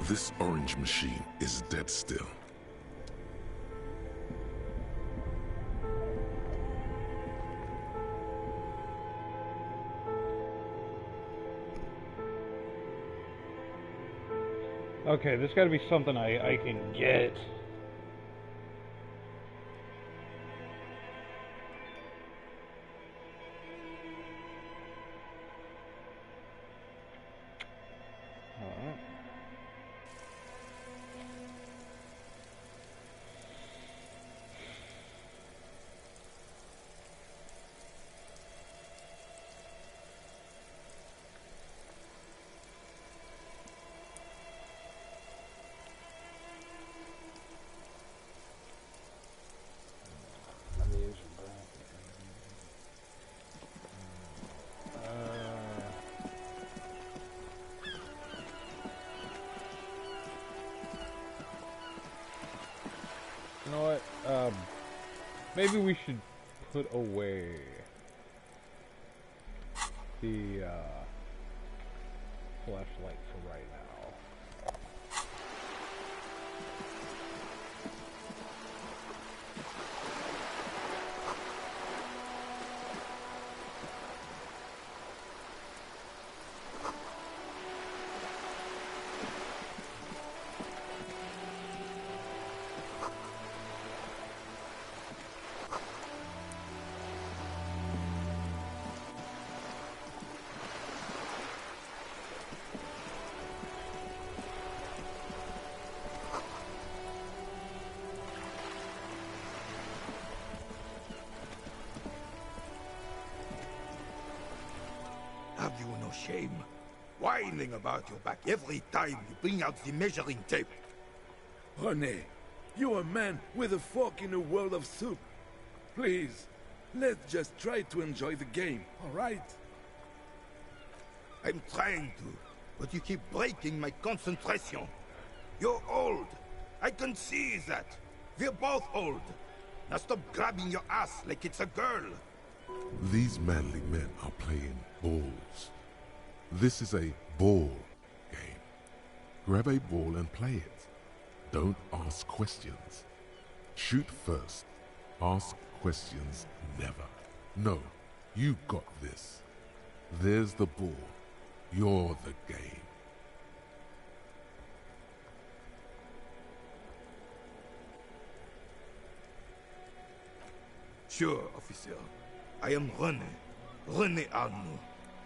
This orange machine is dead still. Okay, there's gotta be something I can get. You know what? Maybe we should put away the flashlight for right now. Have you no shame? Whining about your back every time you bring out the measuring tape. René, you're a man with a fork in a world of soup. Please, let's just try to enjoy the game, all right? I'm trying to, but you keep breaking my concentration. You're old. I can see that. We're both old. Now stop grabbing your ass like it's a girl. These manly men are playing balls. This is a ball game. Grab a ball and play it. Don't ask questions. Shoot first. Ask questions never. No, you got this. There's the ball. You're the game. Sure, officer. I am René Arnaud,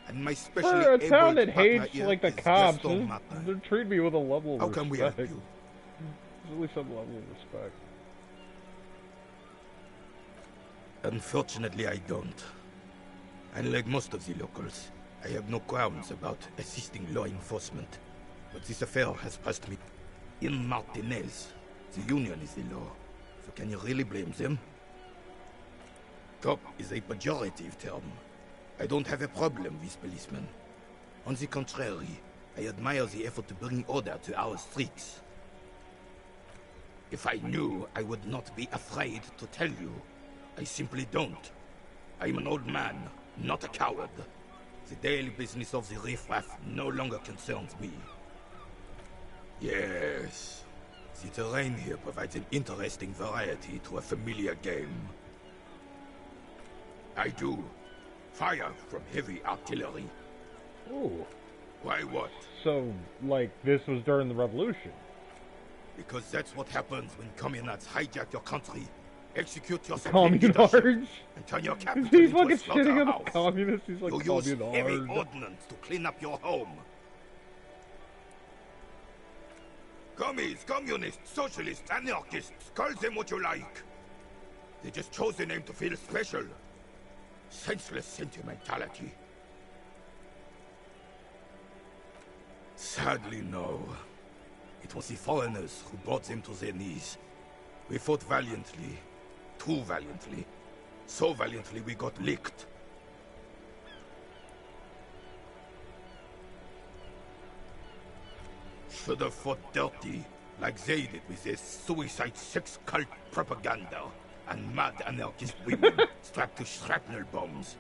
and my specially For a town that abled partner hates here like the is cops, Gaston they Martin. treat me with a level of How respect. can we help you? There's at least some level of respect. Unfortunately, I don't. Unlike most of the locals, I have no qualms about assisting law enforcement. But this affair has pressed me. In Martinez, the union is the law. So can you really blame them? Cop is a pejorative term. I don't have a problem with policemen. On the contrary, I admire the effort to bring order to our streets. If I knew, I would not be afraid to tell you. I simply don't. I'm an old man, not a coward. The daily business of the riffraff no longer concerns me. Yes, the terrain here provides an interesting variety to a familiar game. I do. Fire from heavy artillery. Ooh. Why what? So, like, this was during the revolution? Because that's what happens when communists hijack your country, execute your Communards? and turn your capital He's into fucking a shitting on the slaughterhouse. communists. He's like, You use heavy communards. ordnance to clean up your home. Commies, communists, socialists, anarchists, call them what you like. They just chose the name to feel special. Senseless sentimentality. Sadly, no. It was the foreigners who brought them to their knees. We fought valiantly. Too valiantly. So valiantly we got licked. Should have fought dirty, like they did with their suicide sex cult propaganda and mad anarchist women strapped to shrapnel bombs.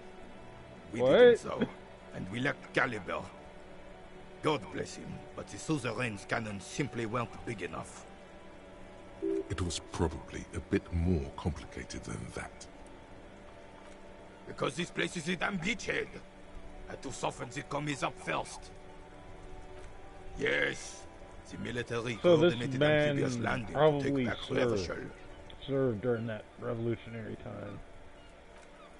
We didn't so, and we lacked caliber. God bless him, but the suzerain's cannons simply weren't big enough. It was probably a bit more complicated than that. Because this place is a damn beachhead. Had to soften the commies up first. Yes, the military So this coordinated man amphibious landing to probably take back Revachol. served during that revolutionary time.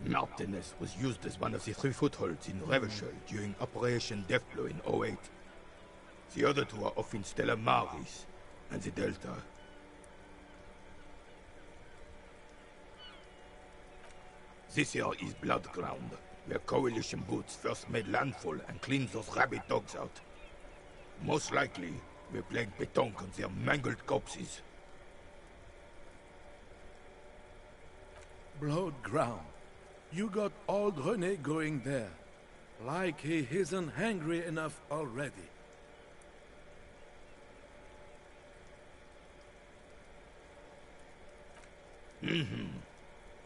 Martinez was used as one of the 3 footholds in Revachol during Operation Deathblow in 08. The other 2 are off in Stella Maris and the Delta. This here is Blood Ground, where coalition boots first made landfall and cleaned those rabid dogs out. Most likely, we're playing pétanque on their mangled corpses. Blood ground. You got old René going there. Like he isn't hungry enough already.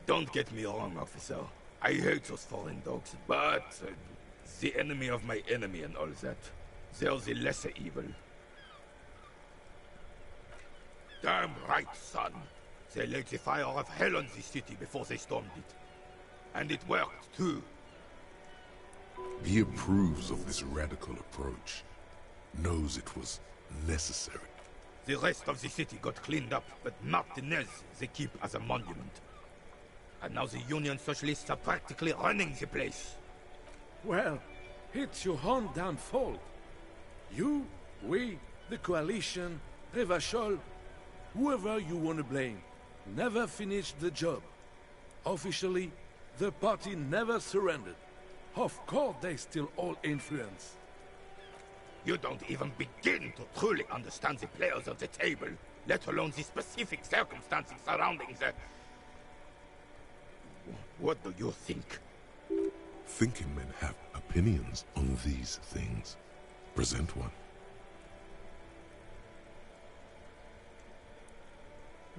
Don't get me wrong, officer. I hate those foreign dogs, but the enemy of my enemy and all that. They're the lesser evil. Damn right, son. They laid the fire of hell on the city before they stormed it. And it worked, too. He approves of this radical approach, knows it was necessary. The rest of the city got cleaned up, but Martinez they keep as a monument. And now the Union Socialists are practically running the place. Well, it's your own damn fault. You, we, the coalition, Revachol, whoever you want to blame, never finished the job. Officially, the party never surrendered. Of course they still all influence. You don't even begin to truly understand the players of the table, let alone the specific circumstances surrounding the... What do you think? Thinking men have opinions on these things. Present one.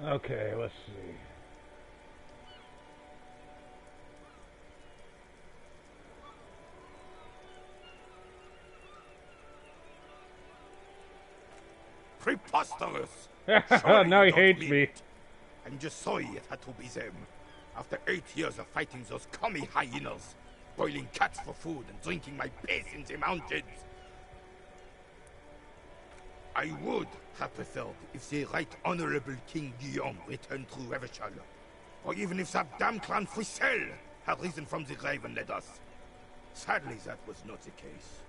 Okay, let's see. Preposterous! Now he hates me. I'm just sorry it had to be them. After 8 years of fighting those commie hyenas, boiling cats for food and drinking my piss in the mountains. I would have preferred if the Right Honorable King Guillaume returned through Revachol, or even if that damn clan Frissel had risen from the grave and led us. Sadly, that was not the case.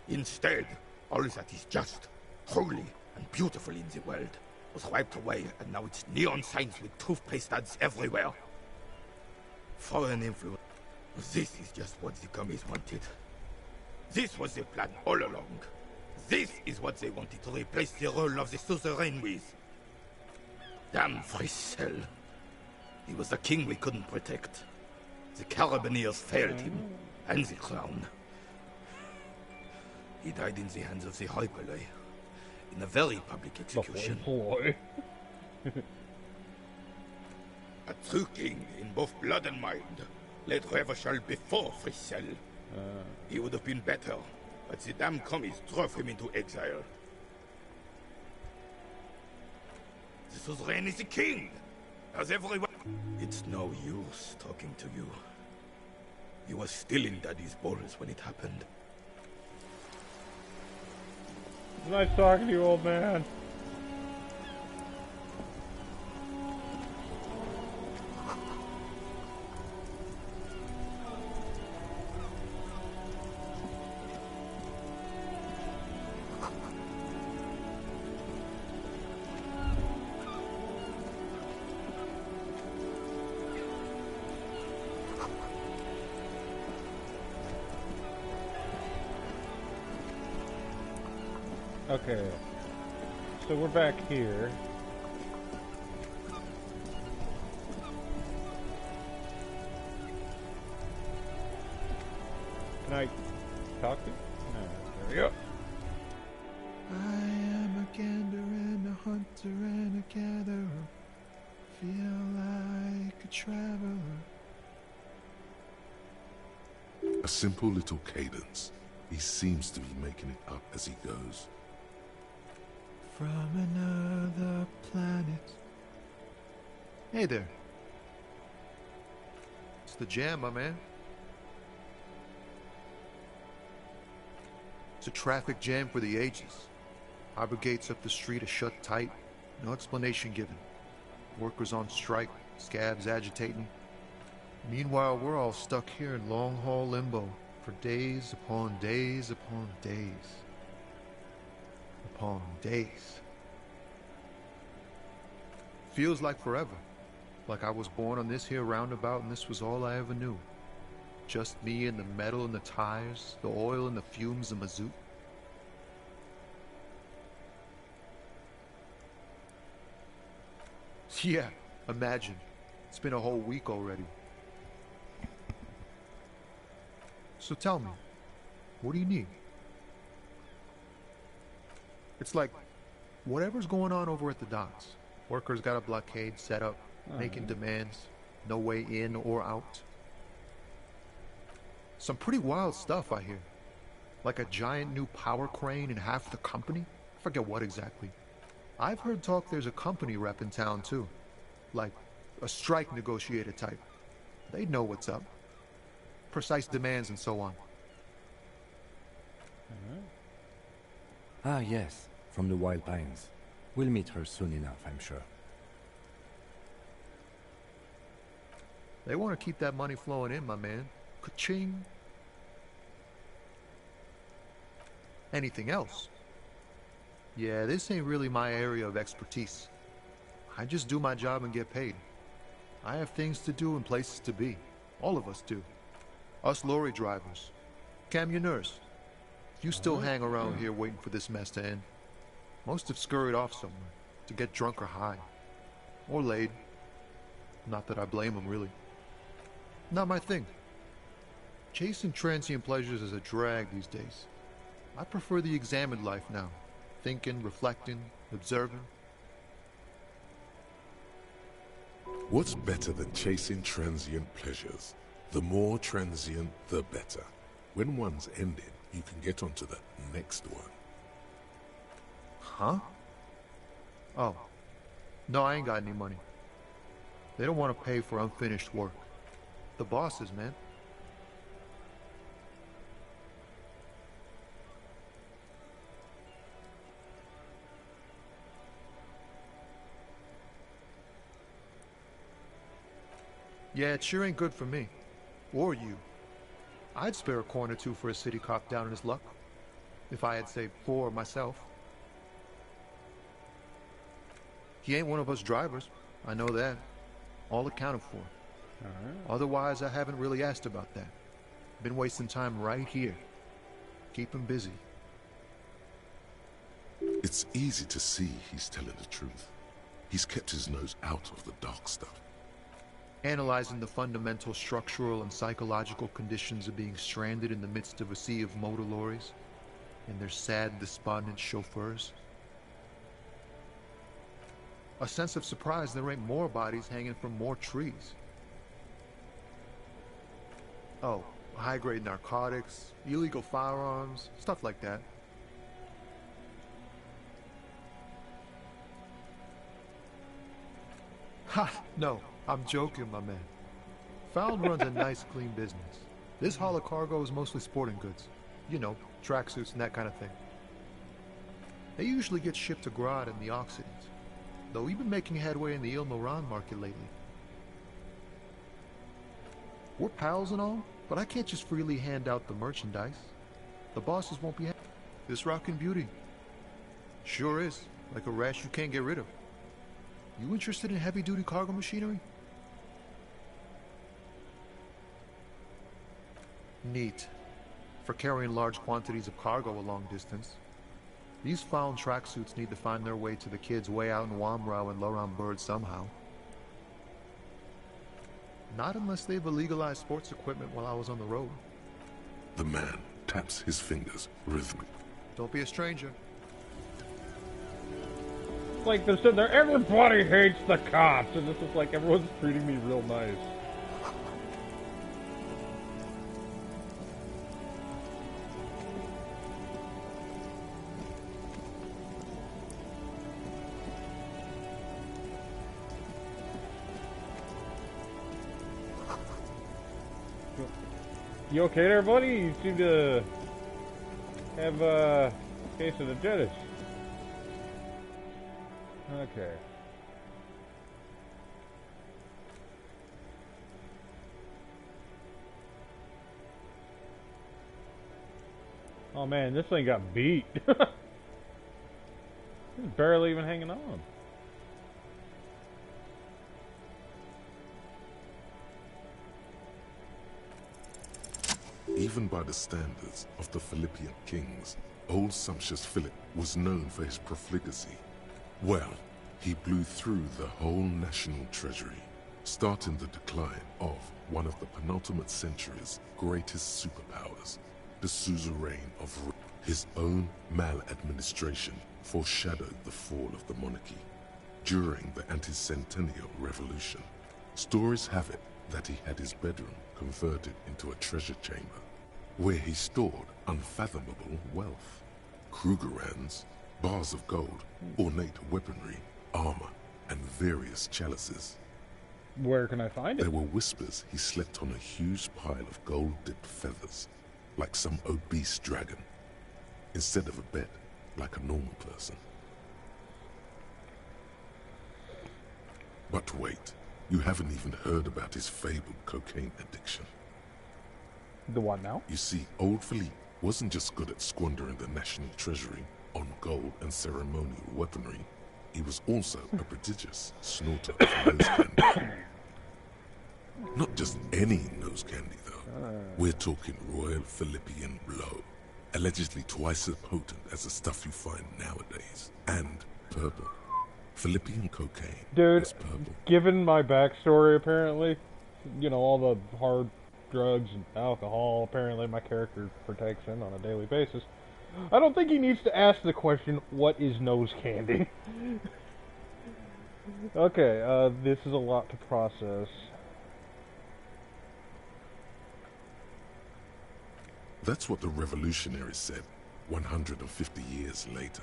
Instead, all that is just, holy, and beautiful in the world was wiped away, and now it's neon signs with toothpaste ads everywhere. Foreign influence. This is just what the commies wanted. This was the plan all along. This is what they wanted to replace the role of the suzerain with. Damn Frissel. He was the king we couldn't protect. The Carabineers failed him, and the crown. He died in the hands of the Hyperlay, in a very public execution. Boy. A true king in both blood and mind led Revachol before Frissel. He would have been better, but the damn commies drove him into exile. The suzerain is the king, as everyone... It's no use talking to you. You were still in Daddy's balls when it happened. It's nice talking to you, old man. Okay, so we're back here. Can I talk to you? No, there we go. I am a gander and a hunter and a gatherer. Feel like a traveler. A simple little cadence. He seems to be making it up as he goes. From another planet. Hey there. It's the jam, my man. It's a traffic jam for the ages. Harbor gates up the street are shut tight. No explanation given. Workers on strike, scabs agitating. Meanwhile, we're all stuck here in long-haul limbo for days upon days upon days. Upon days. Feels like forever. Like I was born on this here roundabout and this was all I ever knew. Just me and the metal and the tires, the oil and the fumes of mazout. Yeah, imagine. It's been a whole week already. So tell me, what do you need? It's like, whatever's going on over at the docks. Workers got a blockade set up, making demands, no way in or out. Some pretty wild stuff, I hear. Like a giant new power crane in half the company? I forget what exactly. I've heard talk there's a company rep in town too. Like a strike negotiator type. They'd know what's up. Precise demands and so on. Ah, yes, from the Wild Pines. We'll meet her soon enough, I'm sure. They want to keep that money flowing in, my man. Ka-ching. Anything else? Yeah, this ain't really my area of expertise. I just do my job and get paid. I have things to do and places to be. All of us do. Us lorry drivers. Camionneurs. You still hang around here waiting for this mess to end. Most have scurried off somewhere to get drunk or high. Or laid. Not that I blame them, really. Not my thing. Chasing transient pleasures is a drag these days. I prefer the examined life now. Thinking, reflecting, observing. What's better than chasing transient pleasures? The more transient, the better. When one's ended, you can get onto the next one. Huh? Oh. No, I ain't got any money. They don't want to pay for unfinished work. The bosses, man. Yeah, it sure ain't good for me. Or you. I'd spare a coin or two for a city cop down in his luck. If I had saved 4 myself. He ain't one of us drivers. I know that. All accounted for. Otherwise, I haven't really asked about that. Been wasting time right here. Keep him busy. It's easy to see he's telling the truth. He's kept his nose out of the dark stuff. Analyzing the fundamental structural and psychological conditions of being stranded in the midst of a sea of motor lorries and their sad, despondent chauffeurs. A sense of surprise there ain't more bodies hanging from more trees. Oh, high-grade narcotics, illegal firearms, stuff like that. Ha! No, I'm joking, my man. Found runs a nice, clean business. This haul of cargo is mostly sporting goods. You know, tracksuits and that kind of thing. They usually get shipped to Grodd and the Occident, though we've been making headway in the Il Moran market lately. We're pals and all, but I can't just freely hand out the merchandise. The bosses won't be happy. This rockin' beauty. Sure is, like a rash you can't get rid of. You interested in heavy-duty cargo machinery? Neat. For carrying large quantities of cargo a long distance. These found tracksuits need to find their way to the kids way out in Wamrau and Laurent Bird somehow. Not unless they've illegalized sports equipment while I was on the road. The man taps his fingers rhythmically. Don't be a stranger. Like they're sitting there, everybody hates the cops, and it's just like everyone's treating me real nice. You okay there, buddy? You seem to have a case of the jettis. Okay. Oh man, this thing got beat. It's barely even hanging on. Even by the standards of the Philippian kings, old sumptuous Philip was known for his profligacy. Well, he blew through the whole national treasury, starting the decline of one of the penultimate century's greatest superpowers, the suzerain of Rome. His own maladministration foreshadowed the fall of the monarchy. During the anti-centennial revolution, stories have it that he had his bedroom converted into a treasure chamber, where he stored unfathomable wealth. Krugerrands, bars of gold, ornate weaponry, armor, and various chalices. Where can I find it? There were whispers he slept on a huge pile of gold-dipped feathers, like some obese dragon, instead of a bed, like a normal person. But wait, you haven't even heard about his fabled cocaine addiction. The what now? You see, old Philippe wasn't just good at squandering the national treasury on gold and ceremonial weaponry. He was also a prodigious snorter of nose candy. Not just any nose candy, though. We're talking Royal Philippian Blow, allegedly twice as potent as the stuff you find nowadays. And purple. Philippian cocaine Dude, is purple. given my backstory, apparently, you know, all the hard drugs and alcohol, apparently my character partakes in on a daily basis, I don't think he needs to ask the question, what is nose candy? Okay, this is a lot to process. That's what the revolutionaries said 150 years later,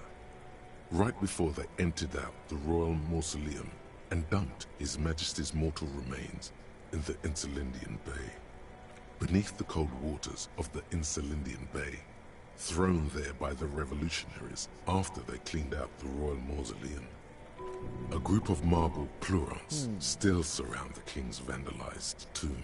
right before they emptied out the royal mausoleum and dumped His Majesty's mortal remains in the Insulindian Bay. Beneath the cold waters of the Insulindian Bay, thrown there by the revolutionaries after they cleaned out the royal mausoleum, a group of marble pleurants still surround the king's vandalized tomb.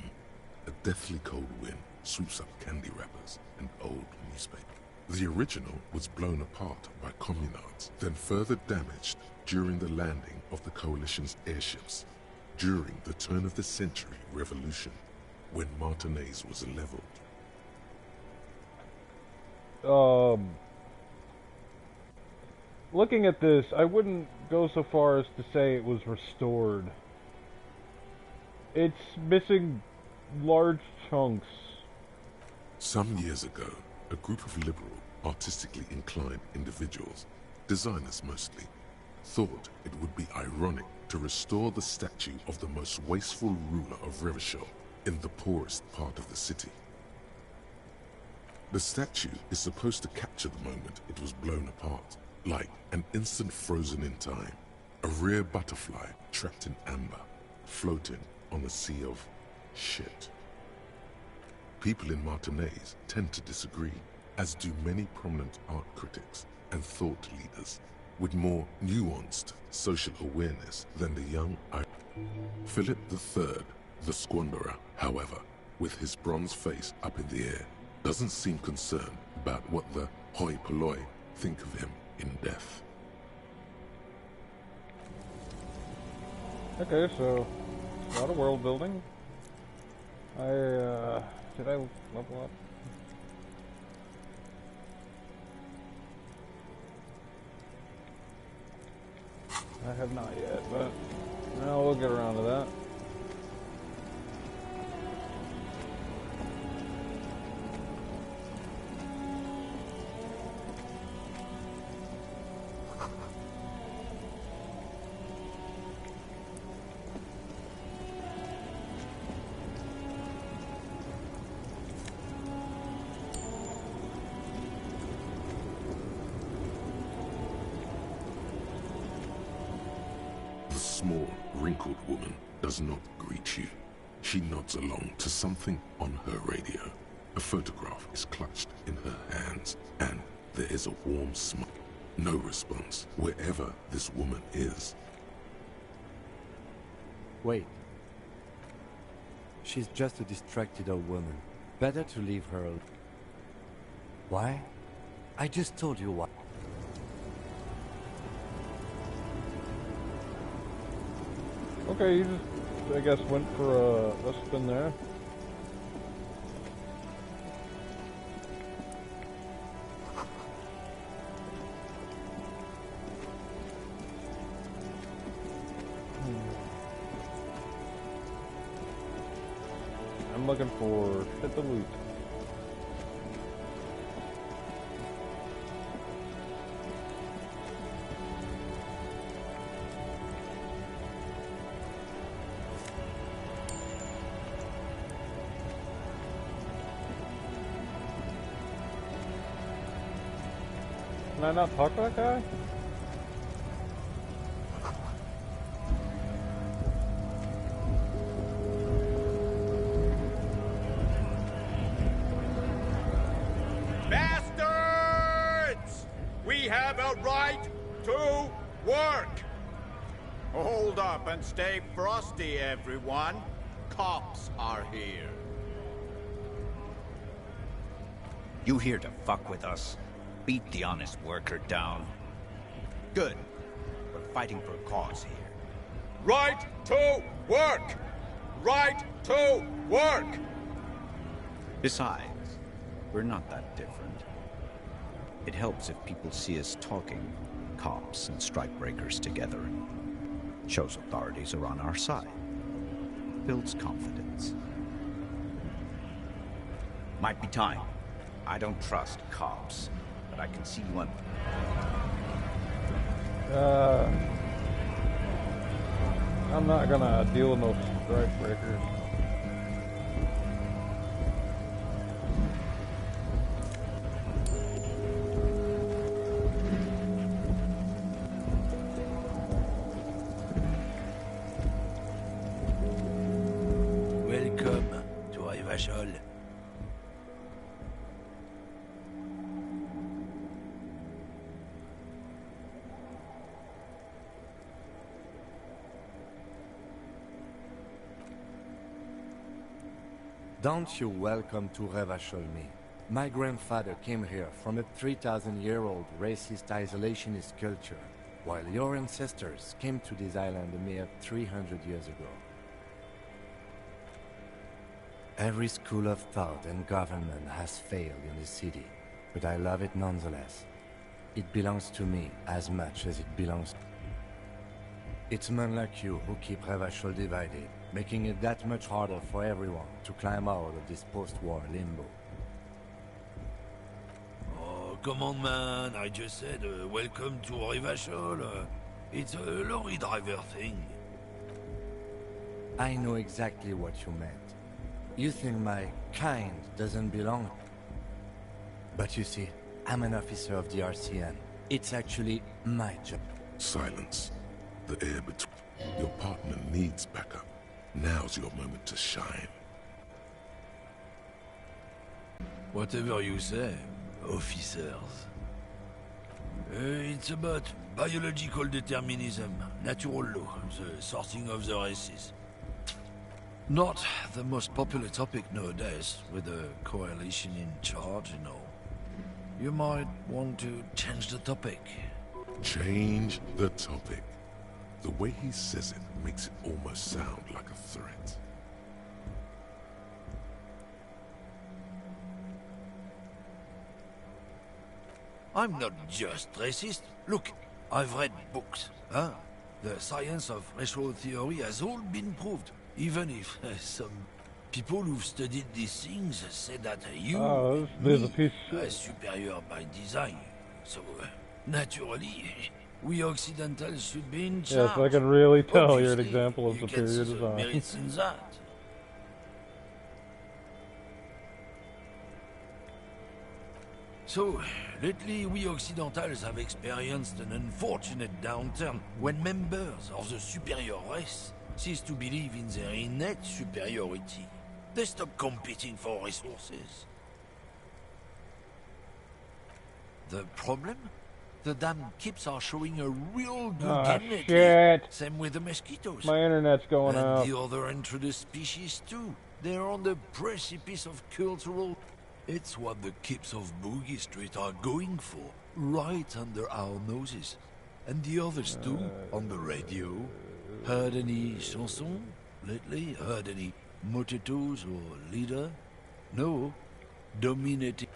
A deathly cold wind sweeps up candy wrappers and old newspapers. The original was blown apart by communards, then further damaged during the landing of the coalition's airships during the turn-of-the-century revolution, when Martinez was leveled. Looking at this, I wouldn't go so far as to say it was restored. It's missing large chunks. Some years ago, a group of liberal, artistically inclined individuals, designers mostly, thought it would be ironic to restore the statue of the most wasteful ruler of Revachol in the poorest part of the city. The statue is supposed to capture the moment it was blown apart, like an instant frozen in time, a rare butterfly trapped in amber, floating on a sea of shit. People in Martinez tend to disagree, as do many prominent art critics and thought leaders with more nuanced social awareness than the young Philip III, the Squanderer, however, with his bronze face up in the air, doesn't seem concerned about what the hoi polloi think of him in death. Okay, so a lot of world building. Did I level up? I have not yet, but no, we'll get around to that. The small, wrinkled woman does not greet you. She nods along to something on her radio. A photograph is clutched in her hands, and there is a warm smile. No response, wherever this woman is. Wait. She's just a distracted old woman. Better to leave her alone. Why? I just told you why. Okay, you just, I guess, went for a spin there. I'm looking for hit the loot. Can I not talk to that guy? Bastards! We have a right to work! Hold up and stay frosty, everyone. Cops are here. You here to fuck with us? Beat the honest worker down. Good. We're fighting for a cause here. Right to work! right to work! Besides, we're not that different. It helps if people see us talking, cops and strikebreakers together. Shows authorities are on our side. Builds confidence. Might be time. I don't trust cops, but I can see one. I'm not gonna deal with no strikebreakers. Welcome to Rivachol. Don't you welcome to Revachol me. My grandfather came here from a 3,000-year-old racist isolationist culture, while your ancestors came to this island a mere 300 years ago. Every school of thought and government has failed in the city, but I love it nonetheless. It belongs to me as much as it belongs. It's men like you who keep Revachol divided, making it that much harder for everyone to climb out of this post-war limbo. Oh, come on, man. I just said, welcome to Rivachol. It's a lorry driver thing. I know exactly what you meant. You think my kind doesn't belong. But you see, I'm an officer of the RCN. It's actually my job. Silence. The air between. Your partner needs backup. Now's your moment to shine. Whatever you say, officers. It's about biological determinism, natural law, the sorting of the races. Not the most popular topic nowadays, with the coalition in charge, you know. You might want to change the topic. Change the topic. The way he says it makes it almost sound like a threat. I'm not just racist. Look, I've read books, huh? The science of racial theory has all been proved, even if some people who've studied these things say that you, me, are superior by design. So, naturally, we Occidentals should be in charge. Yes, I can really tell Obviously, you're an example of you superior can see the design. merits in that. So, lately we Occidentals have experienced an unfortunate downturn when members of the superior race cease to believe in their innate superiority. They stop competing for resources. The problem? The damn kips are showing a real good game lately. Shit. Same with the mosquitoes. My internet's going out. And the other introduced species too. They're on the precipice of cultural... It's what the kips of Boogie Street are going for, right under our noses. And the others too, on the radio. Heard any chansons lately? Heard any motetos or leader? No. Dominating.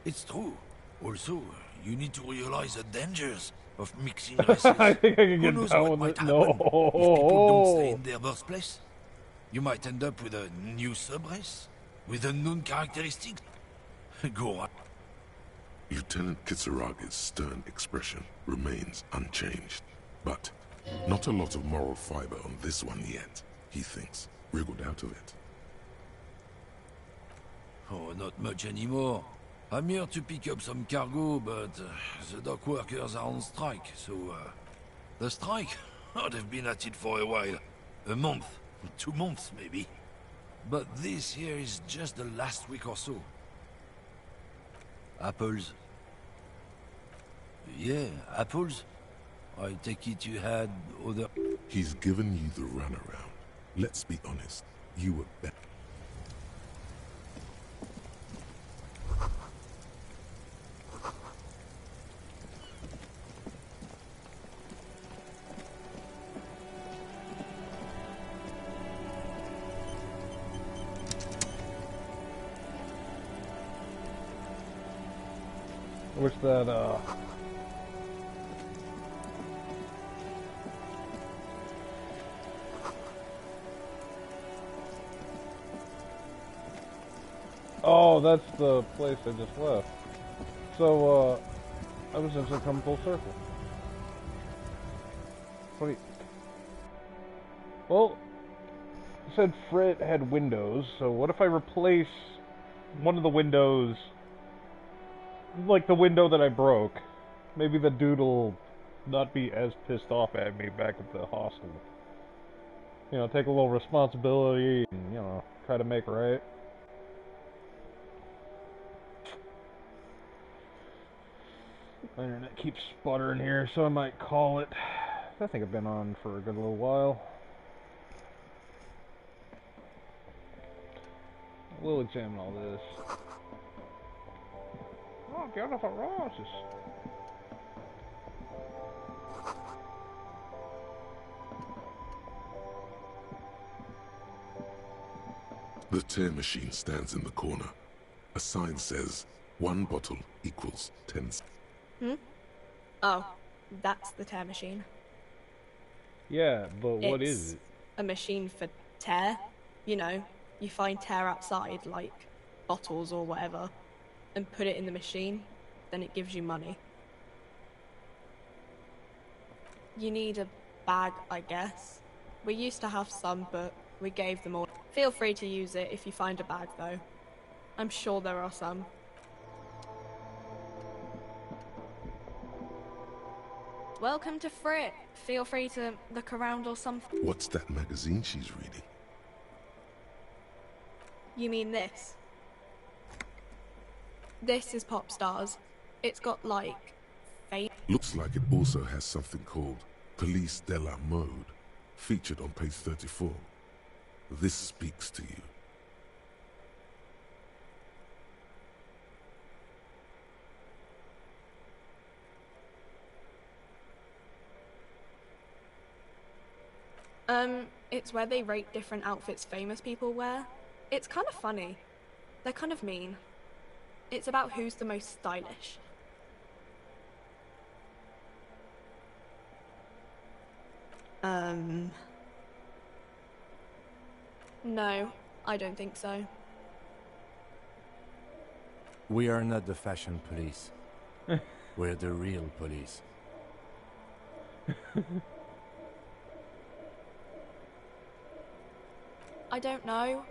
It's true. Also, you need to realize the dangers of mixing races. I think I can Who get knows down what with might it. happen No. if people don't stay in their birthplace? You might end up with a new sub-race, with unknown characteristics. Go on. Lieutenant Kisaraga's stern expression remains unchanged. But not a lot of moral fiber on this one yet, he thinks, wriggled out of it. Oh, not much anymore. I'm here to pick up some cargo, but the dock workers are on strike, so... the strike? Oh, they've been at it for a while. A month, 2 months maybe. But this here is just the last week or so. Apples. Yeah, apples. I take it you had other... He's given you the runaround. Let's be honest, you were better. I wish that, oh, that's the place I just left. So, I was essentially come full circle. Funny. Well, you said Frit had windows, so what if I replace one of the windows, like the window that I broke? Maybe the dude will not be as pissed off at me back at the hostel. You know, take a little responsibility and, you know, try to make right. My internet keeps sputtering here, so I might call it. I think I've been on for a good little while. We'll examine all this. Oh, beautiful roses. The tear machine stands in the corner. A sign says, 1 bottle equals 10 cents. Hmm? Oh, that's the tear machine. Yeah, but what It's is it? a machine for tear. You know, you find tear outside, like bottles or whatever, and put it in the machine, then it gives you money. You need a bag, I guess. We used to have some, but we gave them all. Feel free to use it if you find a bag, though. I'm sure there are some. Welcome to Frit. Feel free to look around or something. What's that magazine she's reading? You mean this? This is Pop Stars. It's got, like, fame. Looks like it also has something called Police de la Mode, featured on page 34. This speaks to you. It's where they rate different outfits famous people wear. It's kind of funny. They're kind of mean. It's about who's the most stylish. No, I don't think so. We are not the fashion police. We're the real police. I don't know.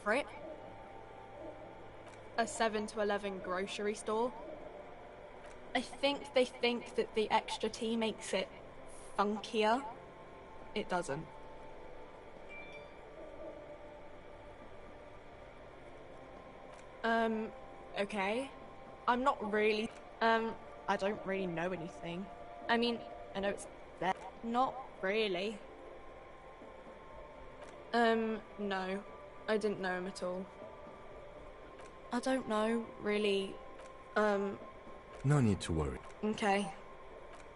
Frit? A 7 to 11 grocery store? I think they think that the extra T makes it funkier. It doesn't. Okay. I'm not really, I don't really know anything. I mean, I know it's there. Not really. No. I didn't know him at all. I don't know, really. No need to worry. Okay.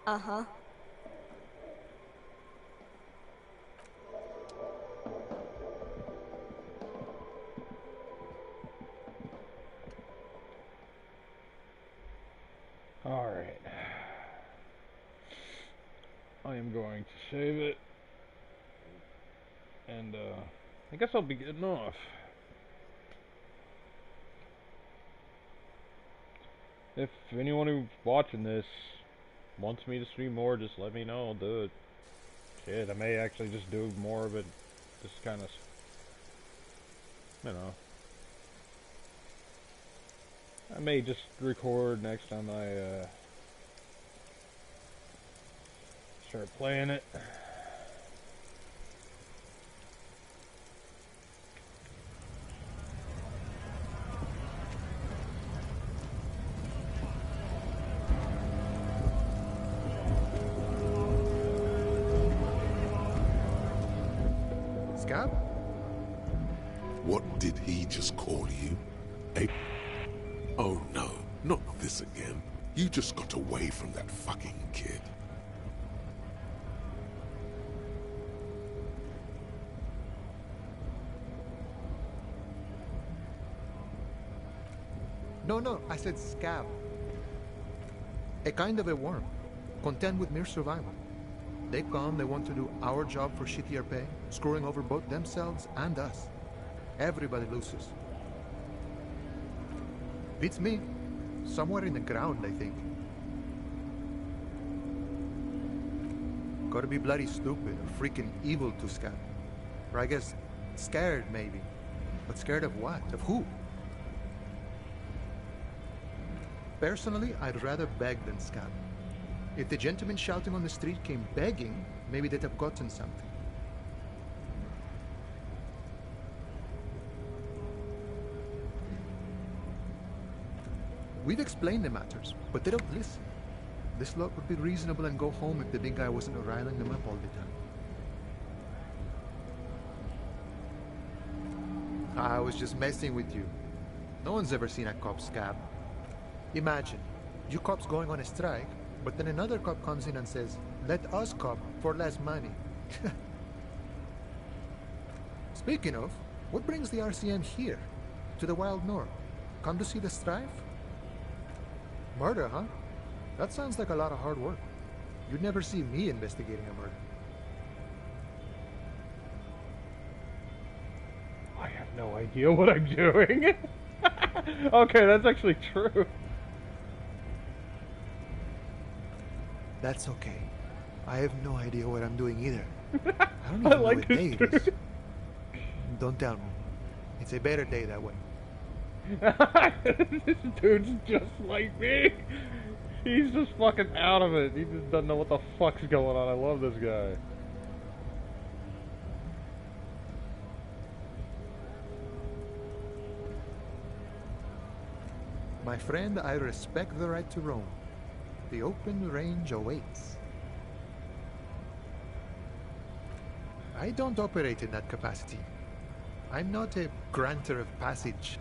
Uh-huh. Alright. I am going to save it. And, I guess I'll be getting off. If anyone who's watching this wants me to stream more, just let me know. I'll do it. Shit, I may actually just do more of it. Just kind of, you know. I may just record next time I, start playing it. Scab? What did he just call you? Oh no, not this again. You just got away from that fucking kid. No, I said Scab. A kind of a worm, content with mere survival. They come, they want to do our job for shittier pay, screwing over both themselves and us. Everybody loses. Beats me. Somewhere in the ground, I think. Gotta be bloody stupid or freaking evil to scab. Or I guess, scared maybe. But scared of what? Of who? Personally, I'd rather beg than scab. If the gentleman shouting on the street came begging, maybe they'd have gotten something. We've explained the matters, but they don't listen. This lot would be reasonable and go home if the big guy wasn't riling them up all the time. I was just messing with you. No one's ever seen a cop scab. Imagine, you cops going on a strike, but then another cop comes in and says, let us cop for less money. Speaking of, what brings the RCM here? To the Wild North? Come to see the strife? Murder, huh? That sounds like a lot of hard work. You'd never see me investigating a murder. I have no idea what I'm doing. Okay, that's actually true. That's okay. I have no idea what I'm doing either. I don't even know what day it is. Don't tell me. It's a better day that way. This dude's just like me. He's just fucking out of it. He just doesn't know what the fuck's going on. I love this guy. My friend, I respect the right to roam. The open range awaits. I don't operate in that capacity. I'm not a granter of passage.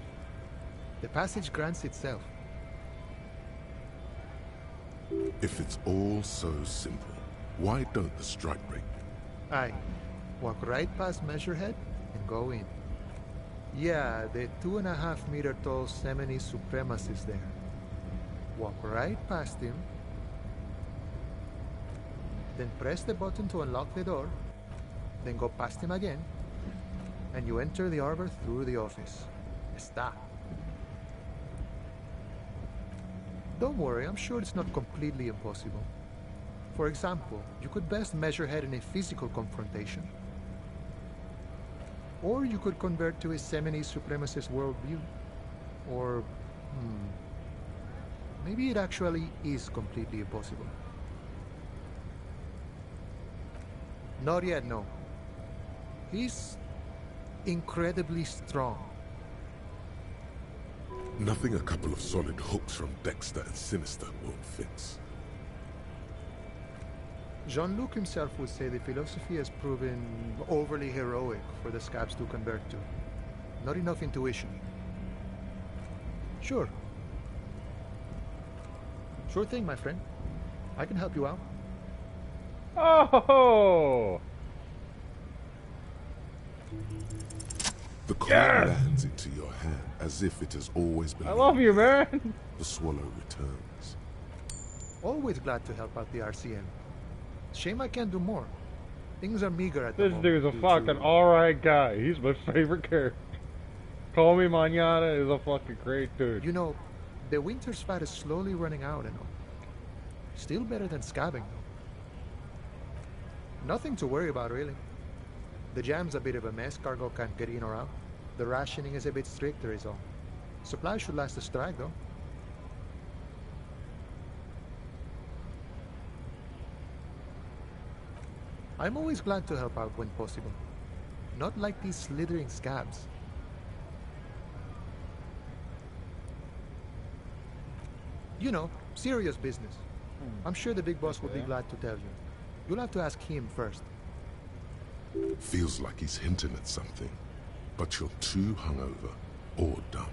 The passage grants itself. If it's all so simple, why don't the strike break? Aye. Walk right past Measurehead and go in. Yeah, the 2.5 meter tall Semini supremacist there. Walk right past him. Then press the button to unlock the door. Then go past him again. And you enter the arbor through the office. Está. Don't worry, I'm sure it's not completely impossible. For example, you could best Measurehead in a physical confrontation. Or you could convert to a Semini supremacist worldview. Or, maybe it actually is completely impossible. Not yet, no. He's incredibly strong. Nothing a couple of solid hooks from Dexter and Sinister won't fix. Jean-Luc himself would say the philosophy has proven overly heroic for the scabs to convert to. Not enough intuition. Sure. Sure thing, my friend. I can help you out. Oh! The coin lands into your hand as if it has always been. I love you, man. The swallow returns. Always glad to help out the RCM. Shame I can't do more. Things are meager at the This moment. dude's a fucking alright guy. He's my favorite character. Call me Mañana is a fucking great dude. You know, the winter's fat is slowly running out and all. Still better than scabbing, though. Nothing to worry about, really. The jam's a bit of a mess, cargo can't get in or out. The rationing is a bit stricter is all. Supplies should last the strike, though. I'm always glad to help out when possible. Not like these slithering scabs. You know, serious business. I'm sure the big boss will be glad to tell you. You'll have to ask him first. Feels like he's hinting at something, but you're too hungover or dumb.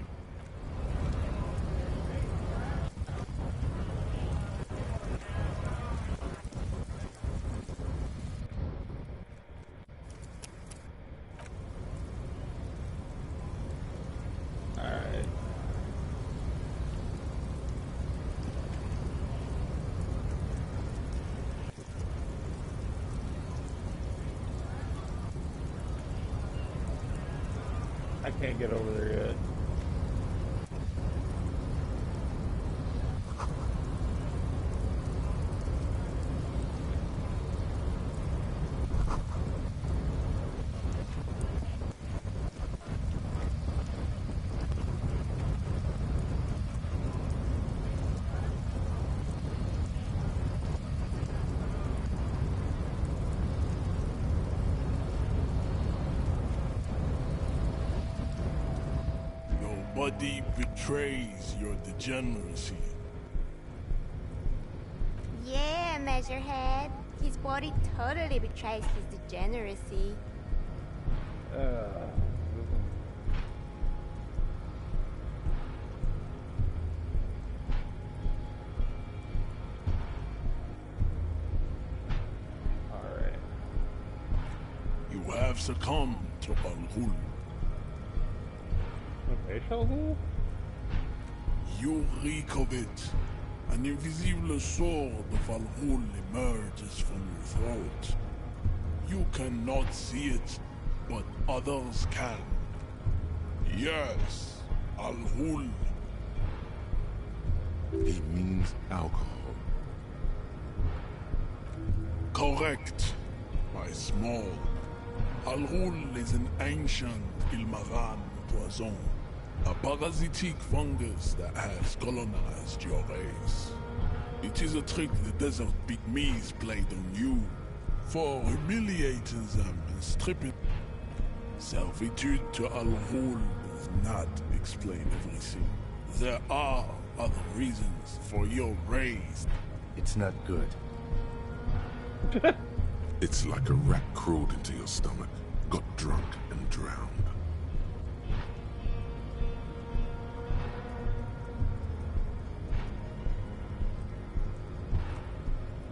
Can't get over there yet. Nobody betrays your degeneracy. Yeah, Measurehead. His body totally betrays his degeneracy. Alright. You have succumbed to Al-Ghul. Okay, Al-Ghul? You reek of it. An invisible sword of Al-Ghul emerges from your throat. You cannot see it, but others can. Yes, Al-Ghul. He means alcohol. Correct, my small. Al-Ghul is an ancient Ilmaran poison. A parasitic fungus that has colonized your race. It is a trick the desert pygmies played on you, for humiliating them and stripping. Servitude to Al-Ghul does not explain everything. There are other reasons for your race. It's not good. It's like a rat crawled into your stomach, got drunk and drowned.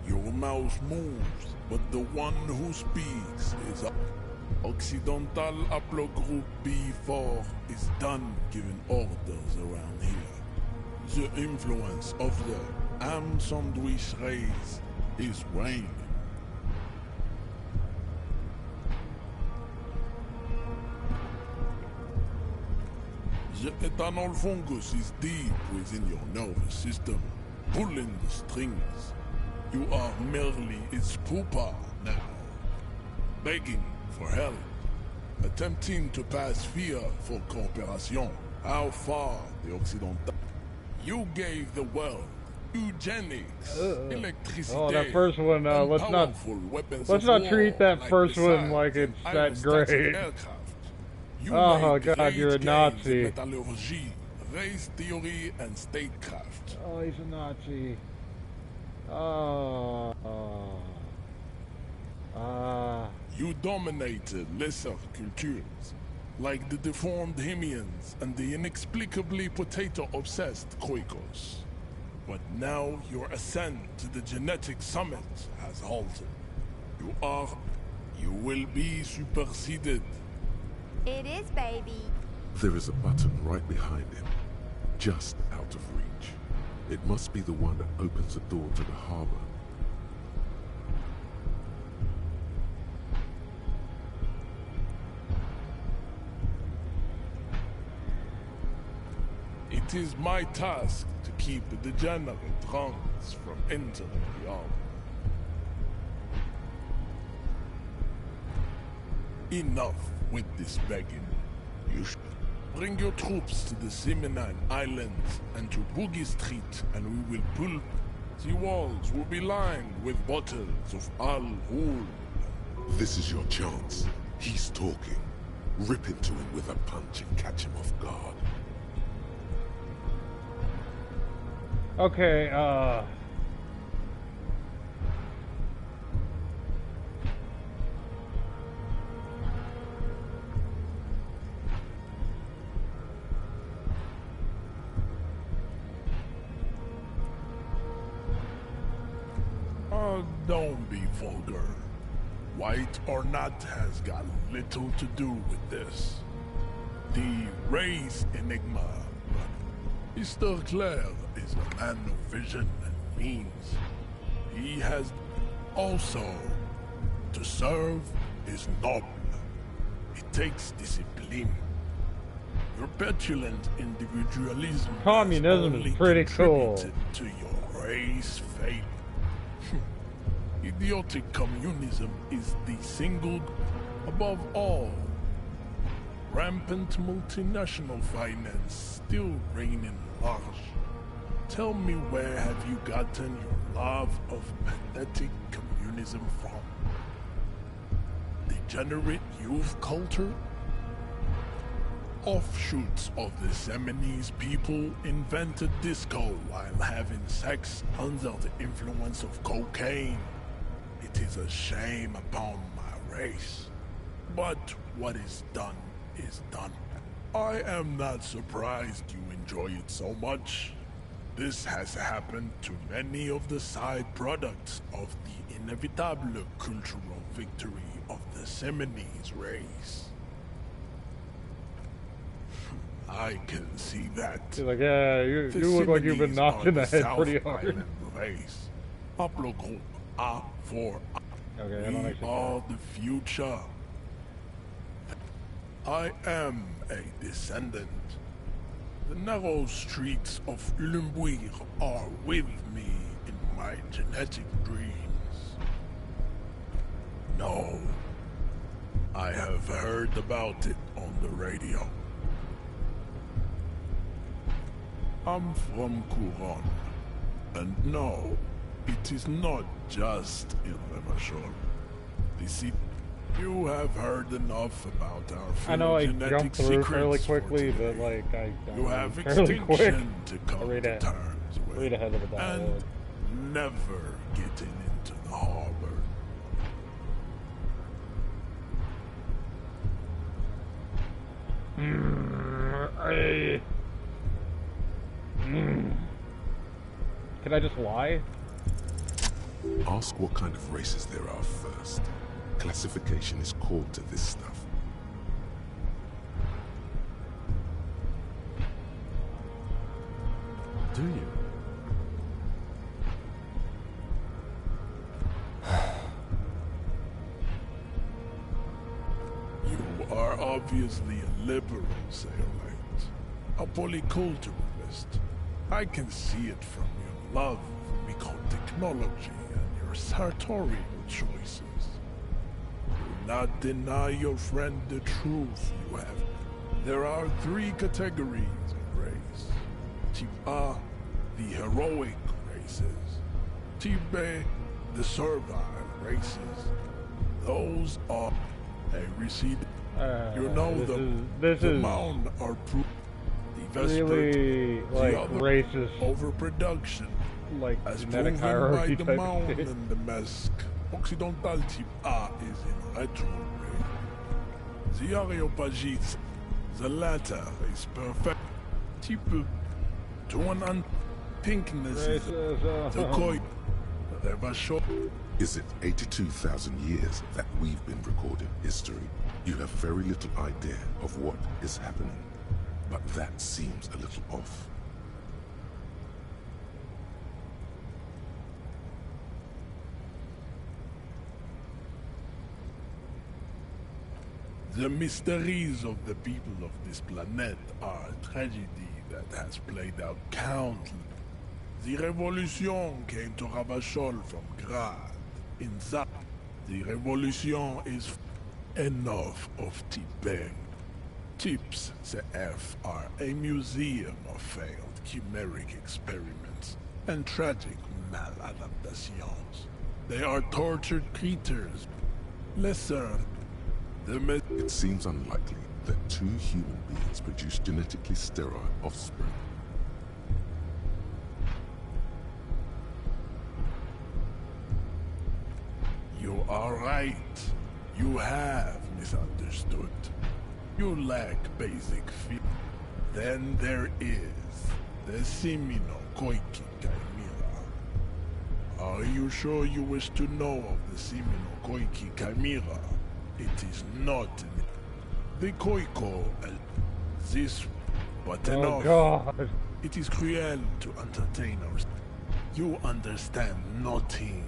Your mouth moves, but the one who speaks is Occidental Haplogroup B4 is done giving orders around here. The influence of the ham sandwich race is waning. The ethanol fungus is deep within your nervous system, pulling the strings. You are merely its pupa now, begging for help, attempting to pass fear for cooperation. How far the Occidental? You gave the world eugenics, electricity. Oh, that first one. Let's not treat that like first one missiles like it's and that aerostatic great. aircraft. You Oh made God, great you're a gains Nazi. in metallurgy, race theory, and statecraft. Oh, he's a Nazi. Oh. You dominated lesser cultures, like the deformed Hemians and the inexplicably potato-obsessed Quakers. But now your ascent to the genetic summit has halted. You will be superseded. It is, baby. There is a button right behind him, just out of reach. It must be the one that opens the door to the harbor. It is my task to keep the degenerate drunks from entering the harbor. Enough with this begging. You should bring your troops to the Seminine Islands and to Boogie Street, and we will pull. The walls will be lined with bottles of Al-Ghul. This is your chance. He's talking. Rip into him with a punch and catch him off guard. Okay, Don't be vulgar. White or not has got little to do with this. The race enigma. Mr. Clare is a man of vision and means. He has also to serve is noble. It takes discipline. Your petulant individualism Communism has only is pretty cool. contributed to your race fate. Idiotic communism is the single above all. Rampant multinational finance still reigning large. Tell me, where have you gotten your love of pathetic communism from? Degenerate youth culture? Offshoots of the Seminoles people invented disco while having sex under the influence of cocaine. It is a shame upon my race. But what is done is done. I am not surprised you enjoy it so much. This has happened to many of the side products of the inevitable cultural victory of the Seminoles race. I can see that. He's like, yeah, you look like you've been knocked in the head pretty hard. Race. Haplogroup A4. Okay, I don't We actually are the future. I am a descendant. The narrow streets of Elysium are with me in my genetic dreams. No, I have heard about it on the radio. I'm from Couronne, and no, it is not just in Revachol. The city. You have heard enough about our I know I genetic jumped through fairly secrets quickly, but like You have fairly quick. extinction to come read to it. terms with, Read ahead of the dialogue. and never getting into the harbor. Can I just lie? Ask what kind of races there are first. Classification is core to this stuff. Do you? You are obviously a liberal, Sayolite. A polyculturalist. I can see it from your love for microtechnology and your sartorial choices. Do not deny your friend the truth you have. There are 3 categories of race. Type A, the heroic races. Type B, the servile races. Those are a recede. You know this the is mound are proof. The Vesper, really like the other racist, overproduction, like as genetic proven by hierarchy the type mound shit. and the mask. Occidental type A is in retrograde. The Areopagites, the latter is perfect. Type to an pinkness is the koi. Revachol. Is it 82,000 years that we've been recording history? You have very little idea of what is happening, but that seems a little off. The mysteries of the people of this planet are a tragedy that has played out countless. The revolution came to Ravachol from Grad. In that, the revolution is enough of Tibet. Tips CF are a museum of failed chimeric experiments and tragic maladaptations. They are tortured creatures. Lesser. It seems unlikely that 2 human beings produce genetically sterile offspring. You are right. You have misunderstood. You lack basic fear. Then there is the Simino Koiki Chimera. Are you sure you wish to know of the Simino Koiki Chimera? It is not the Koiko this, but enough. God. It is cruel to entertain us. You understand nothing.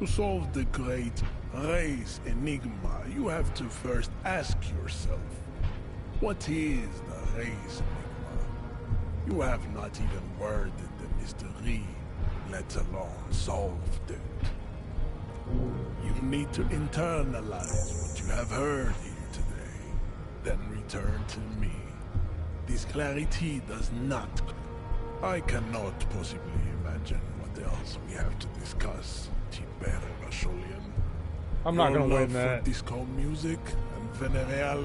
To solve the great race enigma, you have to first ask yourself, what is the phrase, Enigma. You have not even worded the mystery, let alone solved it. You need to internalize what you have heard here today, then return to me. This clarity does not... I cannot possibly imagine what else we have to discuss, Tiber Rasholian. I'm not gonna Your win love that. for disco music and venereal...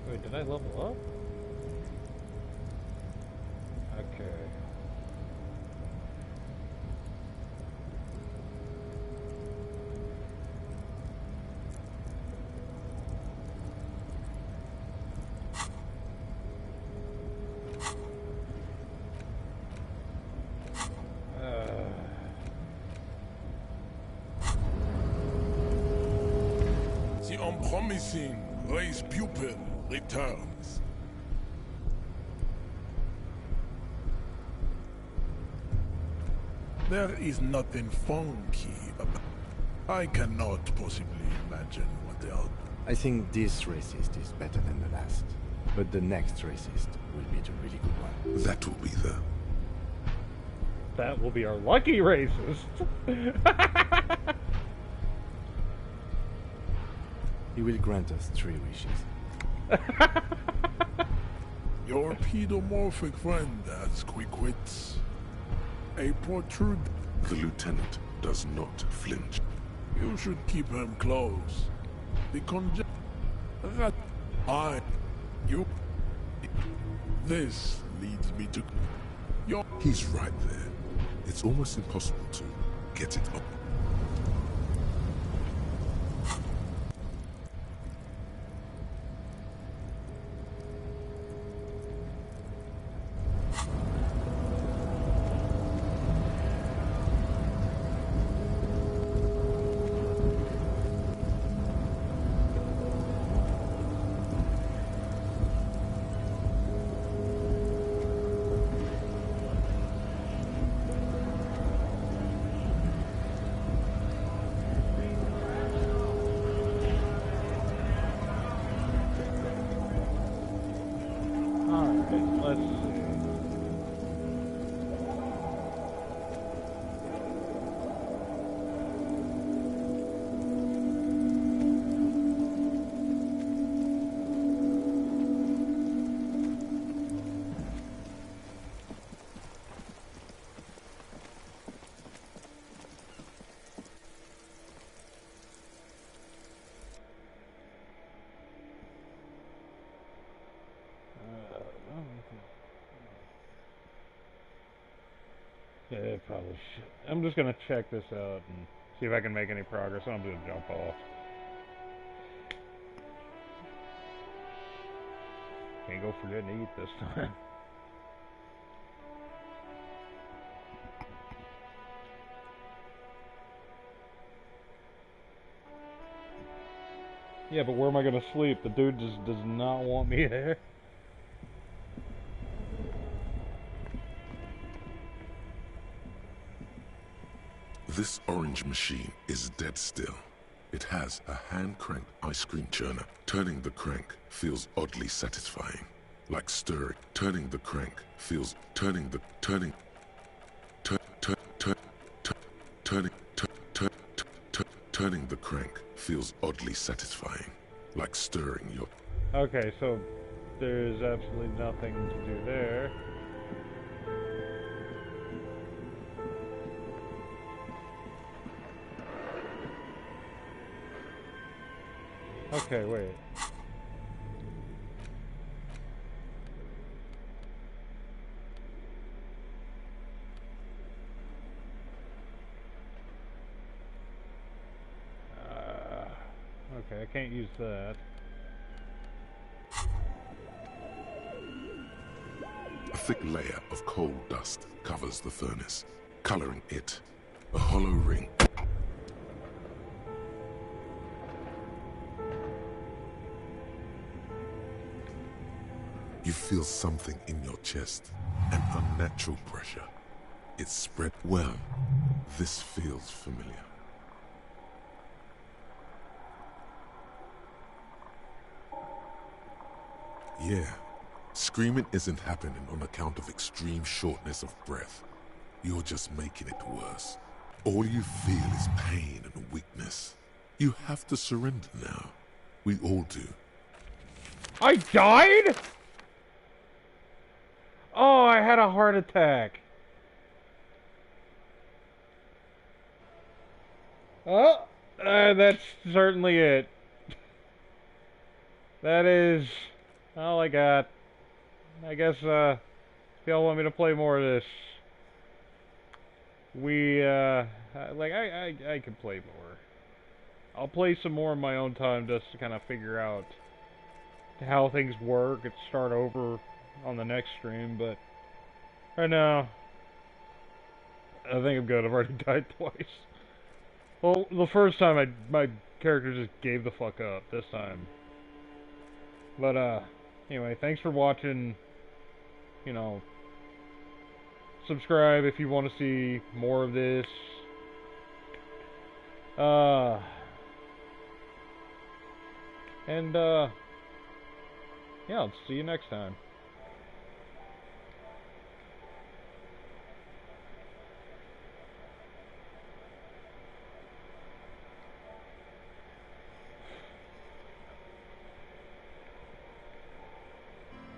Wait, did I level up? Okay. The unpromising race pupil returns. There is nothing funky about... I cannot possibly imagine what else... I think this racist is better than the last. But the next racist will be the really good one. That will be the... That will be our lucky racist. He will grant us 3 wishes. Your pedomorphic friend has quick wits. A protrude... The lieutenant does not flinch. You should keep him close. The You... This leads me to... He's right there. It's almost impossible to get it up. Let's see. Yeah, probably should. I'm just gonna check this out and see if I can make any progress. I'm gonna jump off. Can't go forget to eat this time. Yeah, but where am I gonna sleep? The dude just does not want me there. This orange machine is dead still. It has a hand-cranked ice cream churner. Turning the crank feels oddly satisfying. Like stirring. Turning the crank feels... Turning the crank feels oddly satisfying. Like stirring your... Okay, so there's absolutely nothing to do there. Okay, wait. Okay, I can't use that. A thick layer of coal dust covers the furnace, coloring it a hollow ring. You feel something in your chest, an unnatural pressure. It's spread well. This feels familiar. Yeah. Screaming isn't happening on account of extreme shortness of breath. You're just making it worse. All you feel is pain and weakness. You have to surrender now. We all do. I died? Oh, I had a heart attack. Oh, that's certainly it. That is all I got. I guess, if y'all want me to play more of this, I could play more. I'll play some more in my own time just to kind of figure out how things work and start over on the next stream, but right now, I think I'm good. I've already died twice. Well, the first time my character just gave the fuck up. This time. But, anyway, thanks for watching. You know, subscribe if you want to see more of this. Yeah, I'll see you next time.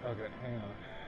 Okay, hang on.